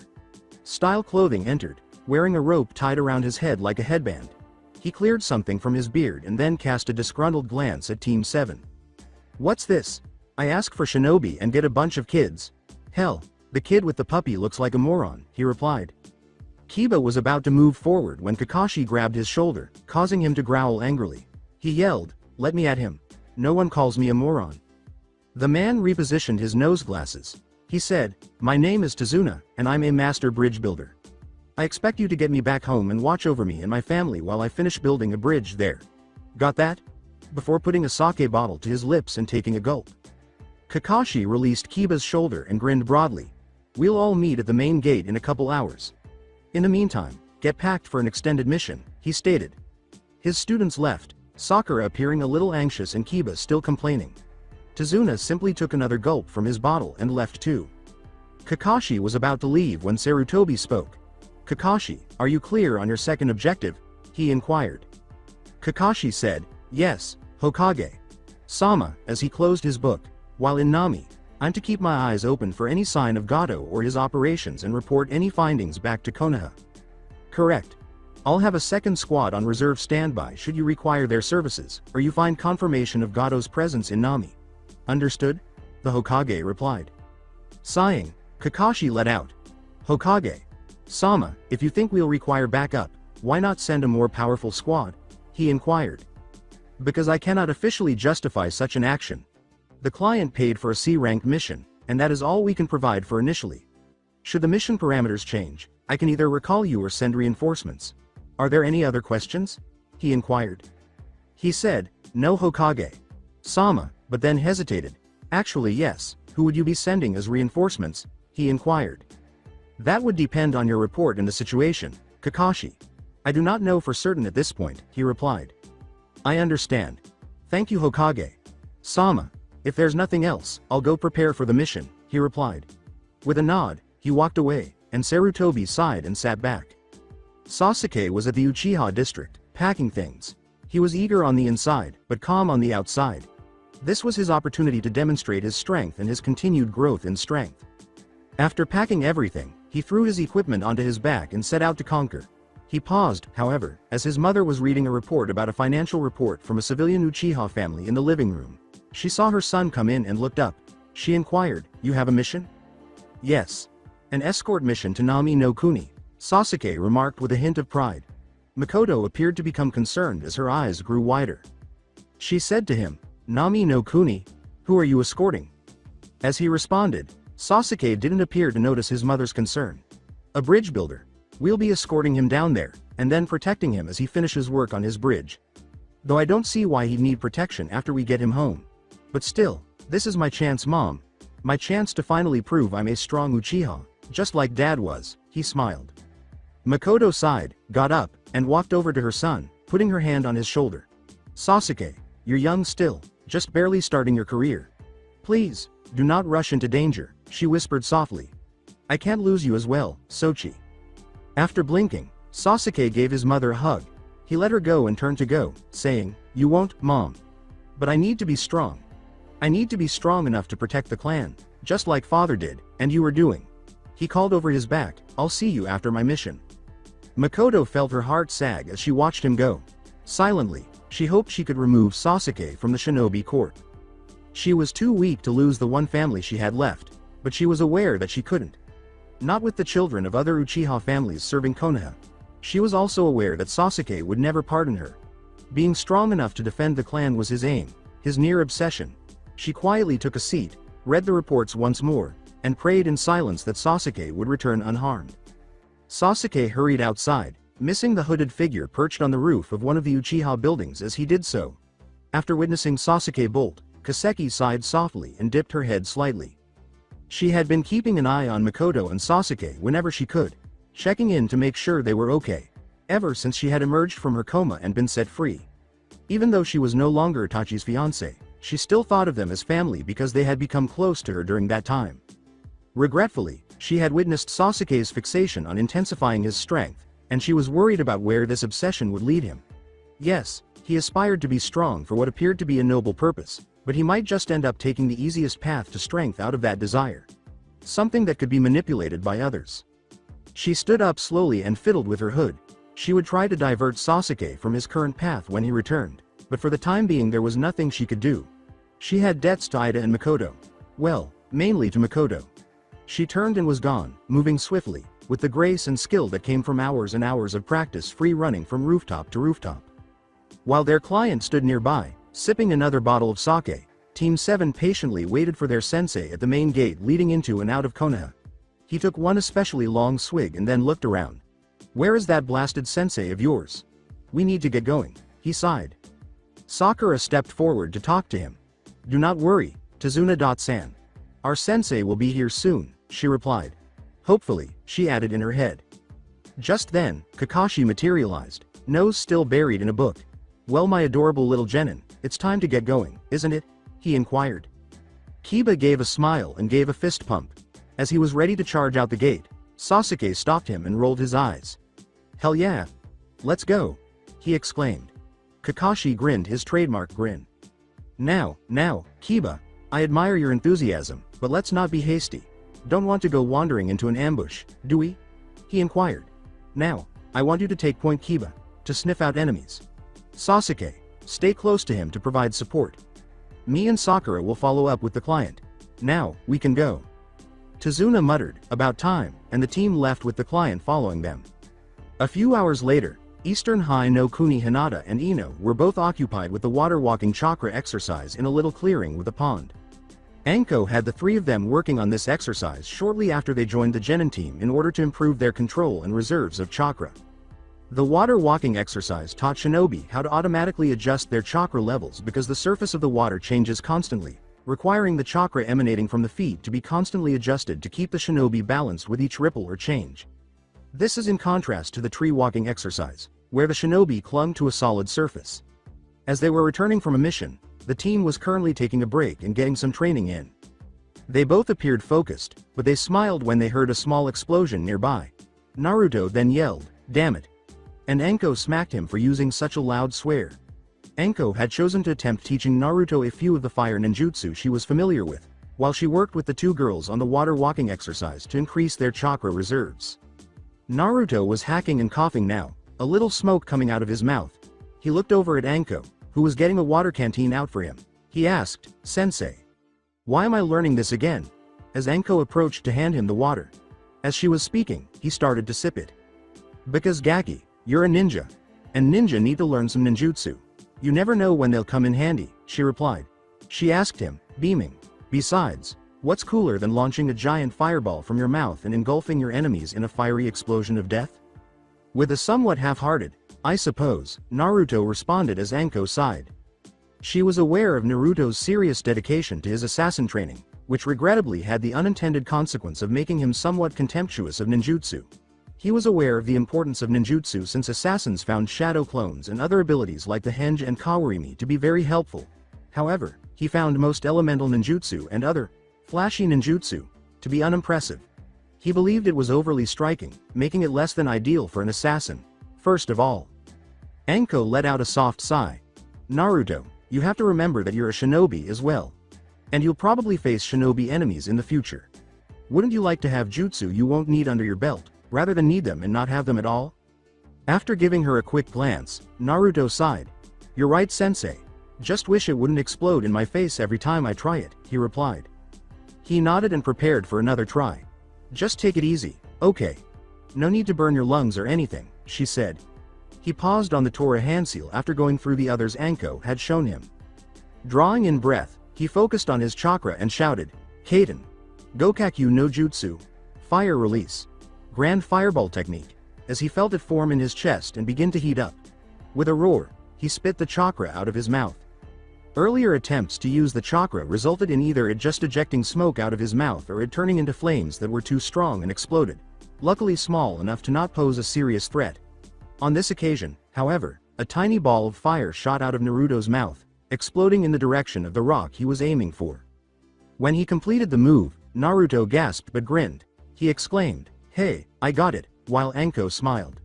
style clothing entered, wearing a rope tied around his head like a headband. He cleared something from his beard and then cast a disgruntled glance at Team 7. "What's this? I ask for Shinobi and get a bunch of kids. Hell, the kid with the puppy looks like a moron," he replied. Kiba was about to move forward when Kakashi grabbed his shoulder, causing him to growl angrily. He yelled, "Let me at him. No one calls me a moron." The man repositioned his nose glasses. He said, "My name is Tazuna, and I'm a master bridge builder. I expect you to get me back home and watch over me and my family while I finish building a bridge there. Got that?" Before putting a sake bottle to his lips and taking a gulp. Kakashi released Kiba's shoulder and grinned broadly. "We'll all meet at the main gate in a couple hours. In the meantime, get packed for an extended mission," he stated. His students left, Sakura appearing a little anxious and Kiba still complaining. Tazuna simply took another gulp from his bottle and left too. Kakashi was about to leave when Sarutobi spoke. "Kakashi, are you clear on your second objective?" he inquired. Kakashi said, "Yes, Hokage Sama," as he closed his book. "While in Nami, I'm to keep my eyes open for any sign of Gado or his operations and report any findings back to Konoha." "Correct. I'll have a second squad on reserve standby should you require their services, or you find confirmation of Gado's presence in Nami." Understood? The Hokage replied. Sighing, Kakashi let out. Hokage. Sama, if you think we'll require backup, why not send a more powerful squad? He inquired. Because I cannot officially justify such an action. The client paid for a C-rank mission, and that is all we can provide for initially. Should the mission parameters change, I can either recall you or send reinforcements. Are there any other questions? He inquired. He said, no Hokage. Sama, but then hesitated. Actually yes, who would you be sending as reinforcements? He inquired. That would depend on your report and the situation, Kakashi. I do not know for certain at this point, he replied. I understand. Thank you Hokage. Sama, if there's nothing else, I'll go prepare for the mission, he replied. With a nod, he walked away, and Sarutobi sighed and sat back. Sasuke was at the Uchiha district, packing things. He was eager on the inside, but calm on the outside. This was his opportunity to demonstrate his strength and his continued growth in strength. After packing everything, he threw his equipment onto his back and set out to conquer. He paused, however, as his mother was reading a report about a financial report from a civilian Uchiha family in the living room. She saw her son come in and looked up. She inquired, you have a mission? Yes. An escort mission to Nami no Kuni, Sasuke remarked with a hint of pride. Makoto appeared to become concerned as her eyes grew wider. She said to him, Nami no Kuni? Who are you escorting? As he responded, Sasuke didn't appear to notice his mother's concern. A bridge builder. We'll be escorting him down there, and then protecting him as he finishes work on his bridge. Though I don't see why he'd need protection after we get him home. But still, this is my chance, Mom. My chance to finally prove I'm a strong Uchiha, just like Dad was, he smiled. Makoto sighed, got up, and walked over to her son, putting her hand on his shoulder. Sasuke, you're young still, just barely starting your career. Please, do not rush into danger, she whispered softly. I can't lose you as well, Sochi. After blinking, Sasuke gave his mother a hug. He let her go and turned to go, saying, You won't, Mom. But I need to be strong. I need to be strong enough to protect the clan, just like Father did, and you were doing. He called over his back, I'll see you after my mission. Makoto felt her heart sag as she watched him go. Silently, she hoped she could remove Sasuke from the shinobi court. She was too weak to lose the one family she had left, but she was aware that she couldn't. Not with the children of other Uchiha families serving Konoha. She was also aware that Sasuke would never pardon her. Being strong enough to defend the clan was his aim, his near obsession. She quietly took a seat, read the reports once more, and prayed in silence that Sasuke would return unharmed. Sasuke hurried outside, missing the hooded figure perched on the roof of one of the Uchiha buildings as he did so. After witnessing Sasuke bolt, Kaseki sighed softly and dipped her head slightly. She had been keeping an eye on Makoto and Sasuke whenever she could, checking in to make sure they were okay, ever since she had emerged from her coma and been set free. Even though she was no longer Itachi's fiancé, she still thought of them as family because they had become close to her during that time. Regretfully, she had witnessed Sasuke's fixation on intensifying his strength, and she was worried about where this obsession would lead him. Yes, he aspired to be strong for what appeared to be a noble purpose, but he might just end up taking the easiest path to strength out of that desire. Something that could be manipulated by others. She stood up slowly and fiddled with her hood. She would try to divert Sasuke from his current path when he returned, but for the time being there was nothing she could do. She had debts to Ida and Makoto. Well, mainly to Makoto. She turned and was gone, moving swiftly, with the grace and skill that came from hours and hours of practice free running from rooftop to rooftop. While their client stood nearby, sipping another bottle of sake, Team 7 patiently waited for their sensei at the main gate leading into and out of Konoha. He took one especially long swig and then looked around. Where is that blasted sensei of yours? We need to get going, he sighed. Sakura stepped forward to talk to him. Do not worry, Tazuna-san. Our sensei will be here soon, she replied. Hopefully, she added in her head. Just then, Kakashi materialized, nose still buried in a book. Well, my adorable little genin, it's time to get going, isn't it? He inquired. Kiba gave a smile and gave a fist pump. As he was ready to charge out the gate, Sasuke stopped him and rolled his eyes. Hell yeah! Let's go! He exclaimed. Kakashi grinned his trademark grin. Now, Kiba, I admire your enthusiasm, but let's not be hasty. Don't want to go wandering into an ambush, do we? He inquired. Now, I want you to take point Kiba, to sniff out enemies. Sasuke, stay close to him to provide support. Me and Sakura will follow up with the client. Now, we can go. Tazuna muttered, about time, and the team left with the client following them. A few hours later, Eastern High no Kuni Hinata and Ino were both occupied with the water-walking chakra exercise in a little clearing with a pond. Anko had the three of them working on this exercise shortly after they joined the Genin team in order to improve their control and reserves of chakra. The water-walking exercise taught shinobi how to automatically adjust their chakra levels because the surface of the water changes constantly, requiring the chakra emanating from the feet to be constantly adjusted to keep the shinobi balanced with each ripple or change. This is in contrast to the tree-walking exercise, where the shinobi clung to a solid surface. As they were returning from a mission, the team was currently taking a break and getting some training in. They both appeared focused, but they smiled when they heard a small explosion nearby. Naruto then yelled, "Damn it!" And Anko smacked him for using such a loud swear. Anko had chosen to attempt teaching Naruto a few of the fire ninjutsu she was familiar with, while she worked with the two girls on the water-walking exercise to increase their chakra reserves. Naruto was hacking and coughing now, a little smoke coming out of his mouth. He looked over at Anko, who was getting a water canteen out for him. He asked, "Sensei, why am I learning this again?" As Anko approached to hand him the water. As she was speaking, he started to sip it. "Because Gaki, you're a ninja. And ninja need to learn some ninjutsu. You never know when they'll come in handy," she replied. She asked him, beaming. "Besides, what's cooler than launching a giant fireball from your mouth and engulfing your enemies in a fiery explosion of death?" With a somewhat half-hearted, "I suppose," Naruto responded as Anko sighed. She was aware of Naruto's serious dedication to his assassin training, which regrettably had the unintended consequence of making him somewhat contemptuous of ninjutsu. He was aware of the importance of ninjutsu since assassins found shadow clones and other abilities like the henge and kawarimi to be very helpful. However, he found most elemental ninjutsu and other flashy ninjutsu to be unimpressive. He believed it was overly striking, making it less than ideal for an assassin. First of all, Anko let out a soft sigh. "Naruto, you have to remember that you're a shinobi as well. And you'll probably face shinobi enemies in the future. Wouldn't you like to have jutsu you won't need under your belt, rather than need them and not have them at all?" After giving her a quick glance, Naruto sighed. "You're right, sensei. Just wish it wouldn't explode in my face every time I try it," he replied. He nodded and prepared for another try. "Just take it easy, okay? No need to burn your lungs or anything," she said. He paused on the Tora hand seal after going through the others Anko had shown him. Drawing in breath, he focused on his chakra and shouted, "Kaden. Gokakyu no Jutsu. Fire release. Grand fireball technique," as he felt it form in his chest and begin to heat up. With a roar, he spit the chakra out of his mouth. Earlier attempts to use the chakra resulted in either it just ejecting smoke out of his mouth or it turning into flames that were too strong and exploded, luckily small enough to not pose a serious threat. On this occasion, however, a tiny ball of fire shot out of Naruto's mouth, exploding in the direction of the rock he was aiming for. When he completed the move, Naruto gasped but grinned. He exclaimed, "Hey, I got it," while Anko smiled.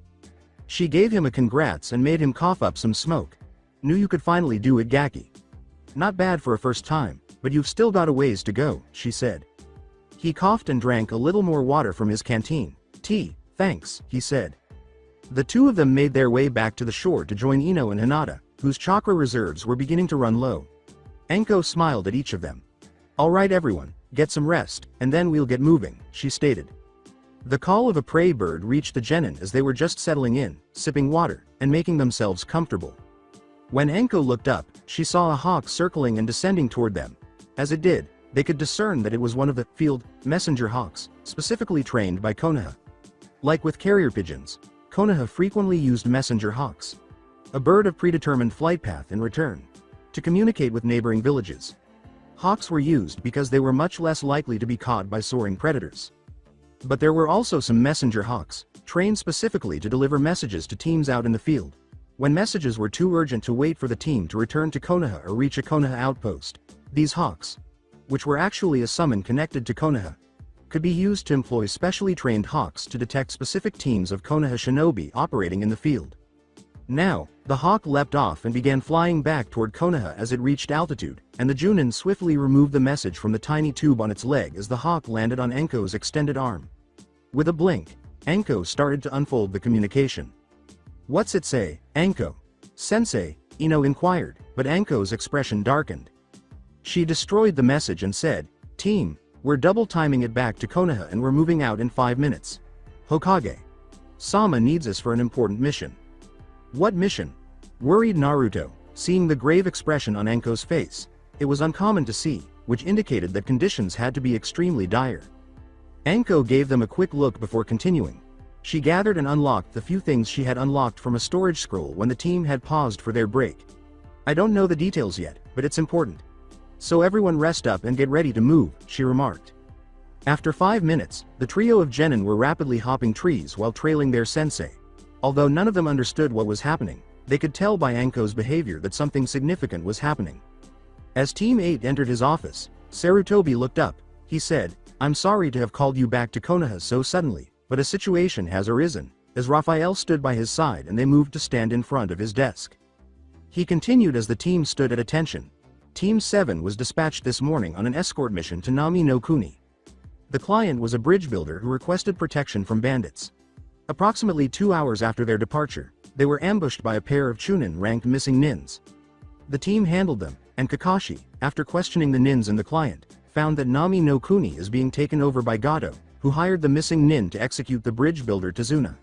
She gave him a congrats and made him cough up some smoke. "Knew you could finally do it, Gaki. Not bad for a first time, but you've still got a ways to go," she said. He coughed and drank a little more water from his canteen. "Tea, thanks," he said. The two of them made their way back to the shore to join Ino and Hinata, whose chakra reserves were beginning to run low. Anko smiled at each of them. "All right everyone, get some rest, and then we'll get moving," she stated. The call of a prey bird reached the genin as they were just settling in, sipping water, and making themselves comfortable. When Anko looked up, she saw a hawk circling and descending toward them. As it did, they could discern that it was one of the field messenger hawks, specifically trained by Konoha. Like with carrier pigeons, Konoha frequently used messenger hawks, a bird of predetermined flight path in return, to communicate with neighboring villages. Hawks were used because they were much less likely to be caught by soaring predators. But there were also some messenger hawks, trained specifically to deliver messages to teams out in the field. When messages were too urgent to wait for the team to return to Konoha or reach a Konoha outpost, these hawks, which were actually a summon connected to Konoha, could be used to employ specially trained hawks to detect specific teams of Konoha shinobi operating in the field. Now, the hawk leapt off and began flying back toward Konoha as it reached altitude, and the Junin swiftly removed the message from the tiny tube on its leg as the hawk landed on Anko's extended arm. With a blink, Anko started to unfold the communication. "What's it say, Anko?" "Sensei," Ino inquired, but Anko's expression darkened. She destroyed the message and said, "Team, we're double timing it back to Konoha and we're moving out in 5 minutes. Hokage. Sama needs us for an important mission." "What mission?" worried Naruto, seeing the grave expression on Anko's face. It was uncommon to see, which indicated that conditions had to be extremely dire. Anko gave them a quick look before continuing. She gathered and unlocked the few things she had unlocked from a storage scroll when the team had paused for their break. "I don't know the details yet, but it's important. So everyone rest up and get ready to move," she remarked. After 5 minutes, the trio of genin were rapidly hopping trees while trailing their sensei. Although none of them understood what was happening, they could tell by Anko's behavior that something significant was happening. As Team 8 entered his office, Sarutobi looked up. He said, "I'm sorry to have called you back to Konoha so suddenly, but a situation has arisen," as Raphael stood by his side and they moved to stand in front of his desk. He continued as the team stood at attention. Team 7 was dispatched this morning on an escort mission to Nami no Kuni. The client was a bridge builder who requested protection from bandits. Approximately 2 hours after their departure, they were ambushed by a pair of Chunin-ranked missing nins. The team handled them, and Kakashi, after questioning the nins and the client, found that Nami no Kuni is being taken over by Gato, who hired the missing nin to execute the bridge builder Tazuna.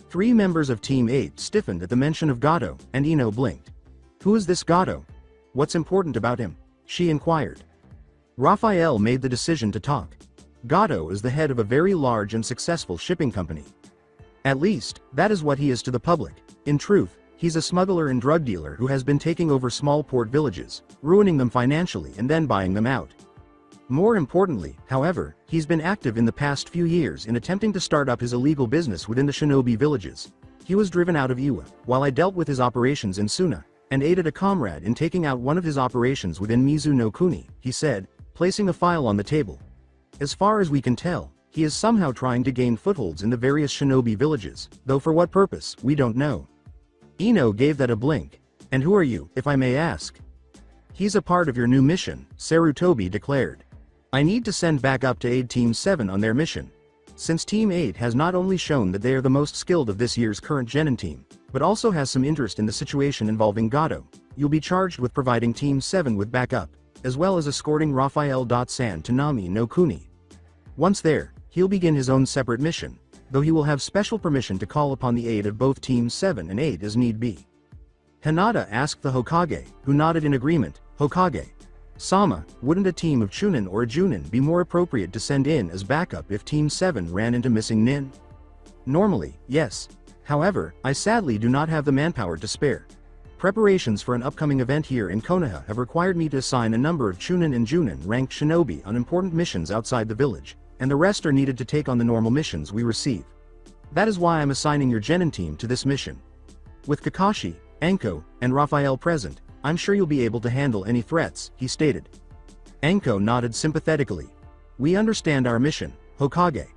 3 members of Team 8 stiffened at the mention of Gato, and Ino blinked. "Who is this Gato? What's important about him?" she inquired. Raphael made the decision to talk. Gato is the head of a very large and successful shipping company. At least, that is what he is to the public. In truth, he's a smuggler and drug dealer who has been taking over small port villages, ruining them financially and then buying them out. More importantly, however, he's been active in the past few years in attempting to start up his illegal business within the shinobi villages. He was driven out of Iwa, while I dealt with his operations in Suna, and aided a comrade in taking out one of his operations within Mizu no Kuni, he said, placing a file on the table. As far as we can tell, he is somehow trying to gain footholds in the various shinobi villages, though for what purpose, we don't know. Ino gave that a blink. "And who are you, if I may ask?" "He's a part of your new mission," Sarutobi declared. "I need to send back up to aid Team 7 on their mission. Since Team 8 has not only shown that they are the most skilled of this year's current genin team, but also has some interest in the situation involving Gato, you'll be charged with providing Team 7 with backup, as well as escorting Raphael.san to Nami no Kuni. Once there, he'll begin his own separate mission, though he will have special permission to call upon the aid of both Teams 7 and 8 as need be." Hinata asked the Hokage, who nodded in agreement. "Hokage. Sama, wouldn't a team of Chunin or a Junin be more appropriate to send in as backup if Team 7 ran into missing nin?" "Normally, yes. However, I sadly do not have the manpower to spare. Preparations for an upcoming event here in Konoha have required me to assign a number of Chunin and Junin ranked shinobi on important missions outside the village, and the rest are needed to take on the normal missions we receive. That is why I'm assigning your genin team to this mission. With Kakashi, Anko, and Raphael present, I'm sure you'll be able to handle any threats," he stated. Anko nodded sympathetically. "We understand our mission, Hokage.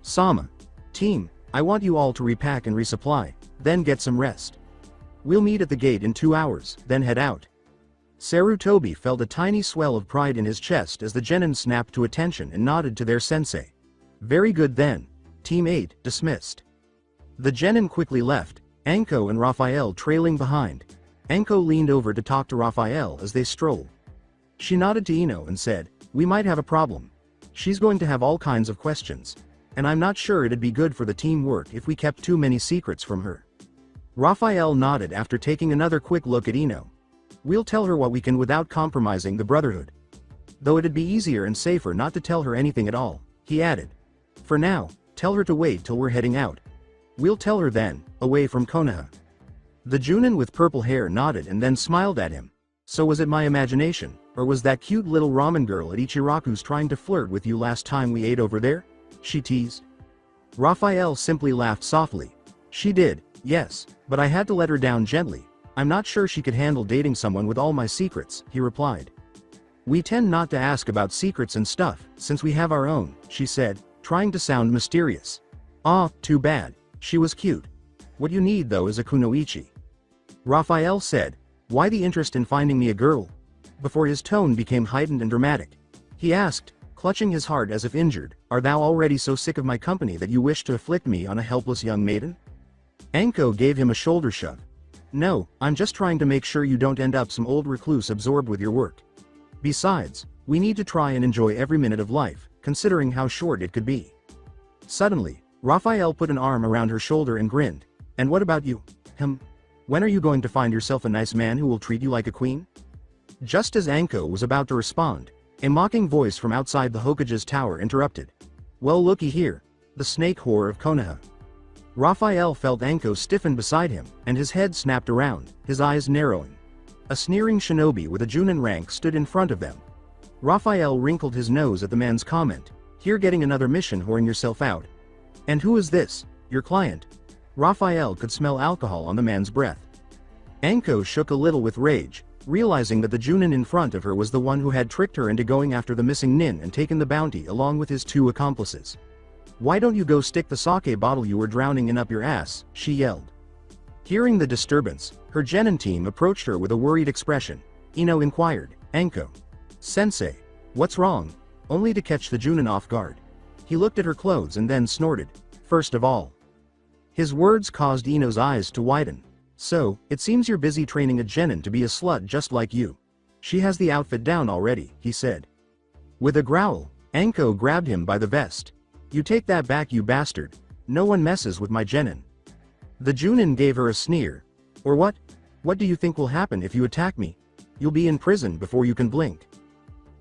Sama. Team, I want you all to repack and resupply, then get some rest. We'll meet at the gate in 2 hours, then head out." Sarutobi felt a tiny swell of pride in his chest as the genin snapped to attention and nodded to their sensei. "Very good then. Team 8, dismissed." The genin quickly left, Anko and Raphael trailing behind. Anko leaned over to talk to Raphael as they strolled. She nodded to Ino and said, "We might have a problem. She's going to have all kinds of questions. And I'm not sure it'd be good for the teamwork if we kept too many secrets from her." Raphael nodded after taking another quick look at Ino. "We'll tell her what we can without compromising the Brotherhood. Though it'd be easier and safer not to tell her anything at all," he added. "For now, tell her to wait till we're heading out. We'll tell her then, away from Konoha." The Junin with purple hair nodded and then smiled at him. "So was it my imagination, or was that cute little ramen girl at Ichiraku's trying to flirt with you last time we ate over there?" she teased. Raphael simply laughed softly. "She did, yes, but I had to let her down gently. I'm not sure she could handle dating someone with all my secrets," he replied. "We tend not to ask about secrets and stuff, since we have our own," she said, trying to sound mysterious. "Ah, too bad. She was cute. What you need though is a kunoichi." Raphael said, "Why the interest in finding me a girl?" Before his tone became heightened and dramatic. He asked, clutching his heart as if injured, "Are thou already so sick of my company that you wish to afflict me on a helpless young maiden?" Anko gave him a shoulder shove. "No, I'm just trying to make sure you don't end up some old recluse absorbed with your work." Besides, we need to try and enjoy every minute of life, considering how short it could be. Suddenly, Raphael put an arm around her shoulder and grinned. And what about you? When are you going to find yourself a nice man who will treat you like a queen? Just as Anko was about to respond, a mocking voice from outside the Hokage's tower interrupted. Well, looky here, the snake whore of Konoha. Raphael felt Anko stiffen beside him, and his head snapped around, his eyes narrowing. A sneering shinobi with a Junin rank stood in front of them. Raphael wrinkled his nose at the man's comment. Here getting another mission whoring yourself out. And who is this, your client? Raphael could smell alcohol on the man's breath. Anko shook a little with rage, realizing that the Junin in front of her was the one who had tricked her into going after the missing nin and taken the bounty along with his 2 accomplices. Why don't you go stick the sake bottle you were drowning in up your ass, she yelled. Hearing the disturbance, her genin team approached her with a worried expression. Ino inquired, Anko. Sensei, what's wrong? Only to catch the Junin off guard. He looked at her clothes and then snorted. First of all. His words caused Ino's eyes to widen. So, it seems you're busy training a genin to be a slut just like you. She has the outfit down already, he said. With a growl, Anko grabbed him by the vest. You take that back, you bastard. No one messes with my genin. The Junin gave her a sneer. Or what? What do you think will happen if you attack me? You'll be in prison before you can blink.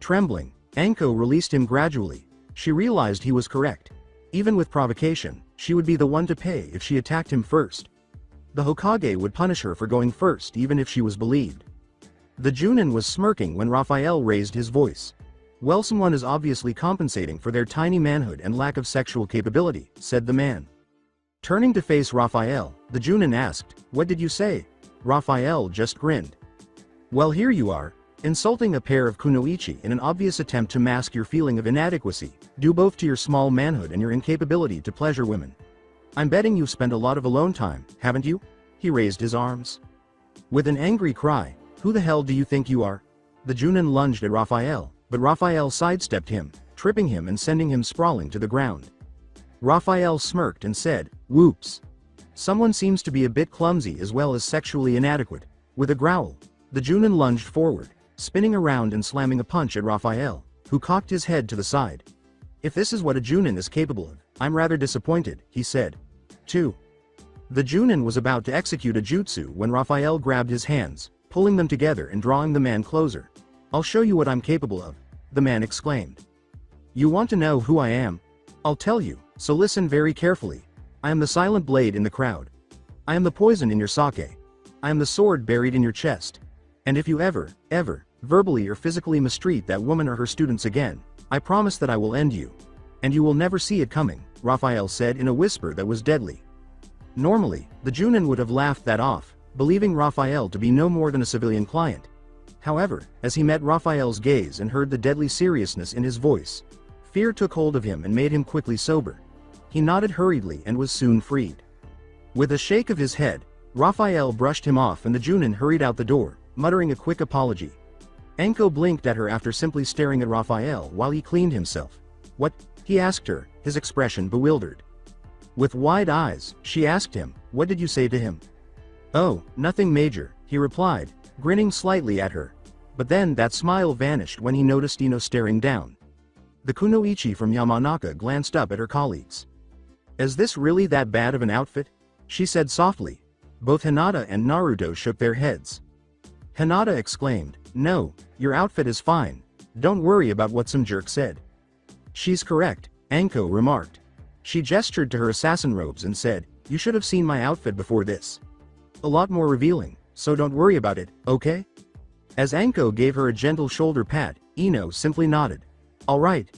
Trembling, Anko released him gradually. She realized he was correct. Even with provocation, she would be the one to pay if she attacked him first. The Hokage would punish her for going first even if she was believed. The Junin was smirking when Raphael raised his voice. Well, someone is obviously compensating for their tiny manhood and lack of sexual capability, said the man. Turning to face Raphael, the Junin asked, what did you say? Raphael just grinned. Well, here you are, insulting a pair of kunoichi in an obvious attempt to mask your feeling of inadequacy, due both to your small manhood and your incapability to pleasure women. I'm betting you've spent a lot of alone time, haven't you? He raised his arms. With an angry cry, who the hell do you think you are? The Junin lunged at Raphael, but Raphael sidestepped him, tripping him and sending him sprawling to the ground. Raphael smirked and said, whoops. Someone seems to be a bit clumsy as well as sexually inadequate. With a growl, the Junin lunged forward, spinning around and slamming a punch at Raphael, who cocked his head to the side. If this is what a Junin is capable of, I'm rather disappointed, he said. 2. The Junin was about to execute a jutsu when Raphael grabbed his hands, pulling them together and drawing the man closer. I'll show you what I'm capable of, the man exclaimed. You want to know who I am? I'll tell you, so listen very carefully. I am the silent blade in the crowd. I am the poison in your sake. I am the sword buried in your chest. And if you ever, verbally or physically mistreat that woman or her students again, I promise that I will end you. And you will never see it coming, Raphael said in a whisper that was deadly. Normally, the Junin would have laughed that off, believing Raphael to be no more than a civilian client. However, as he met Raphael's gaze and heard the deadly seriousness in his voice, fear took hold of him and made him quickly sober. He nodded hurriedly and was soon freed. With a shake of his head, Raphael brushed him off and the Junin hurried out the door, muttering a quick apology. Anko blinked at her after simply staring at Raphael while he cleaned himself. What? He asked her, his expression bewildered. With wide eyes, she asked him, what did you say to him? Oh, nothing major, he replied, grinning slightly at her. But then that smile vanished when he noticed Ino staring down. The kunoichi from Yamanaka glanced up at her colleagues. Is this really that bad of an outfit? She said softly. Both Hinata and Naruto shook their heads. Hinata exclaimed, no, your outfit is fine. Don't worry about what some jerk said. She's correct, Anko remarked. She gestured to her assassin robes and said, you should have seen my outfit before this. A lot more revealing, so don't worry about it, okay? As Anko gave her a gentle shoulder pat, Ino simply nodded. All right.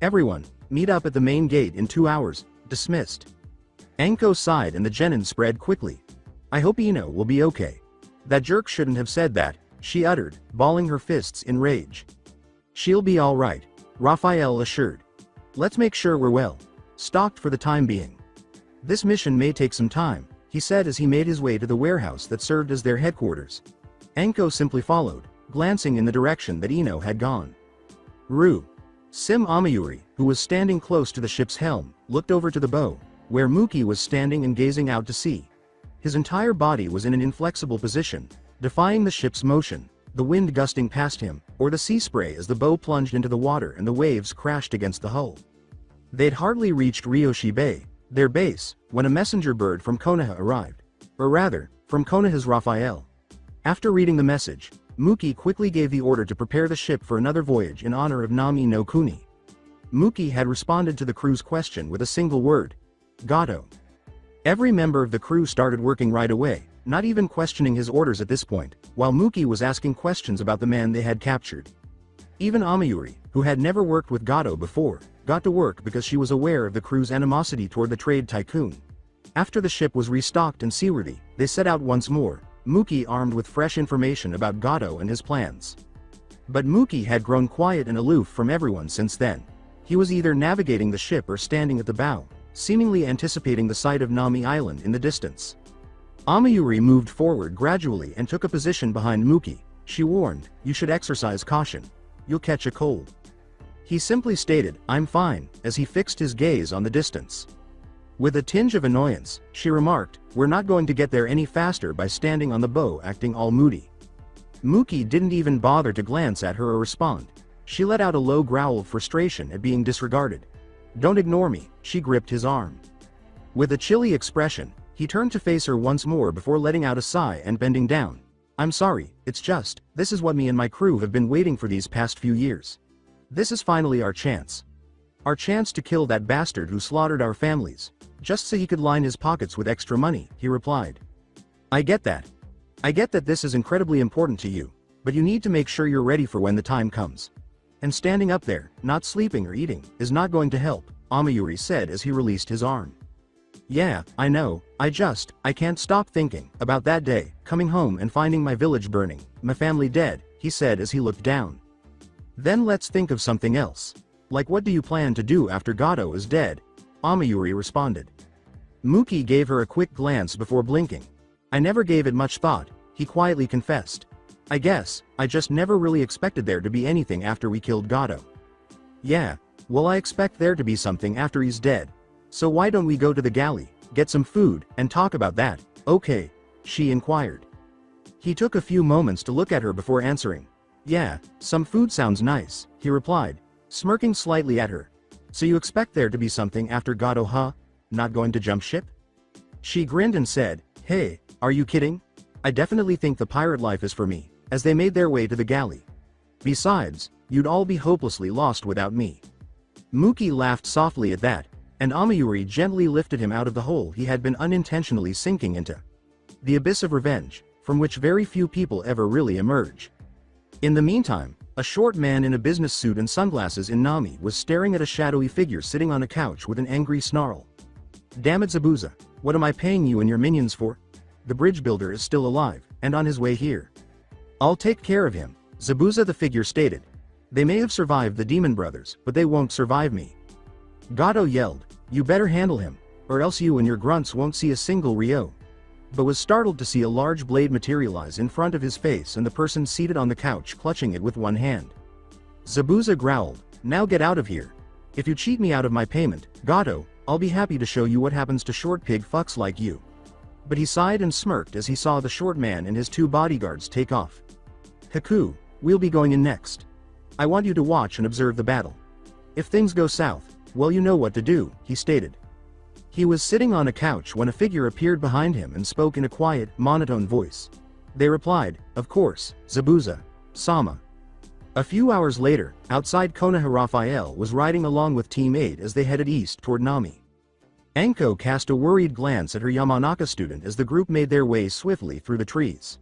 Everyone, meet up at the main gate in 2 hours, dismissed. Anko sighed and the genin spread quickly. I hope Ino will be okay. That jerk shouldn't have said that, she uttered, balling her fists in rage. She'll be all right, Raphael assured. Let's make sure we're well stocked for the time being. This mission may take some time, he said as he made his way to the warehouse that served as their headquarters. Anko simply followed, glancing in the direction that Ino had gone. Sim Amayuri, who was standing close to the ship's helm, looked over to the bow, where Muki was standing and gazing out to sea. His entire body was in an inflexible position, defying the ship's motion, the wind gusting past him, or the sea spray as the bow plunged into the water and the waves crashed against the hull. They'd hardly reached Ryoshi Bay, their base, when a messenger bird from Konoha arrived. Or rather, from Konoha's Raphael. After reading the message, Muki quickly gave the order to prepare the ship for another voyage in honor of Nami no Kuni. Muki had responded to the crew's question with a single word: Gato. Every member of the crew started working right away, not even questioning his orders at this point, while Muki was asking questions about the man they had captured. Even Amayuri, who had never worked with Gato before, got to work because she was aware of the crew's animosity toward the trade tycoon. After the ship was restocked and seaworthy, they set out once more, Muki armed with fresh information about Gato and his plans. But Muki had grown quiet and aloof from everyone since then. He was either navigating the ship or standing at the bow, seemingly anticipating the sight of Nami Island in the distance. Amayuri moved forward gradually and took a position behind Muki. She warned, "You should exercise caution. You'll catch a cold." He simply stated, "I'm fine," as he fixed his gaze on the distance. With a tinge of annoyance, she remarked, "We're not going to get there any faster by standing on the bow acting all moody." Muki didn't even bother to glance at her or respond. She let out a low growl of frustration at being disregarded. "Don't ignore me," she gripped his arm. With a chilly expression, he turned to face her once more before letting out a sigh and bending down. "I'm sorry, it's just, this is what me and my crew have been waiting for these past few years. This is finally our chance. Our chance to kill that bastard who slaughtered our families, just so he could line his pockets with extra money," he replied. "I get that. I get that this is incredibly important to you, but you need to make sure you're ready for when the time comes. And standing up there, not sleeping or eating, is not going to help," Amayuri said as he released his arm. "Yeah, I know, I can't stop thinking about that day, coming home and finding my village burning, my family dead," he said as he looked down. "Then let's think of something else. Like, what do you plan to do after Gato is dead?" Amayuri responded. Muki gave her a quick glance before blinking. "I never gave it much thought," he quietly confessed. "I guess, I just never really expected there to be anything after we killed Gato." "Yeah, well, I expect there to be something after he's dead. So why don't we go to the galley, get some food, and talk about that, okay?" she inquired. He took a few moments to look at her before answering. "Yeah, some food sounds nice," he replied, smirking slightly at her. "So you expect there to be something after Gato, huh? Not going to jump ship?" She grinned and said, "Hey, are you kidding? I definitely think the pirate life is for me," as they made their way to the galley. "Besides, you'd all be hopelessly lost without me." Muki laughed softly at that, and Amayuri gently lifted him out of the hole he had been unintentionally sinking into. The abyss of revenge, from which very few people ever really emerge. In the meantime, a short man in a business suit and sunglasses in Nami was staring at a shadowy figure sitting on a couch with an angry snarl. "Damn it, Zabuza, what am I paying you and your minions for? The bridge builder is still alive, and on his way here. I'll take care of him," Zabuza the figure stated. "They may have survived the Demon Brothers, but they won't survive me." Gato yelled, "You better handle him, or else you and your grunts won't see a single Ryo," but was startled to see a large blade materialize in front of his face and the person seated on the couch clutching it with one hand. Zabuza growled, "Now get out of here. If you cheat me out of my payment, Gato, I'll be happy to show you what happens to short pig fucks like you." But he sighed and smirked as he saw the short man and his two bodyguards take off. "Haku, we'll be going in next. I want you to watch and observe the battle. If things go south, well, you know what to do," he stated. He was sitting on a couch when a figure appeared behind him and spoke in a quiet, monotone voice. They replied, "Of course, Zabuza. Sama." A few hours later, outside Konoha, Raphael was riding along with Team 8 as they headed east toward Nami. Anko cast a worried glance at her Yamanaka student as the group made their way swiftly through the trees.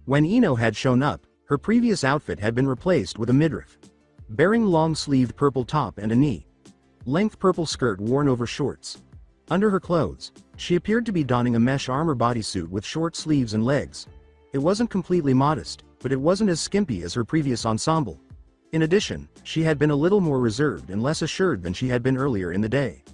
When Ino had shown up, her previous outfit had been replaced with a midriff. Bearing long-sleeved purple top and a knee-length purple skirt worn over shorts. Under her clothes, she appeared to be donning a mesh armor bodysuit with short sleeves and legs. It wasn't completely modest, but it wasn't as skimpy as her previous ensemble. In addition, she had been a little more reserved and less assured than she had been earlier in the day.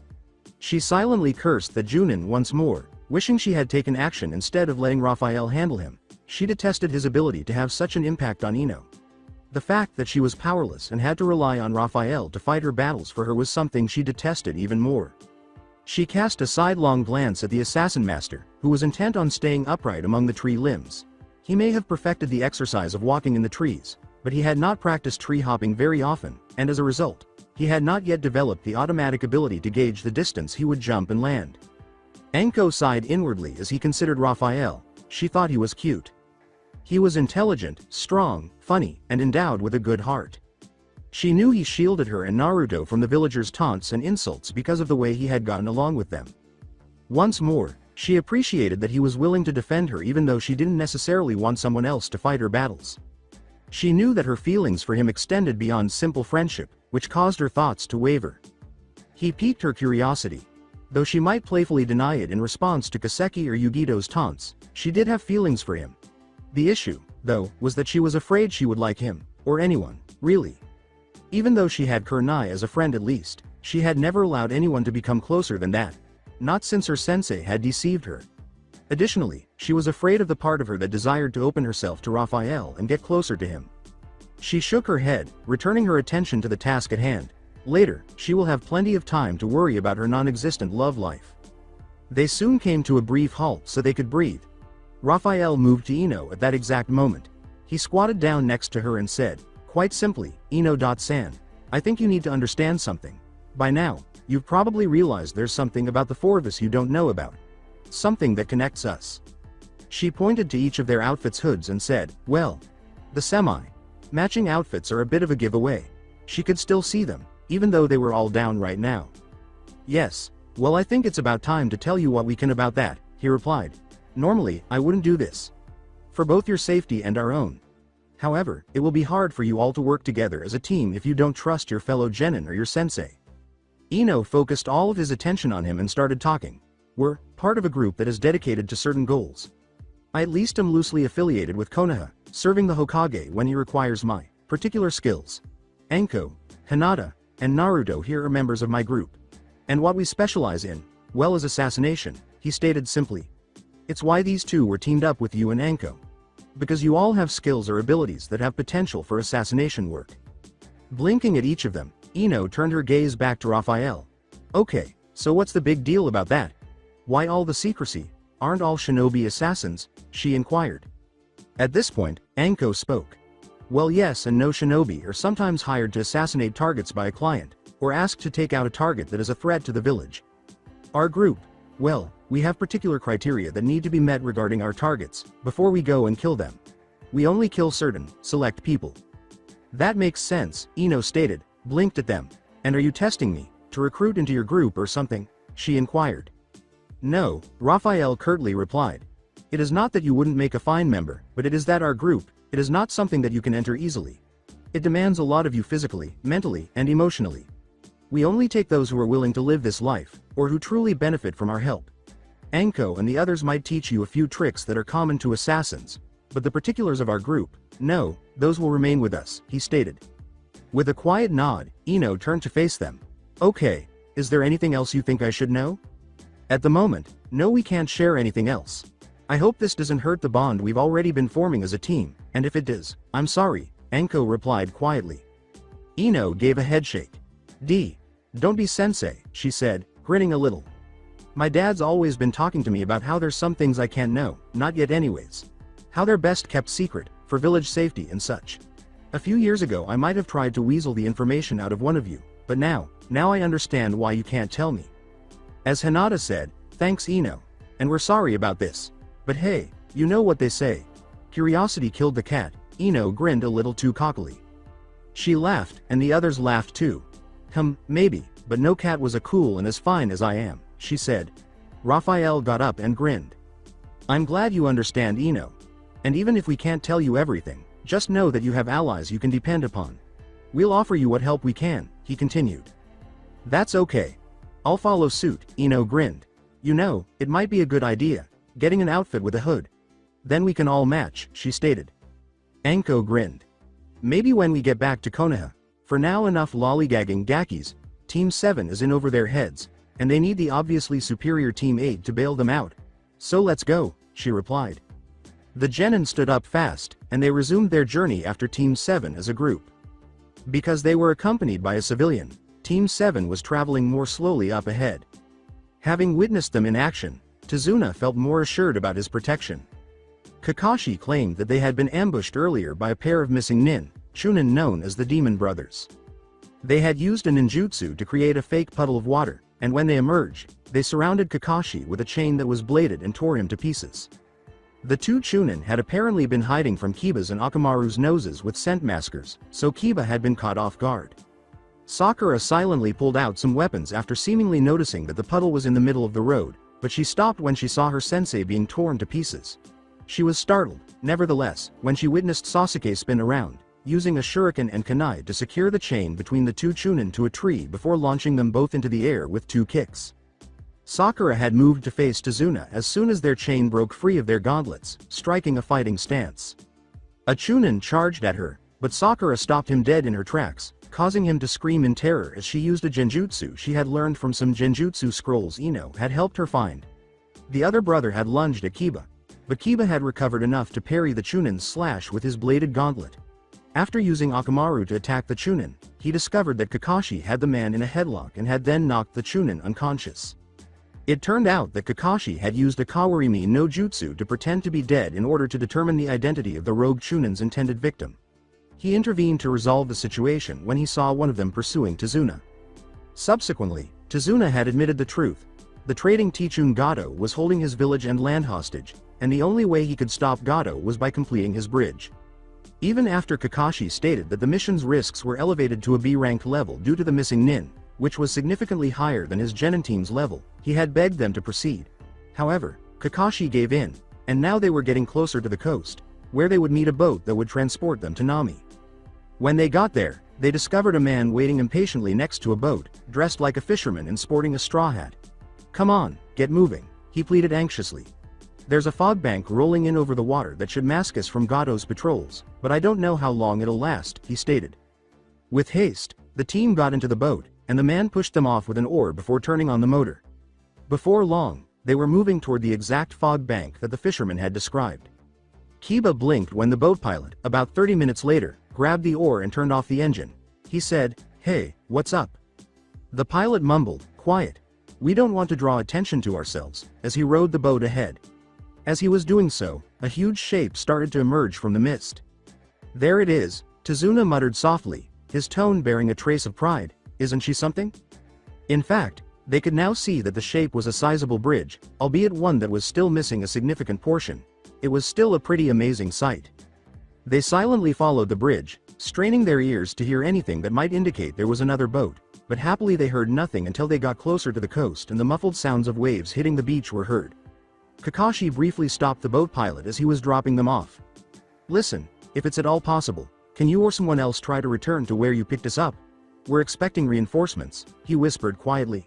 She silently cursed that Junin once more, wishing she had taken action instead of letting Raphael handle him. She detested his ability to have such an impact on Ino. The fact that she was powerless and had to rely on Raphael to fight her battles for her was something she detested even more. She cast a sidelong glance at the assassin master, who was intent on staying upright among the tree limbs. He may have perfected the exercise of walking in the trees, but he had not practiced tree hopping very often, and as a result, he had not yet developed the automatic ability to gauge the distance he would jump and land. Anko sighed inwardly as he considered Raphael. She thought he was cute. He was intelligent, strong, funny, and endowed with a good heart. She knew he shielded her and Naruto from the villagers' taunts and insults because of the way he had gotten along with them. Once more, she appreciated that he was willing to defend her even though she didn't necessarily want someone else to fight her battles. She knew that her feelings for him extended beyond simple friendship, which caused her thoughts to waver. He piqued her curiosity. Though she might playfully deny it in response to Kaseki or Yugito's taunts, she did have feelings for him. The issue, though, was that she was afraid she would like him, or anyone, really. Even though she had Kurenai as a friend at least, she had never allowed anyone to become closer than that. Not since her sensei had deceived her. Additionally, she was afraid of the part of her that desired to open herself to Raphael and get closer to him. She shook her head, returning her attention to the task at hand. Later, she will have plenty of time to worry about her non-existent love life. They soon came to a brief halt so they could breathe. Raphael moved to Ino at that exact moment. He squatted down next to her and said, quite simply, Ino-san, I think you need to understand something. By now, you've probably realized there's something about the four of us you don't know about. Something that connects us. She pointed to each of their outfits' hoods and said, well, the semi-matching outfits are a bit of a giveaway. She could still see them, even though they were all down right now. Yes, well, I think it's about time to tell you what we can about that, he replied. Normally, I wouldn't do this. For both your safety and our own. However, it will be hard for you all to work together as a team if you don't trust your fellow genin or your sensei. Ino focused all of his attention on him and started talking. We're part of a group that is dedicated to certain goals. I at least am loosely affiliated with Konoha, serving the Hokage when he requires my particular skills. Anko, Hinata, and Naruto here are members of my group. And what we specialize in, well, is assassination, he stated simply. It's why these two were teamed up with you and Anko. Because you all have skills or abilities that have potential for assassination work. Blinking at each of them, Ino turned her gaze back to Raphael. Okay, so what's the big deal about that? Why all the secrecy? Aren't all shinobi assassins? She inquired. At this point, Anko spoke. Well, yes and no, shinobi are sometimes hired to assassinate targets by a client, or asked to take out a target that is a threat to the village. Our group, well, we have particular criteria that need to be met regarding our targets, before we go and kill them. We only kill certain, select people. That makes sense, Ino stated, blinked at them. And are you testing me, to recruit into your group or something? She inquired. No, Raphael curtly replied. It is not that you wouldn't make a fine member, but it is that our group, it is not something that you can enter easily. It demands a lot of you physically, mentally, and emotionally. We only take those who are willing to live this life, or who truly benefit from our help. Anko and the others might teach you a few tricks that are common to assassins, but the particulars of our group, no, those will remain with us, he stated. With a quiet nod, Ino turned to face them. Okay, is there anything else you think I should know? At the moment, no, we can't share anything else. I hope this doesn't hurt the bond we've already been forming as a team, and if it does, I'm sorry, Anko replied quietly. Ino gave a headshake. Don't be sensei, she said, grinning a little. My dad's always been talking to me about how there's some things I can't know, not yet anyways. How they're best kept secret, for village safety and such. A few years ago I might have tried to weasel the information out of one of you, but now I understand why you can't tell me. As Hinata said, thanks Ino. And we're sorry about this. But hey, you know what they say. Curiosity killed the cat, Ino grinned a little too cockily. She laughed, and the others laughed too. Maybe, but no cat was as cool and as fine as I am, she said. Raphael got up and grinned. I'm glad you understand Ino. And even if we can't tell you everything, just know that you have allies you can depend upon. We'll offer you what help we can, he continued. That's okay. I'll follow suit, Ino grinned. You know, it might be a good idea, getting an outfit with a hood. Then we can all match, she stated. Anko grinned. Maybe when we get back to Konoha. For now, enough lollygagging gakis. Team 7 is in over their heads, and they need the obviously superior Team 8 to bail them out. So let's go, she replied. The genin stood up fast, and they resumed their journey after Team 7 as a group. Because they were accompanied by a civilian, Team 7 was traveling more slowly up ahead. Having witnessed them in action, Tazuna felt more assured about his protection. Kakashi claimed that they had been ambushed earlier by a pair of missing Chunin known as the Demon Brothers. They had used a ninjutsu to create a fake puddle of water, and when they emerged, they surrounded Kakashi with a chain that was bladed and tore him to pieces. The two Chunin had apparently been hiding from Kiba's and Akamaru's noses with scent maskers, so Kiba had been caught off guard. Sakura silently pulled out some weapons after seemingly noticing that the puddle was in the middle of the road, but she stopped when she saw her sensei being torn to pieces. She was startled, nevertheless, when she witnessed Sasuke spin around, using a shuriken and kunai to secure the chain between the two Chunin to a tree before launching them both into the air with 2 kicks. Sakura had moved to face Tazuna as soon as their chain broke free of their gauntlets, striking a fighting stance. A Chunin charged at her, but Sakura stopped him dead in her tracks, causing him to scream in terror as she used a genjutsu she had learned from some genjutsu scrolls Ino had helped her find. The other brother had lunged at Kiba, but Kiba had recovered enough to parry the Chunin's slash with his bladed gauntlet. After using Akamaru to attack the Chunin, he discovered that Kakashi had the man in a headlock and had then knocked the Chunin unconscious. It turned out that Kakashi had used a Kawarimi no Jutsu to pretend to be dead in order to determine the identity of the rogue Chunin's intended victim. He intervened to resolve the situation when he saw one of them pursuing Tazuna. Subsequently, Tazuna had admitted the truth. The trading Tichun Gato was holding his village and land hostage, and the only way he could stop Gato was by completing his bridge. Even after Kakashi stated that the mission's risks were elevated to a B-ranked level due to the missing nin, which was significantly higher than his genin team's level, he had begged them to proceed. However, Kakashi gave in, and now they were getting closer to the coast, where they would meet a boat that would transport them to Nami. When they got there, they discovered a man waiting impatiently next to a boat, dressed like a fisherman and sporting a straw hat. "Come on, get moving," he pleaded anxiously. "There's a fog bank rolling in over the water that should mask us from Gato's patrols, but I don't know how long it'll last," he stated. With haste, the team got into the boat, and the man pushed them off with an oar before turning on the motor. Before long, they were moving toward the exact fog bank that the fisherman had described. Kiba blinked when the boat pilot, about 30 minutes later, grabbed the oar and turned off the engine. He said, "Hey, what's up?" The pilot mumbled, "Quiet. We don't want to draw attention to ourselves," as he rowed the boat ahead. As he was doing so, a huge shape started to emerge from the mist. "There it is," Tazuna muttered softly, his tone bearing a trace of pride. "Isn't she something?" In fact, they could now see that the shape was a sizable bridge, albeit one that was still missing a significant portion. It was still a pretty amazing sight. They silently followed the bridge, straining their ears to hear anything that might indicate there was another boat, but happily they heard nothing until they got closer to the coast and the muffled sounds of waves hitting the beach were heard. Kakashi briefly stopped the boat pilot as he was dropping them off. "Listen, if it's at all possible, can you or someone else try to return to where you picked us up? We're expecting reinforcements," he whispered quietly.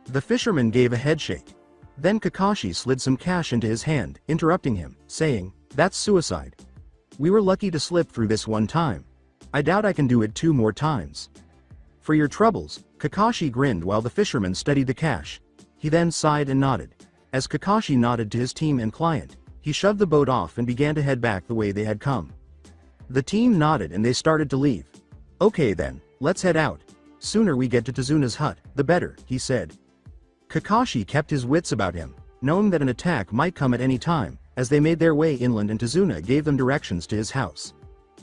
The fisherman gave a headshake. Then Kakashi slid some cash into his hand, interrupting him, saying, "That's suicide. We were lucky to slip through this one time. I doubt I can do it 2 more times." "For your troubles," Kakashi grinned while the fisherman studied the cash. He then sighed and nodded. As Kakashi nodded to his team and client, he shoved the boat off and began to head back the way they had come. The team nodded and they started to leave. "Okay then, let's head out. Sooner we get to Tazuna's hut, the better," he said. Kakashi kept his wits about him, knowing that an attack might come at any time. As they made their way inland and Tazuna gave them directions to his house.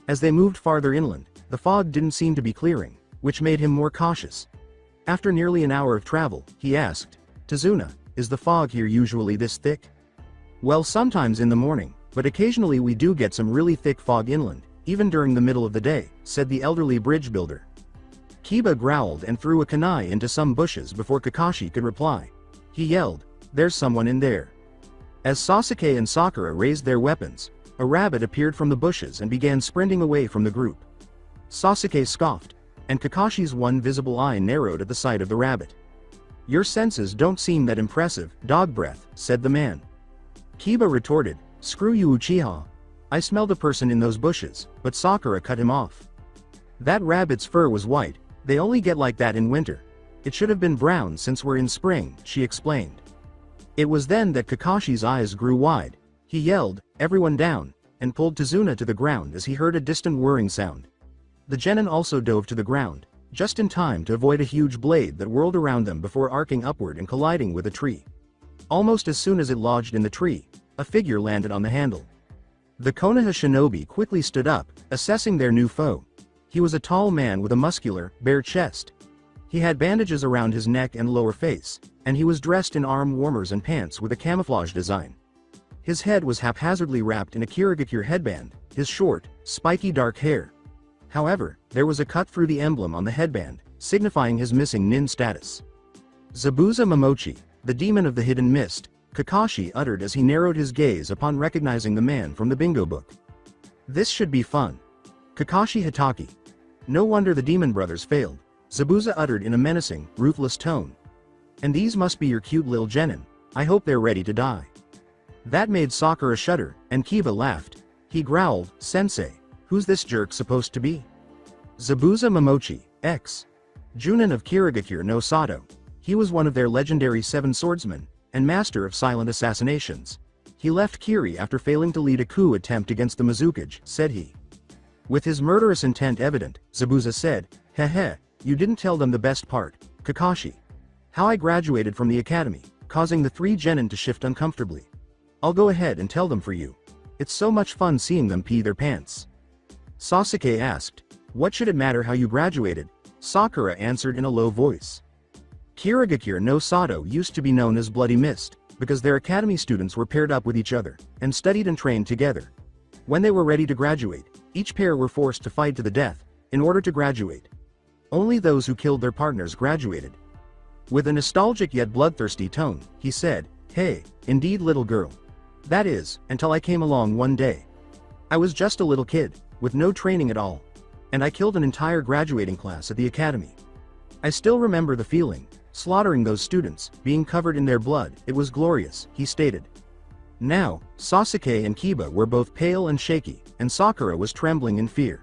As they moved farther inland, the fog didn't seem to be clearing, which made him more cautious. After nearly an hour of travel, he asked, "Tazuna, is the fog here usually this thick?" "Well, sometimes in the morning, but occasionally we do get some really thick fog inland, even during the middle of the day," said the elderly bridge builder. Kiba growled and threw a kunai into some bushes before Kakashi could reply. He yelled, "There's someone in there." As Sasuke and Sakura raised their weapons, a rabbit appeared from the bushes and began sprinting away from the group. Sasuke scoffed, and Kakashi's one visible eye narrowed at the sight of the rabbit. "Your senses don't seem that impressive, dog breath," said the man. Kiba retorted, "Screw you, Uchiha. I smelled a person in those bushes," but Sakura cut him off. "That rabbit's fur was white. They only get like that in winter. It should have been brown since we're in spring," she explained. It was then that Kakashi's eyes grew wide. He yelled, "Everyone down," and pulled Tazuna to the ground as he heard a distant whirring sound. The genin also dove to the ground, just in time to avoid a huge blade that whirled around them before arcing upward and colliding with a tree. Almost as soon as it lodged in the tree, a figure landed on the handle. The Konoha shinobi quickly stood up, assessing their new foe. He was a tall man with a muscular, bare chest. He had bandages around his neck and lower face, and he was dressed in arm warmers and pants with a camouflage design. His head was haphazardly wrapped in a kirigakure headband, his short, spiky dark hair. However, there was a cut through the emblem on the headband, signifying his missing nin status. Zabuza Momochi, the demon of the hidden mist, Kakashi uttered as he narrowed his gaze upon recognizing the man from the bingo book. This should be fun. Kakashi Hitaki. No wonder the demon brothers failed, Zabuza uttered in a menacing, ruthless tone. And these must be your cute lil genin, I hope they're ready to die. That made Sakura shudder, and Kiba laughed. He growled, Sensei, who's this jerk supposed to be? Zabuza Momochi, X. Junin of Kirigakure no Sato. He was one of their legendary 7 swordsmen, and master of silent assassinations. He left Kiri after failing to lead a coup attempt against the Mizukage, said he. With his murderous intent evident, Zabuza said, Heh, you didn't tell them the best part, Kakashi. How I graduated from the academy, causing the 3 genin to shift uncomfortably. I'll go ahead and tell them for you. It's so much fun seeing them pee their pants. Sasuke asked, what should it matter how you graduated? Sakura answered in a low voice. Kirigakure no Sato used to be known as Bloody Mist, because their academy students were paired up with each other, and studied and trained together. When they were ready to graduate, each pair were forced to fight to the death, in order to graduate. Only those who killed their partners graduated. With a nostalgic yet bloodthirsty tone, he said, hey, indeed little girl. That is, until I came along one day. I was just a little kid, with no training at all. And I killed an entire graduating class at the academy. I still remember the feeling, slaughtering those students, being covered in their blood, it was glorious, he stated. Now, Sasuke and Kiba were both pale and shaky, and Sakura was trembling in fear.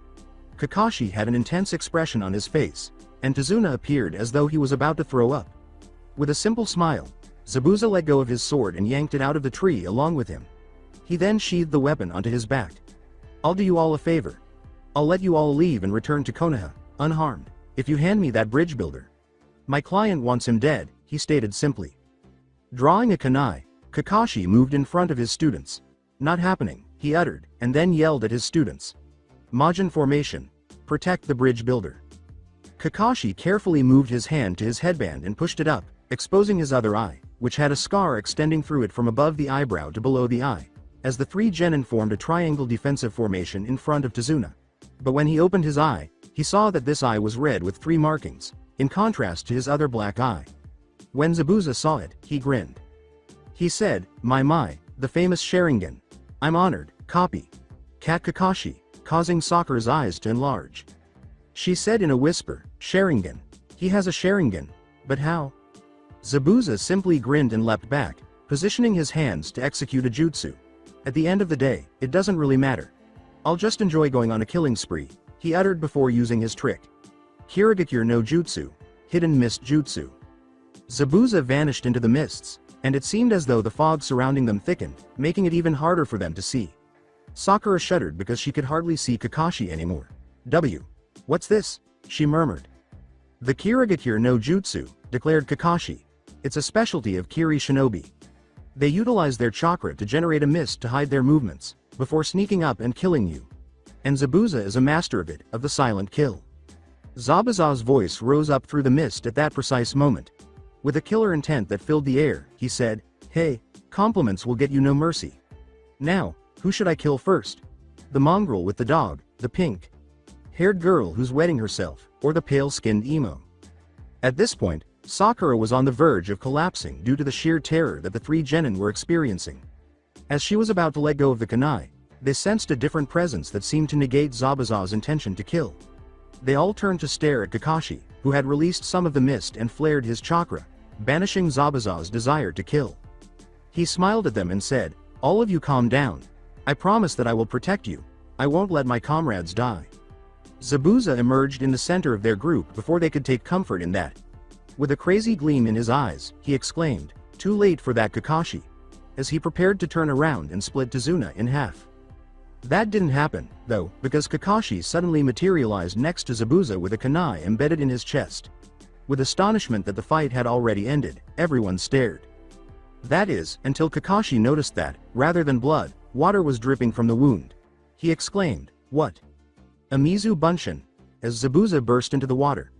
Kakashi had an intense expression on his face, and Tazuna appeared as though he was about to throw up. With a simple smile, Zabuza let go of his sword and yanked it out of the tree along with him. He then sheathed the weapon onto his back. I'll do you all a favor. I'll let you all leave and return to Konoha, unharmed, if you hand me that bridge builder. My client wants him dead, he stated simply. Drawing a kunai, Kakashi moved in front of his students. Not happening, he uttered, and then yelled at his students. Majin formation. Protect the bridge builder. Kakashi carefully moved his hand to his headband and pushed it up, exposing his other eye, which had a scar extending through it from above the eyebrow to below the eye, as the 3 genin formed a triangle defensive formation in front of Tazuna. But when he opened his eye, he saw that this eye was red with 3 markings, in contrast to his other black eye. When Zabuza saw it, he grinned. He said, my, the famous Sharingan. I'm honored, copy. Cat Kakashi, causing Sakura's eyes to enlarge. She said in a whisper, Sharingan. He has a Sharingan, but how? Zabuza simply grinned and leapt back, positioning his hands to execute a jutsu. At the end of the day, it doesn't really matter. I'll just enjoy going on a killing spree, he uttered before using his trick. Kirigakure no Jutsu, Hidden Mist Jutsu. Zabuza vanished into the mists, and it seemed as though the fog surrounding them thickened, making it even harder for them to see. Sakura shuddered because she could hardly see Kakashi anymore. What's this? She murmured. The Kirigakure no Jutsu, declared Kakashi. It's a specialty of Kiri shinobi. They utilize their chakra to generate a mist to hide their movements, before sneaking up and killing you. And Zabuza is a master of it, of the silent kill. Zabuza's voice rose up through the mist at that precise moment. With a killer intent that filled the air, he said, hey, compliments will get you no mercy. Now, who should I kill first? The mongrel with the dog, the pink-haired girl who's wetting herself, or the pale-skinned emo? At this point, Sakura was on the verge of collapsing due to the sheer terror that the 3 genin were experiencing. As she was about to let go of the kunai, they sensed a different presence that seemed to negate Zabuza's intention to kill. They all turned to stare at Kakashi, who had released some of the mist and flared his chakra, banishing Zabuza's desire to kill. He smiled at them and said, all of you calm down. I promise that I will protect you. I won't let my comrades die. Zabuza emerged in the center of their group before they could take comfort in that. With a crazy gleam in his eyes, he exclaimed, too late for that Kakashi, as he prepared to turn around and split Tazuna in half. That didn't happen, though, because Kakashi suddenly materialized next to Zabuza with a kunai embedded in his chest. With astonishment that the fight had already ended, everyone stared. That is, until Kakashi noticed that, rather than blood, Water was dripping from the wound. He exclaimed, "What? A Mizu Bunshin?" as Zabuza burst into the water.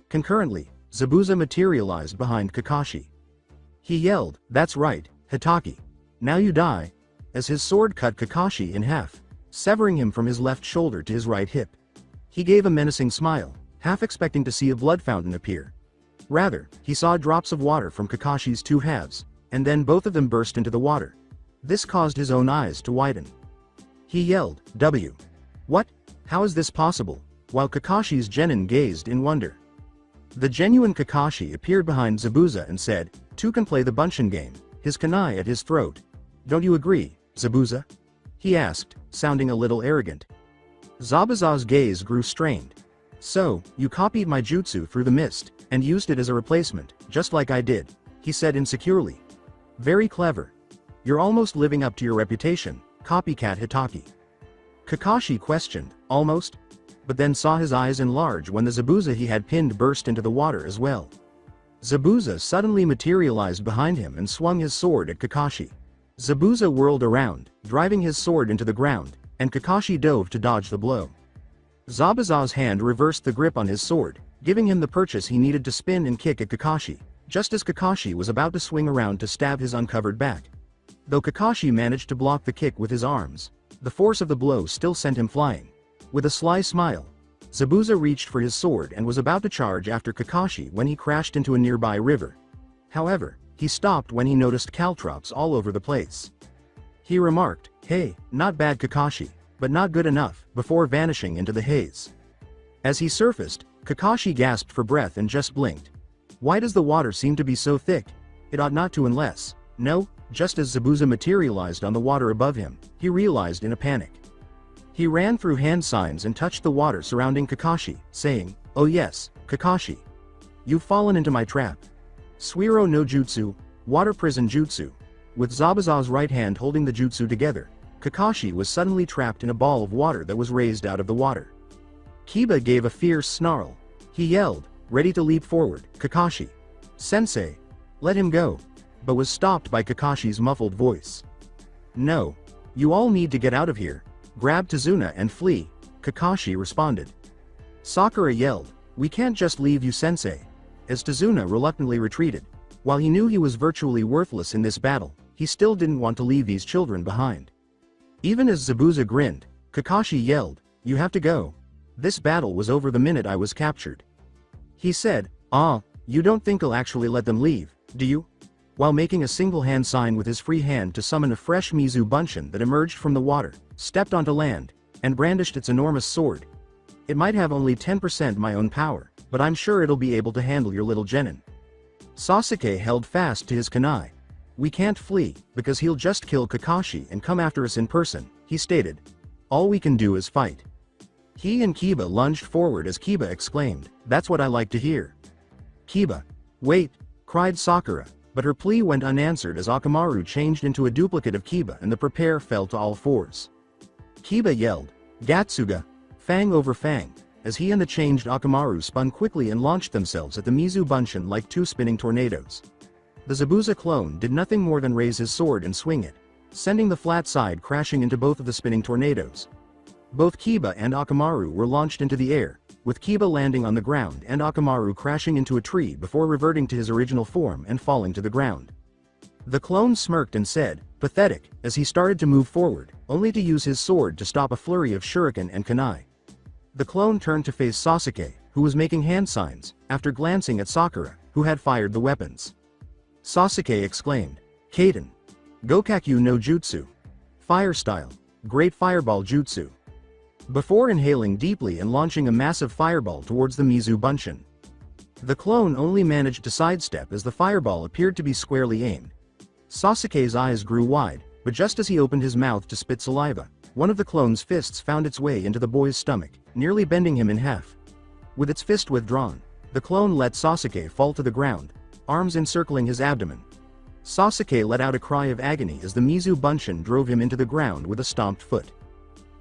Concurrently, Zabuza materialized behind Kakashi. He yelled, "That's right, Hitaki. Now you die," as his sword cut Kakashi in half, severing him from his left shoulder to his right hip. He gave a menacing smile, half expecting to see a blood fountain appear. Rather, he saw drops of water from Kakashi's two halves, and then both of them burst into the water. This caused his own eyes to widen. He yelled, "W. What? How is this possible?" while Kakashi's genin gazed in wonder. The genuine Kakashi appeared behind Zabuza and said, "Two can play the Bunshin game," his kunai at his throat. "Don't you agree, Zabuza?" he asked, sounding a little arrogant. Zabuza's gaze grew strained. "So, you copied my jutsu through the mist, and used it as a replacement, just like I did," he said insecurely. "Very clever. You're almost living up to your reputation, copycat Hitaki." Kakashi questioned, "Almost?" but then saw his eyes enlarge when the Zabuza he had pinned burst into the water as well. Zabuza suddenly materialized behind him and swung his sword at Kakashi. Zabuza whirled around, driving his sword into the ground, and Kakashi dove to dodge the blow. Zabuza's hand reversed the grip on his sword, giving him the purchase he needed to spin and kick at Kakashi, just as Kakashi was about to swing around to stab his uncovered back. Though Kakashi managed to block the kick with his arms, the force of the blow still sent him flying. With a sly smile, Zabuza reached for his sword and was about to charge after Kakashi when he crashed into a nearby river. However, he stopped when he noticed caltrops all over the place. He remarked, "Hey, not bad Kakashi, but not good enough," before vanishing into the haze. As he surfaced, Kakashi gasped for breath and just blinked. Why does the water seem to be so thick? It ought not to unless... No, just as Zabuza materialized on the water above him, he realized in a panic. He ran through hand signs and touched the water surrounding Kakashi, saying, "Oh yes, Kakashi. You've fallen into my trap. Suiro no Jutsu, Water Prison Jutsu." With Zabuza's right hand holding the jutsu together, Kakashi was suddenly trapped in a ball of water that was raised out of the water. Kiba gave a fierce snarl. He yelled, ready to leap forward, "Kakashi! Sensei! Let him go!" but was stopped by Kakashi's muffled voice. "No. You all need to get out of here. Grab Tazuna and flee," Kakashi responded. Sakura yelled, "We can't just leave you, Sensei," as Tazuna reluctantly retreated. While he knew he was virtually worthless in this battle, he still didn't want to leave these children behind. Even as Zabuza grinned, Kakashi yelled, "You have to go. This battle was over the minute I was captured." He said, "Ah, you don't think I'll actually let them leave, do you?" while making a single hand sign with his free hand to summon a fresh Mizu Bunshin that emerged from the water, stepped onto land, and brandished its enormous sword. "It might have only 10% my own power, but I'm sure it'll be able to handle your little genin." Sasuke held fast to his kunai. "We can't flee, because he'll just kill Kakashi and come after us in person," he stated. "All we can do is fight." He and Kiba lunged forward as Kiba exclaimed, "That's what I like to hear." "Kiba! Wait!" cried Sakura, but her plea went unanswered as Akamaru changed into a duplicate of Kiba and the prepare fell to all fours. Kiba yelled, "Gatsuga! Fang over fang," as he and the changed Akamaru spun quickly and launched themselves at the Mizu Bunshin like two spinning tornadoes. The Zabuza clone did nothing more than raise his sword and swing it, sending the flat side crashing into both of the spinning tornadoes. Both Kiba and Akamaru were launched into the air, with Kiba landing on the ground and Akamaru crashing into a tree before reverting to his original form and falling to the ground. The clone smirked and said, "Pathetic," as he started to move forward, only to use his sword to stop a flurry of shuriken and kunai. The clone turned to face Sasuke, who was making hand signs, after glancing at Sakura, who had fired the weapons. Sasuke exclaimed, "Kaiten! Gokakyu no Jutsu! Fire style! Great Fireball Jutsu!" before inhaling deeply and launching a massive fireball towards the Mizu Bunshin. The clone only managed to sidestep as the fireball appeared to be squarely aimed. Sasuke's eyes grew wide, but just as he opened his mouth to spit saliva, one of the clone's fists found its way into the boy's stomach, nearly bending him in half. With its fist withdrawn, the clone let Sasuke fall to the ground, arms encircling his abdomen. Sasuke let out a cry of agony as the Mizu Bunshin drove him into the ground with a stomped foot.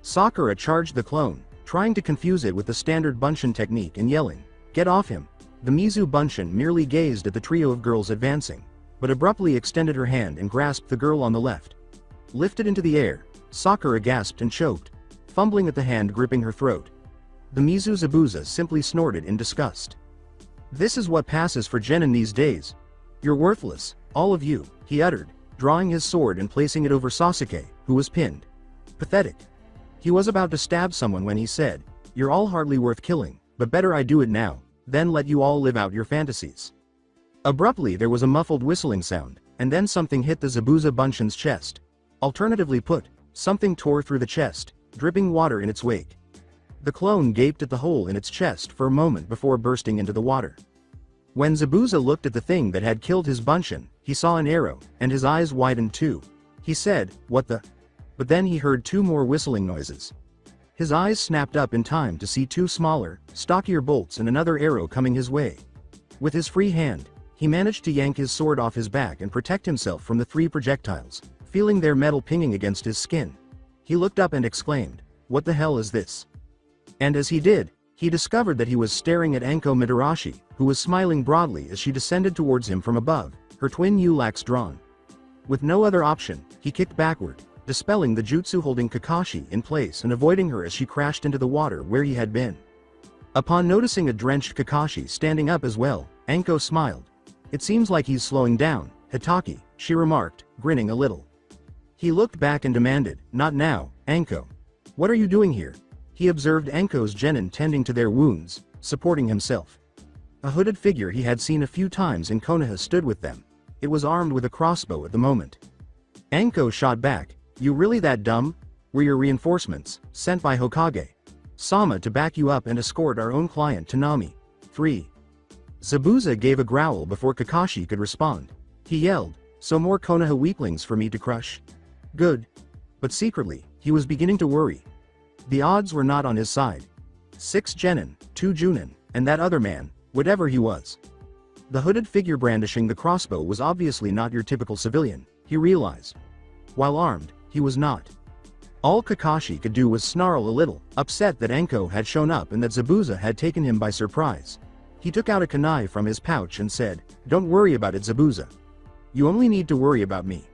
Sakura charged the clone, trying to confuse it with the standard Bunshin technique and yelling, "Get off him!" The Mizu Bunshin merely gazed at the trio of girls advancing, but abruptly extended her hand and grasped the girl on the left. lifted into the air. Sakura gasped and choked, fumbling at the hand gripping her throat. The Mizu Zabuza simply snorted in disgust. "This is what passes for genin these days. You're worthless, all of you," he uttered, drawing his sword and placing it over Sasuke, who was pinned. Pathetic. He was about to stab someone when he said, "You're all hardly worth killing, but better I do it now, then let you all live out your fantasies." Abruptly there was a muffled whistling sound, and then something hit the Zabuza Bunshin's chest. Alternatively put, something tore through the chest, dripping water in its wake. The clone gaped at the hole in its chest for a moment before bursting into the water. When Zabuza looked at the thing that had killed his Bunshin, he saw an arrow, and his eyes widened too. He said, "What the?" But then he heard two more whistling noises. His eyes snapped up in time to see two smaller, stockier bolts and another arrow coming his way. With his free hand, he managed to yank his sword off his back and protect himself from the three projectiles, feeling their metal pinging against his skin. He looked up and exclaimed, "What the hell is this?" And as he did, he discovered that he was staring at Anko Midarashi, who was smiling broadly as she descended towards him from above, her twin Yulax drawn. With no other option, he kicked backward, dispelling the jutsu holding Kakashi in place and avoiding her as she crashed into the water where he had been. Upon noticing a drenched Kakashi standing up as well, Anko smiled. "It seems like he's slowing down, Hitaki," she remarked, grinning a little. He looked back and demanded, "Not now, Anko. What are you doing here?" He observed Anko's genin tending to their wounds, supporting himself. A hooded figure he had seen a few times in Konoha stood with them. It was armed with a crossbow at the moment. Anko shot back, "You really that dumb? We're your reinforcements, sent by Hokage Sama to back you up and escort our own client to Nami. 3. Zabuza gave a growl before Kakashi could respond. He yelled, "So more Konoha weaklings for me to crush? Good." But secretly, he was beginning to worry. The odds were not on his side. 6 genin, 2 junin, and that other man, whatever he was. The hooded figure brandishing the crossbow was obviously not your typical civilian, he realized. While armed, he was not. All Kakashi could do was snarl a little, upset that Anko had shown up and that Zabuza had taken him by surprise. He took out a kunai from his pouch and said, "Don't worry about it, Zabuza. You only need to worry about me."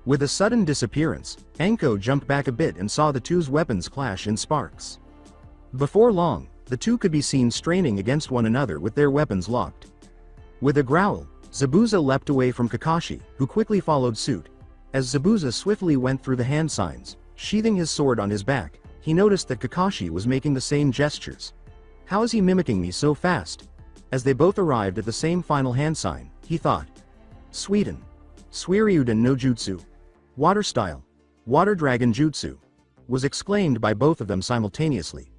With a sudden disappearance, Anko jumped back a bit and saw the two's weapons clash in sparks. Before long, the two could be seen straining against one another with their weapons locked. With a growl, Zabuza leapt away from Kakashi, who quickly followed suit. As Zabuza swiftly went through the hand signs, sheathing his sword on his back, he noticed that Kakashi was making the same gestures. How is he mimicking me so fast? As they both arrived at the same final hand sign, he thought. Sweden. Suiryuden no Jutsu. Water style. Water dragon jutsu. Was exclaimed by both of them simultaneously.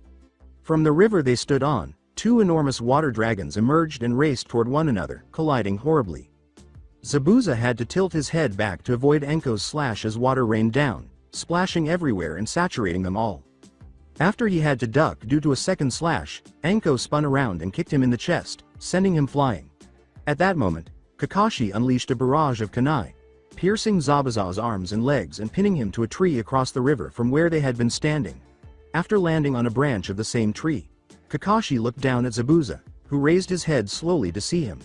From the river they stood on, 2 enormous water dragons emerged and raced toward one another, colliding horribly. Zabuza had to tilt his head back to avoid Anko's slash as water rained down, splashing everywhere and saturating them all. After he had to duck due to a second slash, Anko spun around and kicked him in the chest, sending him flying. At that moment, Kakashi unleashed a barrage of kunai, piercing Zabuza's arms and legs and pinning him to a tree across the river from where they had been standing. After landing on a branch of the same tree, Kakashi looked down at Zabuza, who raised his head slowly to see him.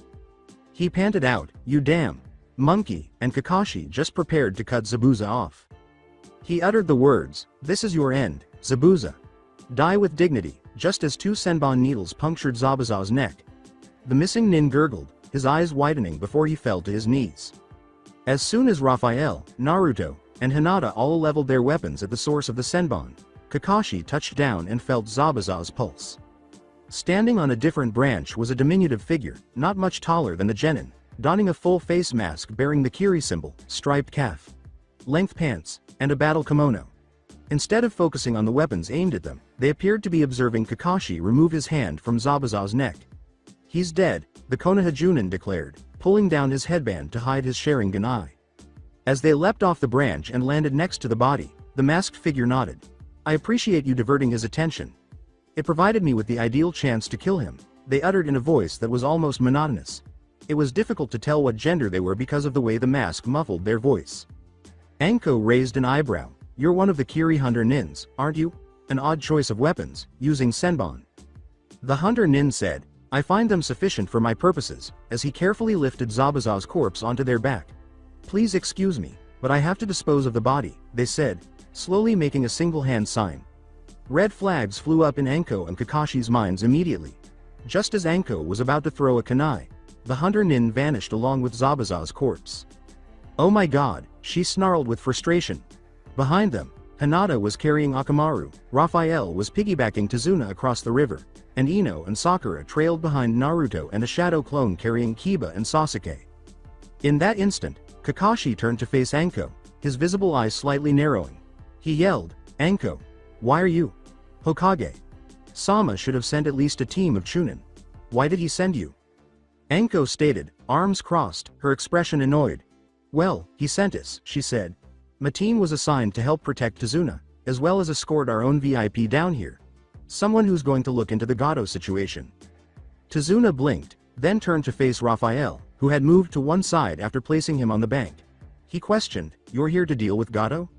He panted out, "You damn monkey," and Kakashi just prepared to cut Zabuza off. He uttered the words, "This is your end, Zabuza. Die with dignity," just as 2 senbon needles punctured Zabuza's neck. The missing nin gurgled, his eyes widening before he fell to his knees. As soon as Raphael, Naruto, and Hinata all leveled their weapons at the source of the senbon, Kakashi touched down and felt Zabuza's pulse. Standing on a different branch was a diminutive figure, not much taller than the genin, donning a full face mask bearing the Kiri symbol, striped calf, length pants, and a battle kimono. Instead of focusing on the weapons aimed at them, they appeared to be observing Kakashi remove his hand from Zabuza's neck. "He's dead," the Konoha Junin declared, pulling down his headband to hide his Sharingan eye. As they leapt off the branch and landed next to the body, the masked figure nodded. "I appreciate you diverting his attention. It provided me with the ideal chance to kill him," they uttered in a voice that was almost monotonous. It was difficult to tell what gender they were because of the way the mask muffled their voice. Anko raised an eyebrow. "You're one of the Kiri Hunter Nins, aren't you? An odd choice of weapons, using senbon." The Hunter Nin said, "I find them sufficient for my purposes," as he carefully lifted Zabuza's corpse onto their back. "Please excuse me." But I have to dispose of the body, they said, slowly making a single hand sign. Red flags flew up in Anko and Kakashi's minds immediately. Just as Anko was about to throw a kunai, the hunter nin vanished along with Zabuza's corpse. Oh my god, she snarled with frustration. Behind them, Hinata was carrying Akamaru, Raphael was piggybacking Tazuna across the river, and Ino and Sakura trailed behind Naruto and a shadow clone carrying Kiba and Sasuke. In that instant, Kakashi turned to face Anko, his visible eyes slightly narrowing. He yelled, "Anko! Why are you? Hokage! Sama should have sent at least a team of Chunin. Why did he send you?" Anko stated, arms crossed, her expression annoyed. "Well, he sent us," she said. "My team was assigned to help protect Tazuna, as well as escort our own VIP down here. Someone who's going to look into the Gato situation." Tazuna blinked, then turned to face Raphael, who had moved to one side after placing him on the bank. He questioned, "You're here to deal with Gato?"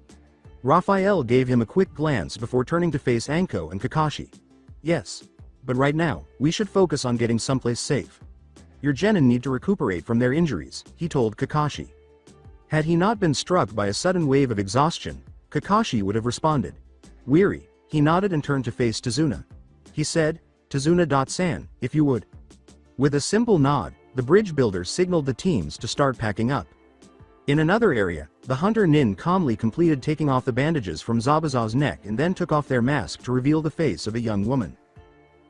Raphael gave him a quick glance before turning to face Anko and Kakashi. "Yes. But right now, we should focus on getting someplace safe. Your genin need to recuperate from their injuries," he told Kakashi. Had he not been struck by a sudden wave of exhaustion, Kakashi would have responded. Weary, he nodded and turned to face Tazuna. He said, "Tazuna-san, if you would." With a simple nod, the bridge builder signaled the teams to start packing up. In another area, the hunter nin calmly completed taking off the bandages from Zabuza's neck and then took off their mask to reveal the face of a young woman.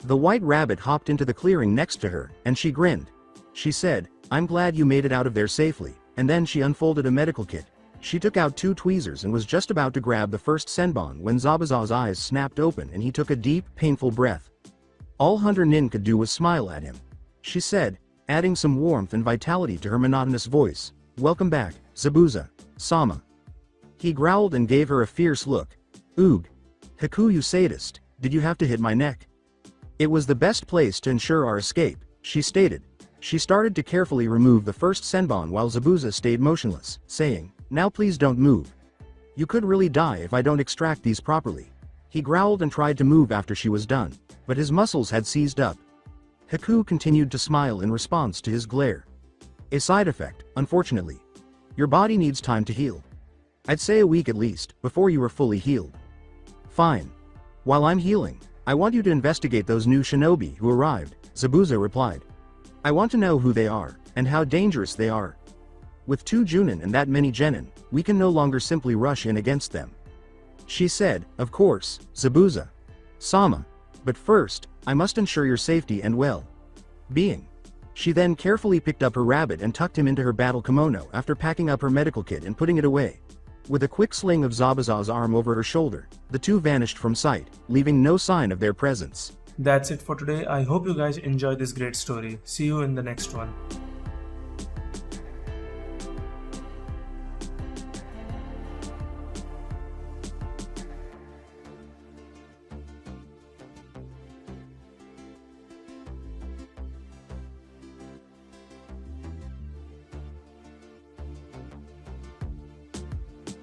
The white rabbit hopped into the clearing next to her, and she grinned. She said, "I'm glad you made it out of there safely," and then she unfolded a medical kit. She took out 2 tweezers and was just about to grab the first senbon when Zabuza's eyes snapped open and he took a deep, painful breath. All hunter nin could do was smile at him. She said, adding some warmth and vitality to her monotonous voice, "Welcome back, Zabuza, Sama." He growled and gave her a fierce look. "Oog. Haku, you sadist, did you have to hit my neck?" "It was the best place to ensure our escape," she stated. She started to carefully remove the first senbon while Zabuza stayed motionless, saying, "Now please don't move. You could really die if I don't extract these properly." He growled and tried to move after she was done, but his muscles had seized up. Haku continued to smile in response to his glare. "A side effect, unfortunately. Your body needs time to heal. I'd say a week at least, before you are fully healed." "Fine. While I'm healing, I want you to investigate those new shinobi who arrived," Zabuza replied. "I want to know who they are, and how dangerous they are. With 2 Junin and that many genin, we can no longer simply rush in against them." She said, "Of course, Zabuza. Sama. But first, I must ensure your safety and well-being." She then carefully picked up her rabbit and tucked him into her battle kimono after packing up her medical kit and putting it away. With a quick sling of Zabuza's arm over her shoulder, the two vanished from sight, leaving no sign of their presence. That's it for today. I hope you guys enjoyed this great story. See you in the next one.